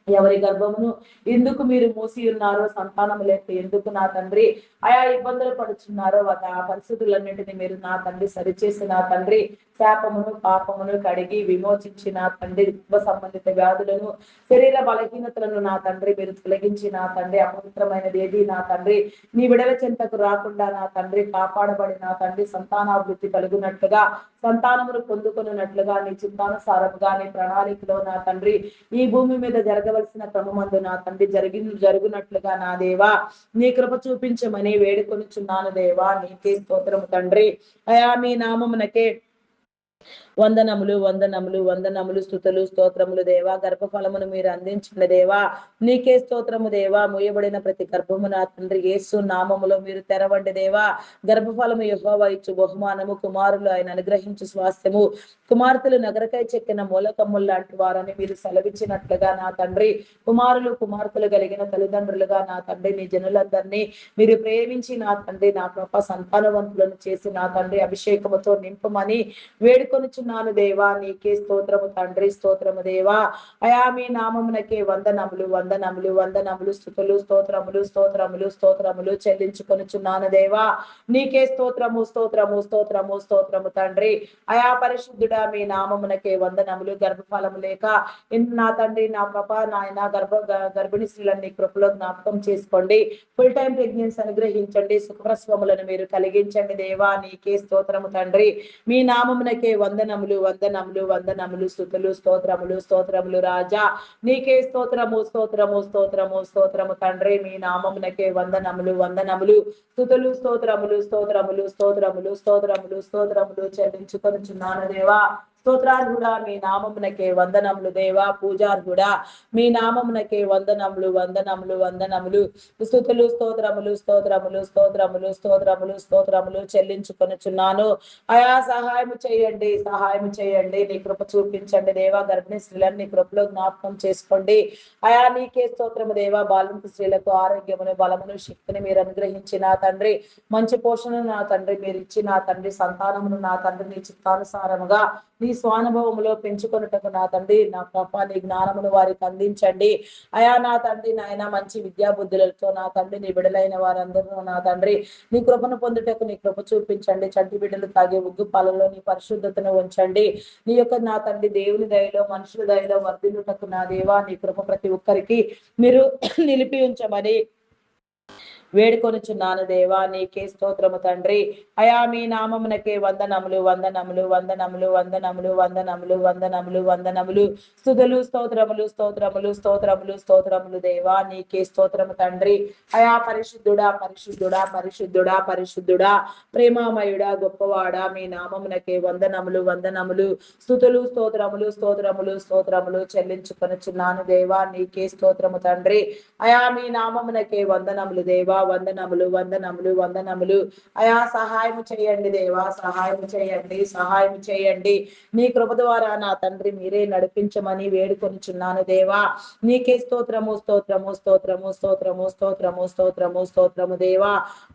ఎవరి గర్భమును ఎందుకు మీరు మూసి ఉన్నారో, సంతానం లేక ఎందుకు నా తండ్రి ఆయా ఇబ్బందులు పడుచున్నారో ఆ పరిస్థితులన్నింటినీ మీరు నా తండ్రి సరిచేసి నా తండ్రి శాపమును పాపమును కడిగి విమోచించి నా తండ్రి సంబంధిత వ్యాధులను, శరీర బలహీనతలను నా తండ్రి మీరు తొలగించి నా తండ్రి అపవిత్రమైనది ఏది నా తండ్రి నీ విడవ చెంతకు రాకుండా నా తండ్రి కాపాడబడి నా తండ్రి సంతానాభివృద్ధి కలుగునట్లుగా, సంతానమును పొందుకున్నట్లుగా నీ చిత్తానుసారముగా నీ ప్రణాళికలో నా తండ్రి ఈ భూమి మీద జరగవలసిన క్రమమందు నా తండ్రి జరుగునట్లుగా నా దేవా నీ కృప చూపించమని వేడుకొనిచున్నాను దేవా, నీకే స్తోత్రము తండ్రి, అయా మీ నామమునకే వందనములు వందనములు వందనములు స్తుతులు స్తోత్రములు దేవా. గర్భఫలమును మీరు అందించిన దేవా నీకే స్తోత్రము దేవా. మూయబడిన ప్రతి గర్భము నా తండ్రి యేసు నామములో మీరు తెరవండి దేవా. గర్భఫలము యెహోవా ఇచ్చు బహుమానము, కుమారులు ఆయన అనుగ్రహించు స్వాస్థ్యము, కుమార్తెలు నగరకై చెక్కిన మూలకమ్ములు లాంటి వారని మీరు సెలవిచ్చినట్లుగా నా తండ్రి, కుమారులు కుమార్తెలు కలిగిన తల్లిదండ్రులుగా నా తండ్రి నీ జనులందరినీ మీరు ప్రేమించి నా తండ్రి నా కృప సంతానవంతులను చేసి నా తండ్రి అభిషేకముతో నింపమని వేడుకొనుచున్నాను దేవా. నీకే స్తోత్రము తండ్రి, స్తోత్రము దేవా. అయా మీ నామమునకే వందనములు వందనములు వందనములు స్తుతులు స్తోత్రములు స్తోత్రములు స్తోత్రములు చెల్లించుకొనుచున్నాను దేవా. నీకే స్తోత్రము స్తోత్రము స్తోత్రము స్తోత్రము తండ్రి. అయా పరిశుద్ధుడా మీ నామమునకే వందనములు. గర్భఫలము లేక నా తండ్రి నా కృప నాయన గర్భిణీ స్త్రీలన్నీ కృపలో జ్ఞాపకం చేసుకోండి. ఫుల్ టైం ప్రెగ్నెన్సీ అనుగ్రహించండి. సుఖప్రసవములను మీరు కలిగించండి దేవా. నీకే స్తోత్రము తండ్రి. మీ నామమునకే వందనములు వందనములు వందనములు స్తుతులు స్తోత్రములు స్తోత్రములు రాజా. నీకే స్తోత్రము స్తోత్రము స్తోత్రము స్తోత్రము తండ్రి. మీ నామమునకే వందనములు వందనములు స్తుతులు స్తోత్రములు స్తోత్రములు స్తోత్రములు స్తోత్రములు స్తోత్రములు చెల్లించుకొనుచున్నాను దేవా. స్తోత్రార్హుడా మీ నామమునకే వందనములు దేవా. పూజార్హుడా మీ నామమునకే వందనములు వందనములు వందనములు స్తుతులు స్తోత్రములు స్తోత్రములు స్తోత్రములు స్తోత్రములు స్తోత్రములు చెల్లించుకొనుచున్నాను. అయా సహాయము చేయండి, సహాయం చేయండి. నీ కృప చూపించండి దేవా. గర్భిణీ స్త్రీలను నీ కృపలో జ్ఞాపకం చేసుకోండి. అయా నీకే స్తోత్రము దేవా. బాలింత స్త్రీలకు ఆరోగ్యమును బలమును శక్తిని మీరు అనుగ్రహించి నా తండ్రి మంచి పోషణను నా తండ్రి మీరు ఇచ్చి నా తండ్రి సంతానమును నా తండ్రి నీ చిత్తానుసారముగా నీ స్వానుభవములో పెంచుకొనుటకు నా తండ్రి నా కృప నీ జ్ఞానమును వారికి అందించండి. అయా నా తండ్రి నాయన మంచి విద్యా బుద్ధులతో నా తండ్రి నీ బిడలైన వారందరూ నా తండ్రి నీ కృపను పొందుటకు నీ కృప చూపించండి. చంటి బిడ్డలు తాగే ఉగ్గు పాలలో నీ పరిశుద్ధతను ఉంచండి. నీ యొక్క నా తండ్రి దేవుని దయలో మనుషుల దయలో వర్ధిల్లుటకు నా దేవా నీ కృప ప్రతి ఒక్కరికి మీరు నిలిపి ఉంచమని వేడుకొనుచున్నాను దేవా. నీకే స్తోత్రము తండ్రి. అయా మీ నామమునకే వందనములు వందనములు వందనములు వందనములు వందనములు వందనములు వందనములు స్తుతులు స్తోత్రములు స్తోత్రములు స్తోత్రములు స్తోత్రములు దేవా. నీకే స్తోత్రము తండ్రి. అయా పరిశుద్ధుడా పరిశుద్ధుడా పరిశుద్ధుడా పరిశుద్ధుడా ప్రేమామయుడా గొప్పవాడా మీ నామమునకే వందనములు వందనములు స్తుతులు స్తోత్రములు స్తోత్రములు స్తోత్రములు చెల్లించుకొనుచున్నాను దేవా. నీకే స్తోత్రము తండ్రి. అయా మీ నామమునకే వందనములు దేవా. వందనములు వందనములు వందనములు. అయా సహాయం చేయండి దేవా. సహాయం చేయండి, సహాయం చేయండి. నీ కృప ద్వారా నా తండ్రి మీరే నడిపించమని వేడుకొనుచున్నాను దేవా. నీకే స్తోత్రము స్తోత్రము స్తోత్రము స్తోత్రము స్తోత్రము స్తోత్రము స్తోత్రము దేవా.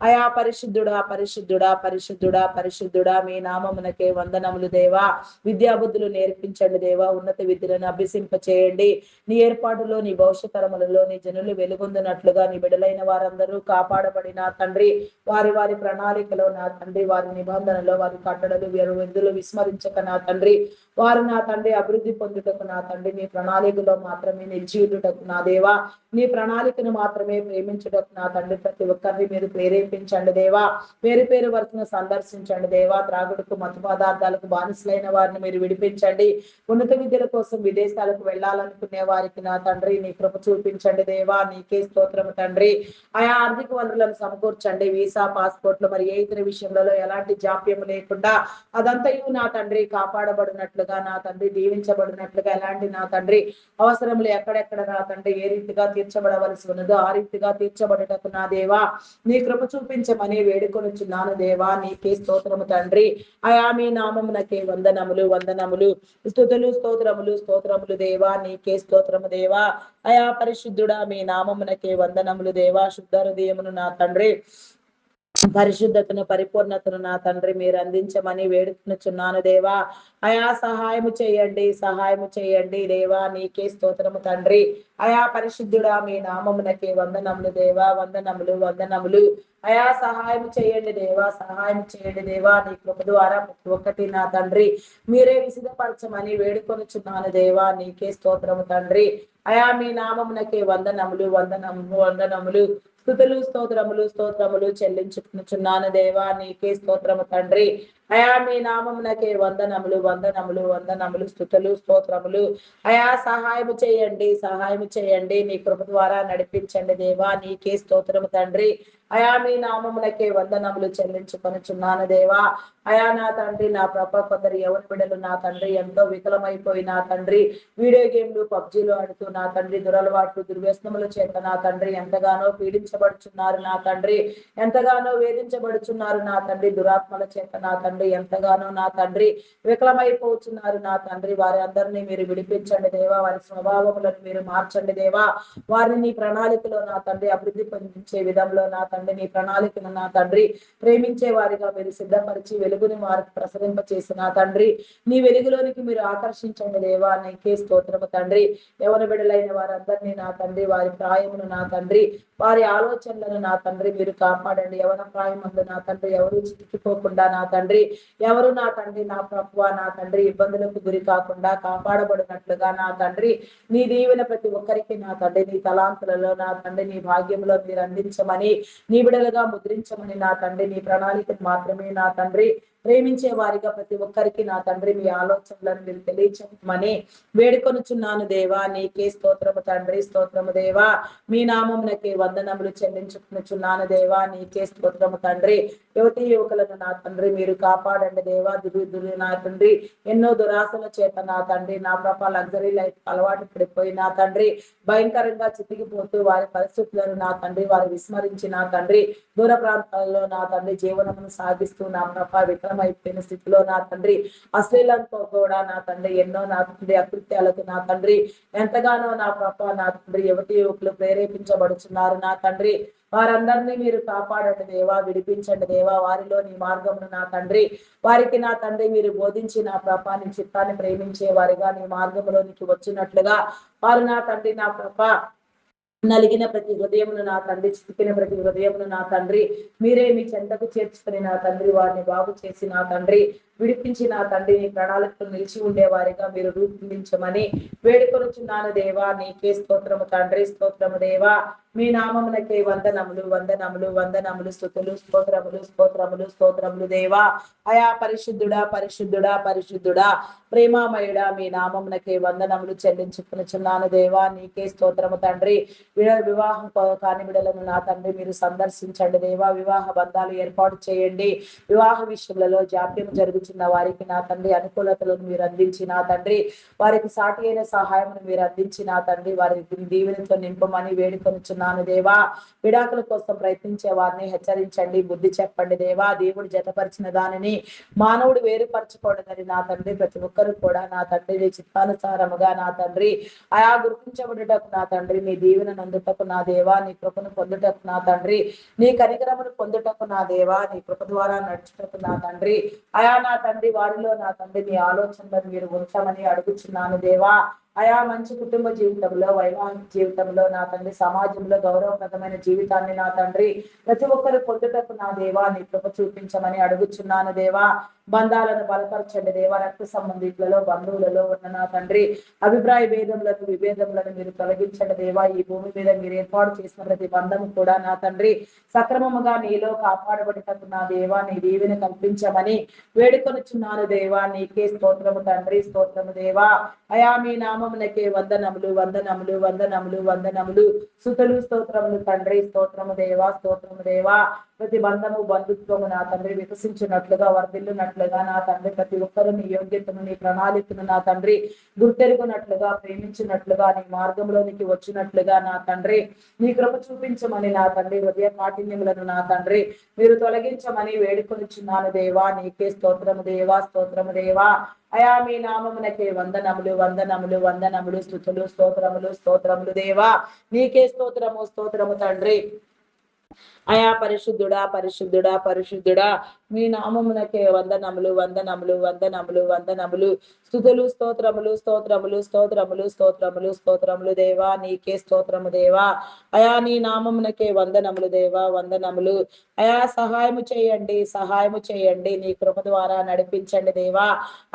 అయా పరిశుద్ధుడా పరిశుద్ధుడా పరిశుద్ధుడా పరిశుద్ధుడా మీ నామమునకే వందనములు దేవా. విద్యాబుద్ధులు నేర్పించండి దేవా. ఉన్నత విద్యలను అభ్యసింప చేయండి. నీ ఏర్పాటులో నీ భవిష్యత్ తరములలో నీ జనులు వెలుగొందినట్లుగా నీ బిడలైన వారందరూ కాపాడబడిన తండ్రి వారి వారి ప్రణాళికలో నా తండ్రి వారి నిబంధనలో వారి కట్టడలు విధులు విస్మరించక నా తండ్రి వారు నా తండ్రి అభివృద్ధి పొందుటకు నా తండ్రి నీ ప్రణాళికలో మాత్రమే నిలిచియుటకు నా దేవా. నీ ప్రణాళికను మాత్రమే ప్రేమించుటకు నా తండ్రి ప్రతి ఒక్కరిని మీరు ప్రేరేపించండి దేవా. పేరు పేరు వరకును సందర్శించండి దేవా. త్రాగుడుకు మత్తు పదార్థాలకు బానిసలైన వారిని మీరు విడిపించండి. ఉన్నత విద్యల కోసం విదేశాలకు వెళ్ళాలనుకునే వారికి నా తండ్రి నీ కృప చూపించండి దేవా. నీకే స్తోత్రము తండ్రి. ఆయా ఆర్థిక వనరులను సమకూర్చండి. వీసా పాస్పోర్ట్లు మరి ఏ ఇతర విషయంలో ఎలాంటి జాప్యం లేకుండా అదంతయు నా తండ్రి కాపాడబడినట్లుగా నా తండ్రి దీవించబడినట్లుగా ఎలాంటి నా తండ్రి అవసరములు ఎక్కడెక్కడ నా తండ్రి ఏ రీతిగా తీర్చబడవలసి ఉన్నదో ఆ రీతిగా తీర్చబడటకు నా దేవా నీ కృప చూపించమని వేడుకొనుచున్నాను దేవా. నీకే స్తోత్రము తండ్రి. అయా మీ నామమునకే వందనములు వందనములు స్తుతులు స్తోత్రములు స్తోత్రములు దేవా. నీకే స్తోత్రము దేవా. అయా పరిశుద్ధుడా మీ నామమునకే వందనములు దేవా. శుద్ధ హృదయమును నా తండ్రి పరిశుద్ధతను పరిపూర్ణతను నా తండ్రి మీరు అందించమని వేడుకొనుచున్నాను దేవా. అయా సహాయము చేయండి, సహాయము చేయండి దేవా. నీకే స్తోత్రము తండ్రి. అయా పరిశుద్ధుడా మీ నామమునకే వందనములు దేవా. వందనములు వందనములు. అయా సహాయం చేయండి దేవా. సహాయం చేయండి దేవా. నీ కృప ద్వారా ప్రతి ఒక్కటి నా తండ్రి మీరే విసిదపరచమని వేడుకొనుచున్నాను దేవా. నీకే స్తోత్రము తండ్రి. అయా మీ నామమునకే వందనములు వందనములు వందనములు స్తుతులు స్తోత్రములు స్తోత్రములు చెల్లించుకున్నాను దేవా. నీకే స్తోత్రము తండ్రి. అయా మీ నామమునకే వందనములు వందనములు వందనములు స్తుతులు స్తోత్రములు. అయా సహాయము చేయండి, సహాయము చేయండి. నీ కృప ద్వారా నడిపించండి దేవా. నీకే స్తోత్రము తండ్రి. అయా మీ నామమునకే వందనములు చెల్లించుకొనుచున్నాను దేవా. అయా నా తండ్రి నా ప్రభ కొందరు ఎవరి బిడ్డలు నా తండ్రి ఎంతో వికలమైపోయి నా తండ్రి వీడియో గేమ్లు పబ్జీలు ఆడుతూ నా తండ్రి దురలవాట్లు దుర్వ్యసనముల చేత నా తండ్రి ఎంతగానో పీడించబడుచున్నారు నా తండ్రి, ఎంతగానో వేధించబడుచున్నారు నా తండ్రి, దురాత్మల చేత నా తండ్రి ఎంతగానో నా తండ్రి వికలమైపోతున్నారు నా తండ్రి. వారి అందరినీ మీరు విడిపించండి దేవా, వారి స్వభావములను మీరు మార్చండి దేవా, వారిని నీ ప్రణాళికలో నా తండ్రి అభివృద్ధి పొందించే విధంలో నా తండ్రి నీ ప్రణాళికను నా తండ్రి ప్రేమించే వారిగా మీరు సిద్ధపరిచి వెలుగుని వారికి ప్రసరింప చేసి నా తండ్రి నీ వెలుగులోనికి మీరు ఆకర్షించండి దేవా. నీకే స్తోత్రము తండ్రి. ఎవరి బిడ్డలైన వారందరినీ నా తండ్రి వారి ప్రాయమును నా తండ్రి వారి ఆలోచనలను నా తండ్రి మీరు కాపాడండి. ఎవరి ప్రాయమందు నా తండ్రి ఎవరు చిక్కిపోకుండా నా తండ్రి ఎవరు నా తండ్రి నా ప్రభువా నా తండ్రి ఇబ్బందులకు గురి కాకుండా కాపాడబడినట్లుగా నా తండ్రి నీ దీవెన ప్రతి ఒక్కరికి నా తండ్రి నీ తలాంతులలో నా తండ్రి నీ భాగ్యంలో మీరు అందించమని నీ బిడలుగా ముద్రించమని నా తండ్రి నీ ప్రణాళికను మాత్రమే నా తండ్రి ప్రేమించే వారిగా ప్రతి ఒక్కరికి నా తండ్రి మీ ఆలోచనలను మీరు తెలియచెప్పమని వేడుకొనుచున్నాను దేవా. నీకే స్తోత్రము తండ్రి. స్తోత్రము దేవా. మీ నామమునకే వందనములు చెల్లించుకునుచున్నాను దేవా. నీకే స్తోత్రము తండ్రి. యువతి యువకులను నా తండ్రి మీరు కాపాడండి దేవా. దురు నా తండ్రి ఎన్నో దురాశల చేత నా తండ్రి నా ప్రభ లగ్జరీ లైఫ్ అలవాటు పడిపోయి నా తండ్రి భయంకరంగా చితికిపోతూ వారి పరిస్థితులను నా తండ్రి వారు విస్మరించి నా తండ్రి దూర ప్రాంతాల్లో నా తండ్రి జీవనమును సాగిస్తూ నా ప్రభ విఫలమైపోయిన స్థితిలో నా తండ్రి అశ్లీలంతో కూడా నా తండ్రి ఎన్నో నా తండ్రి అకృత్యాలకు నా తండ్రి ఎంతగానో నా ప్రభ నా తండ్రి యువతి యువకులు ప్రేరేపించబడుచున్నారు నా తండ్రి. వారందరినీ మీరు కాపాడండి దేవా, విడిపించండి దేవా. వారిలో నీ మార్గమును నా తండ్రి వారికి నా తండ్రి మీరు బోధించి నా ప్రభ నీ చిత్తాన్ని ప్రేమించే వారిగా నీ మార్గంలోనికి వచ్చినట్లుగా వారు నా తండ్రి నా ప్రభ నలిగిన ప్రతి హృదయమును నా తండ్రి చితికిన ప్రతి హృదయమును నా తండ్రి మీరే మీ చెంతకు చేర్చుకుని నా తండ్రి వారిని బాగు చేసి నా తండ్రి విడిపించి నా తండ్రి నీ ప్రణాళికలు నిలిచి ఉండే వారిగా మీరు రూపొందించమని వేడుకొనుచున్నాను దేవా. నీకే స్తోత్రము తండ్రి. స్తోత్రము దేవా. మీ నామమునకే వందనములు వందనములు వందనములు స్తుతులు స్తోత్రములు స్తోత్రములు స్తోత్రములు దేవా. అయా పరిశుద్ధుడా పరిశుద్ధుడా పరిశుద్ధుడా ప్రేమామయుడా మీ నామమునకే వందనములు చెల్లించుకునుచున్నాను దేవా. నీకే స్తోత్రము తండ్రి. వివాహం కాని బిడలను నా తండ్రి మీరు సందర్శించండి దేవా. వివాహ బంధాలు ఏర్పాటు చేయండి. వివాహ విషయములలో జాప్యం జరుగుతున్న వారికి నా తండ్రి అనుకూలతలను మీరు అందించి నా తండ్రి వారికి సాటి అయిన సహాయమును మీరు అందించి నా తండ్రి వారి దీవెనతో నింపమని వేడుకొనుచున్నాను దేవా. విడాకుల కోసం ప్రయత్నించే వారిని హెచ్చరించండి, బుద్ధి చెప్పండి దేవా. దేవుడు జతపరిచిన దానిని మానవుడు వేరుపరచకూడదని నా తండ్రి ప్రతి ఒక్కరు కూడా నా తండ్రి చిత్తానుసారముగా నా తండ్రి ఆయా గుర్తించబడుటకు నా తండ్రి నీ దీవెన నందుటకు నా దేవా, నీ కృపను పొందుటకు నా తండ్రి నీ కనికరమును పొందుటకు నా దేవా, నీ కృప ద్వారా నడుచుటకు నా తండ్రి అయా నా తండ్రి వారిలో నా తండ్రి నీ ఆలోచనలను మీరు ఉంచమని అడుగుచున్నాను దేవా. అయా మంచి కుటుంబ జీవితంలో వైవాహిక జీవితంలో నా తండ్రి సమాజంలో గౌరవప్రదమైన జీవితాన్ని నా తండ్రి ప్రతి ఒక్కరు పొందుటకు నా దేవా నీ కృప చూపించమని అడుగుచున్నాను దేవా. బంధాలను బలపరచండి దేవా. రక్త సంబంధికులలో బంధువులలో ఉన్న నా తండ్రి అభిప్రాయ భేదములను విభేదములను మీరు తొలగించండి దేవా. ఈ భూమి మీద మీరు ఏర్పాటు చేసిన ప్రతి బంధము కూడా నా తండ్రి సక్రమముగా నీలో కాపాడబడినట్టు నా దేవా నీ దీవెన కల్పించమని వేడుకొనుచున్నాను దేవా. నీకే స్తోత్రము తండ్రి. స్తోత్రము దేవా. అయా మీ నామమునకే వందనములు వందనములు వందనములు వందనములు స్తుతులు స్తోత్రములు తండ్రి. స్తోత్రము దేవా. స్తోత్రము దేవా. ప్రతి బంధము బంధుత్వము నా తండ్రి వికసించినట్లుగా వర్ధిల్లునట్లుగా నా తండ్రి ప్రతి ఒక్కరు నీ యోగ్యతను నీ ప్రణాళికను నా తండ్రి గుర్తెరుగునట్లుగా ప్రేమించినట్లుగా నీ మార్గంలోనికి వచ్చినట్లుగా నా తండ్రి నీ కృప చూపించమని నా తండ్రి హృదయ కాఠిన్యములను నా తండ్రి మీరు తొలగించమని వేడుకొనిచున్నాను దేవా. నీకే స్తోత్రము దేవా. స్తోత్రము దేవా. అయా మీ నామమునకే వందనములు వందనములు వందనములు స్తుతులు స్తోత్రములు స్తోత్రములు దేవా. నీకే స్తోత్రము. స్తోత్రము తండ్రి. అయా పరిశుద్ధుడా పరిశుద్ధుడా పరిశుద్ధుడా మీ నామమునకే వందనములు వందనములు వందనములు వందనములు స్తుతులు స్తోత్రములు స్తోత్రములు స్తోత్రములు స్తోత్రములు స్తోత్రములు దేవా. నీకే స్తోత్రము దేవా. అయా నీ నామమునకే వందనములు దేవా. వందనములు అయా సహాయము చేయండి, సహాయము చేయండి. నీ కృప ద్వారా నడిపించండి దేవా.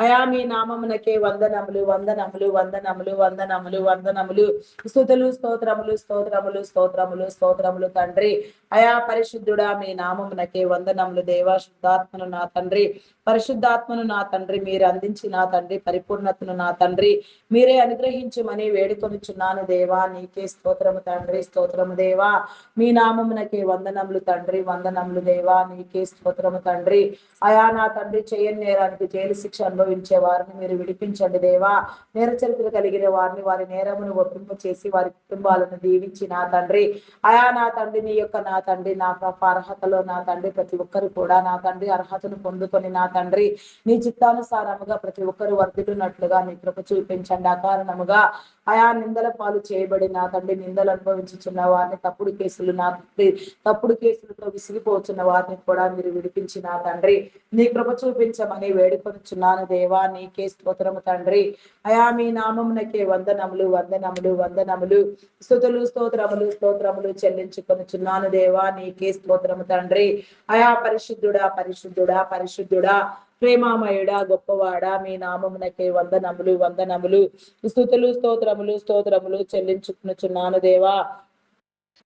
అయా మీ నామమునకే వందనములు వందనములు వందనములు వందనములు వందనములు స్తుతులు స్తోత్రములు స్తోత్రములు స్తోత్రములు స్తోత్రములు తండ్రి. అయా పరిశుద్ధుడా మీ నామమునకే వందనములు దేవా. శుద్ధాత్మను నా తండ్రి పరిశుద్ధాత్మను నా తండ్రి మీరు అందించి నా తండ్రి పరిపూర్ణతను నా తండ్రి మీరే అనుగ్రహించమని వేడుకొనుచున్నాను దేవా. నీకే స్తోత్రము తండ్రి, స్తోత్రము దేవా. మీ నామమునకే వందనములు తండ్రి, వందనములు దేవా. నీకే స్తోత్రము తండ్రి. అయా నా తండ్రి చేయని నేరానికి జైలు శిక్ష అనుభవించే వారిని మీరు విడిపించండి దేవా. నేర చరిత్ర కలిగిన వారిని వారి నేరమును ఒప్పింప చేసి వారి కుటుంబాలను దీవించి నా తండ్రి అయా నా తండ్రి నీ యొక్క నా తండ్రి నా అర్హతలో నా తండ్రి ప్రతి ఒక్కరు కూడా నా తండ్రి అర్హతను పొందుకొని నా తండ్రి నీ చిత్తానుసారముగా ప్రతి ఒక్కరు వర్ధిల్లునట్లుగా నీ కృప చూపించండి. అకారణముగా ఆయా నిందల పాలు చేయబడి నా తండ్రి నిందలు అనుభవించుచున్న వారిని తప్పుడు కేసులు నా తండ్రి తప్పుడు కేసులతో విసిగిపోతున్న వారిని కూడా మీరు విడిపించి నా తండ్రి నీ కృప చూపించమని వేడుకొనుచున్నాను దేవా. నీకే స్తోత్రము తండ్రి. అయా మీ నామమునకే వందనములు, వందనములు, వందనములు, స్తుతులు, స్తోత్రములు, స్తోత్రములు చెల్లించుకొనుచున్నాను దేవా. నీకే స్తోత్రము తండ్రి. అయా పరిశుద్ధుడా, పరిశుద్ధుడా, పరిశుద్ధుడా, ప్రేమామయుడా, గొప్పవాడా, మీ నామమునకే వందనములు, వందనములు, స్తుతులు, స్తోత్రములు, స్తోత్రములు చెల్లించుకునుచున్నాను దేవా.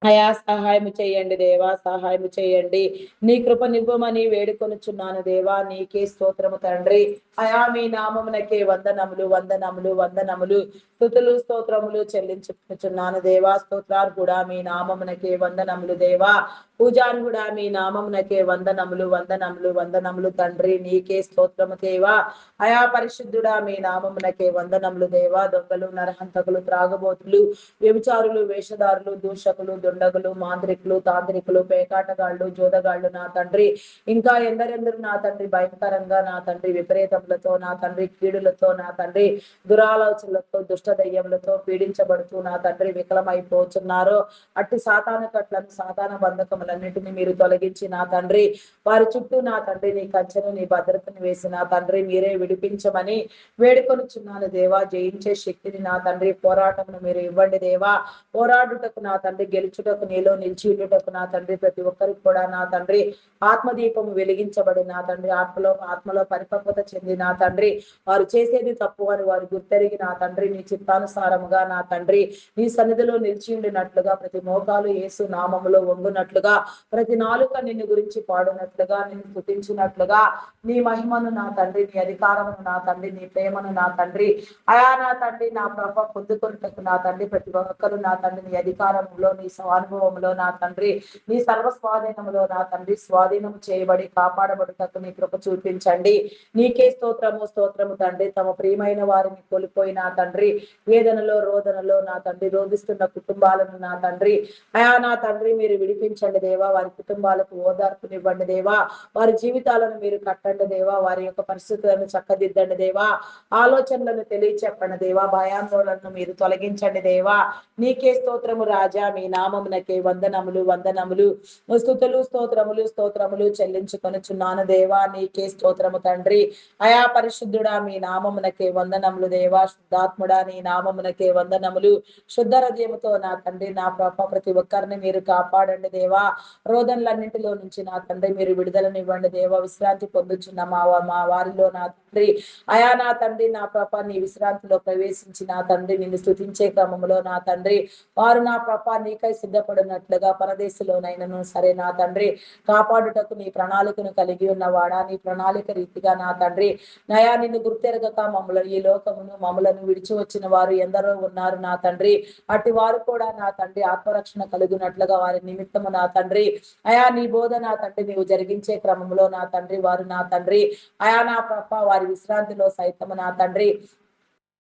అయా సహాయము చేయండి దేవా, సహాయము చేయండి. నీ కృప నివ్వమని వేడుకొనుచున్నాను దేవా. నీకే స్తోత్రము తండ్రి. అయా మీ నామమునకే వందనములు, వందనములు, వందనములు, స్తుతులు, స్తోత్రములు చెల్లించుకున్నాను దేవా. స్తోత్రాలు కూడా మీ నామమునకే వందనములు దేవా. పూజారు కూడా మీ నామమునకే వందనములు, వందనములు, వందనములు తండ్రి. నీకే స్తోత్రము దేవా. అయా పరిశుద్ధుడా మీ నామమునకే వందనములు దేవా. దొంగలు, నరహంతకులు, త్రాగబోతులు, వ్యభిచారులు, వేషధారులు, దూషకులు, దుండగులు, మాంత్రికులు, తాంత్రికులు, పేకాటగాళ్ళు, జోదగాళ్ళు నా తండ్రి ఇంకా ఎందరెందరు నా తండ్రి భయంకరంగా నా తండ్రి విపరీతములతో నా తండ్రి కీడులతో నా తండ్రి దురాలోచనలతో దుష్ట దయ్యములతో పీడించబడుతూ నా తండ్రి వికలమైపోతున్నారు. అట్టి సాతాను కట్లను సాతాన బంధకములన్నిటిని మీరు తొలగించి నా తండ్రి వారి చుట్టూ నా తండ్రి నీ కంచెను నీ భద్రతను వేసి నా తండ్రి మీరే విడిపించమని వేడుకొనుచున్నాను దేవా. జయించే శక్తిని నా తండ్రి పోరాటమును మీరు ఇవ్వండి దేవా. పోరాడుటకు నా తండ్రి గెలుచుటకు నీలో నిలిచి ఉండుటకు నా తండ్రి ప్రతి ఒక్కరికి కూడా నా తండ్రి ఆత్మదీపము వెలిగించబడి నా తండ్రి ఆత్మలో పరిపక్వత చెంది నా తండ్రి వారు చేసేది తప్పు అని వారు గుర్తెరిగి నా తండ్రి నీ చిత్తానుసారముగా నా తండ్రి నీ సన్నిధిలో నిలిచి ఉండినట్లుగా ప్రతి మోకాలు యేసు నామములో వంగునట్లుగా ప్రతి నాలుక నిన్ను గురించి పాడునట్లుగా నిన్ను స్తుతించినట్లుగా నీ మహిమను నా తండ్రి నీ అధికారమును నా తండ్రి నీ ప్రేమను నా తండ్రి అయా నా తండ్రి నా ప్రభ పొందుకొనుటకు నా తండ్రి ప్రతి ఒక్కరు నా తండ్రి నీ అధికారంలో నీ స్వానుభవంలో నా తండ్రి నీ సర్వ స్వాధీనములో నా తండ్రి స్వాధీనము చేయబడి కాపాడబడుటకు నీ కృప చూపించండి. నీకే స్తోత్రము, స్తోత్రము తండ్రి. తమ ప్రియమైన వారిని కోల్పోయి నా తండ్రి వేదనలో రోదనలో నా తండ్రి రోధిస్తున్న కుటుంబాలను నా తండ్రి అయా నా తండ్రి మీరు విడిపించండి దేవా. వారి కుటుంబాలకు ఓదార్పునివ్వండి దేవా. వారి జీవితాలను మీరు కట్టండి దేవా. వారి యొక్క పరిస్థితులను చక్కదిద్దండి దేవా. ఆలోచనలను తెలియచెప్పండి దేవా. భయాందోళనను మీరు తొలగించండి దేవా. నీకే స్తోత్రము రాజా. మీ నామమునకే వందనములు, వందనములు, స్తుతులు, స్తోత్రములు, స్తోత్రములు చెల్లించుకొనుచున్నాను దేవా. నీకే స్తోత్రము తండ్రి. అయా పరిశుద్ధుడా మీ నామమునకే వందనములు దేవా. శుద్ధాత్ముడా నీ నామమునకే వందనములు. శుద్ధ హృదయముతో నా తండ్రి నా ప్రభ ప్రతి ఒక్కరిని మీరు కాపాడండి దేవా. రోదనలన్నింటిలో నుంచి నా తండ్రి మీరు విడుదలనివ్వండి దేవా. విశ్రాంతి పొందుచున్న మా వారిలో నా తండ్రి అయా నా తండ్రి నా ప్రభ నీ విశ్రాంతిలో ప్రవేశించి నా తండ్రి నిన్ను స్తుతించే క్రమంలో నా తండ్రి వారు నా ప్రభ నీకై సిద్ధపడినట్లుగా పరదేశంలోనైనను సరే నా తండ్రి కాపాడుటకు నీ ప్రణాళికను కలిగి ఉన్నవాడా. నీ ప్రణాళిక రీతిగా నా తండ్రి నయా నిన్ను గుర్తెరగక మమ్మలను ఈ లోకమును మమ్మలను విడిచి వచ్చిన వారు ఎందరో ఉన్నారు నా తండ్రి. అట్టి వారు కూడా నా తండ్రి ఆత్మరక్షణ కలిగినట్లుగా వారి నిమిత్తము నా తండ్రి అయా నీ బోధ నా తండ్రి నీవు జరిగించే క్రమంలో నా తండ్రి వారు నా తండ్రి అయా నా ప్రభ వారి విశ్రాంతిలో సైతము నా తండ్రి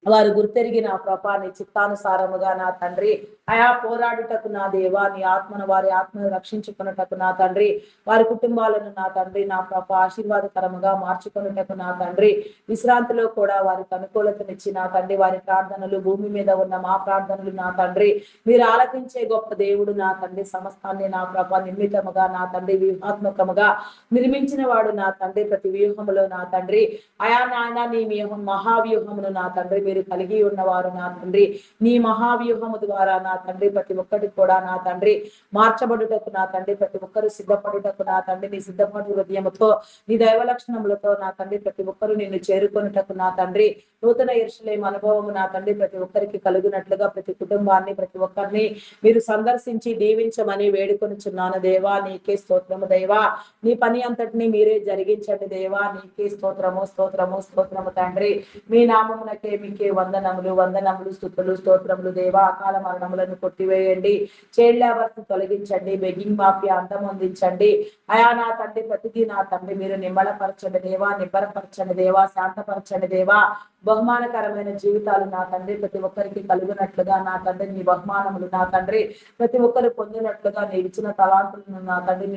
వారు గుర్తెరిగి నా ప్రభా నీ చిత్తానుసారముగా నా తండ్రి అయా పోరాడుటకు నా దేవా. నీ ఆత్మను వారి ఆత్మను రక్షించుకున్నటకు నా తండ్రి వారి కుటుంబాలను నా తండ్రి నా ప్రభ ఆశీర్వాదకరముగా మార్చుకున్నటకు నా తండ్రి విశ్రాంతిలో కూడా వారికి అనుకూలతనిచ్చి నా తండ్రి వారి ప్రార్థనలు భూమి మీద ఉన్న మా ప్రార్థనలు నా తండ్రి మీరు ఆలకించే గొప్ప దేవుడు నా తండ్రి. సమస్తాన్ని నా ప్రభ నిర్మితముగా నా తండ్రి వ్యూహాత్మకముగా నిర్మించిన వాడు నా తండ్రి. ప్రతి వ్యూహములో నా తండ్రి అయా నాయన నీ వ్యూహం మహావ్యూహమును నా తండ్రి మీరు కలిగి ఉన్నవారు నా తండ్రి. నీ మహావ్యూహము ద్వారా నా తండ్రి ప్రతి ఒక్కటి కూడా నా తండ్రి మార్చబడుటకు నా తండ్రి ప్రతి ఒక్కరు సిద్ధపడుటకు నా తండ్రి నీ సిద్ధపడు హృదయముతో నీ దైవ లక్షణములతో నా తండ్రి ప్రతి ఒక్కరు నిన్ను చేరుకొనుటకు నా తండ్రి నూతన యెరూషలేము అనుభవము నా తండ్రి ప్రతి ఒక్కరికి కలుగునట్లుగా ప్రతి కుటుంబాన్ని ప్రతి ఒక్కరిని మీరు సందర్శించి దీవించమని వేడుకొనుచున్నాను దేవా. నీకే స్తోత్రము దేవా. నీ పని అంతటిని మీరే జరిగించండి దేవా. నీకే స్తోత్రము స్తోత్రము స్తోత్రము తండ్రి. మీ నామమునకే మీకే వందనములు వందనములు స్తుతులు స్తోత్రములు దేవా. అకాల మరణములను కొట్టివేయండి, చైల్డ్ లేబర్స్ తొలగించండి, బెగ్గింగ్ మాఫియా అంతమొందించండి అయా నా తండ్రి. ప్రతిదీ నా తండ్రి మీరు నిమ్మలపరచండి దేవా, నిబ్బరపరచండి దేవా, శాంతపరచండి దేవా. బహుమానకరమైన జీవితాలు నా తండ్రి ప్రతి ఒక్కరికి కలుగునట్లుగా నా తండ్రి నీ బహుమానములు నా తండ్రి ప్రతి ఒక్కరు పొందినట్లుగా నీ ఇచ్చిన తలాంతులను నా తండ్రి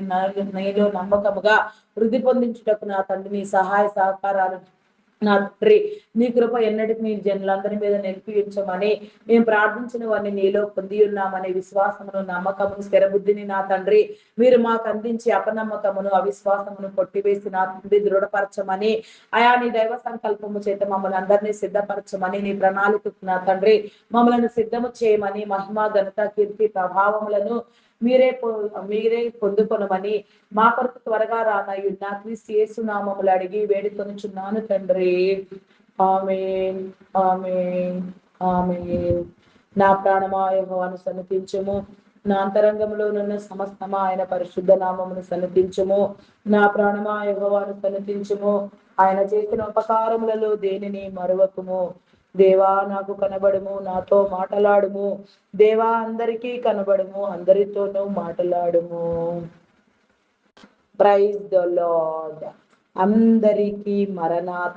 నీలో నమ్మకముగా వృద్ధి పొందించుటకు నా తండ్రి నీ సహాయ సహకారాలు నా తండ్రి నీ కృప ఎన్నటికి నీ జనులందరి మీద నిలిపించమని మేము ప్రార్థించినవన్నీ నీలో పొంది ఉన్నామనే విశ్వాసమును నమ్మకమును స్థిర బుద్ధిని నా తండ్రి మీరు మాకు అందించి అపనమ్మకమును అవిశ్వాసమును కొట్టివేసి నా తండ్రి దృఢపరచమని అయా నీ దైవ సంకల్పము చేత మమ్మల్ని అందరినీ సిద్ధపరచమని నీ ప్రణాళిక నా తండ్రి మమ్మల్ని సిద్ధము చేయమని మహిమ ఘనత కీర్తి ప్రభావములను మీరే పొందుకొనమని మా కొరకు త్వరగా రానయ్యున్న క్రీస్తు యేసు నామములు అడిగి వేడుకొనుచున్నాను తండ్రి. ఆమేన్ ఆమేన్ ఆమేన్. నా ప్రాణమా యెహోవాను సన్నిధించుము, నా అంతరంగంలోనున్న సమస్తమా ఆయన పరిశుద్ధ నామమును సన్నిధించుము. నా ప్రాణమా యెహోవాను సన్నిధించుము, ఆయన చేసిన ఉపకారములలో దేనిని మరువకుము. దేవా నాకు కనబడుము, నాతో మాటలాడుము. దేవా అందరికీ కనబడుము, అందరితోనూ మాట్లాడుము. Praise the lord. అందరికీ మరణాత.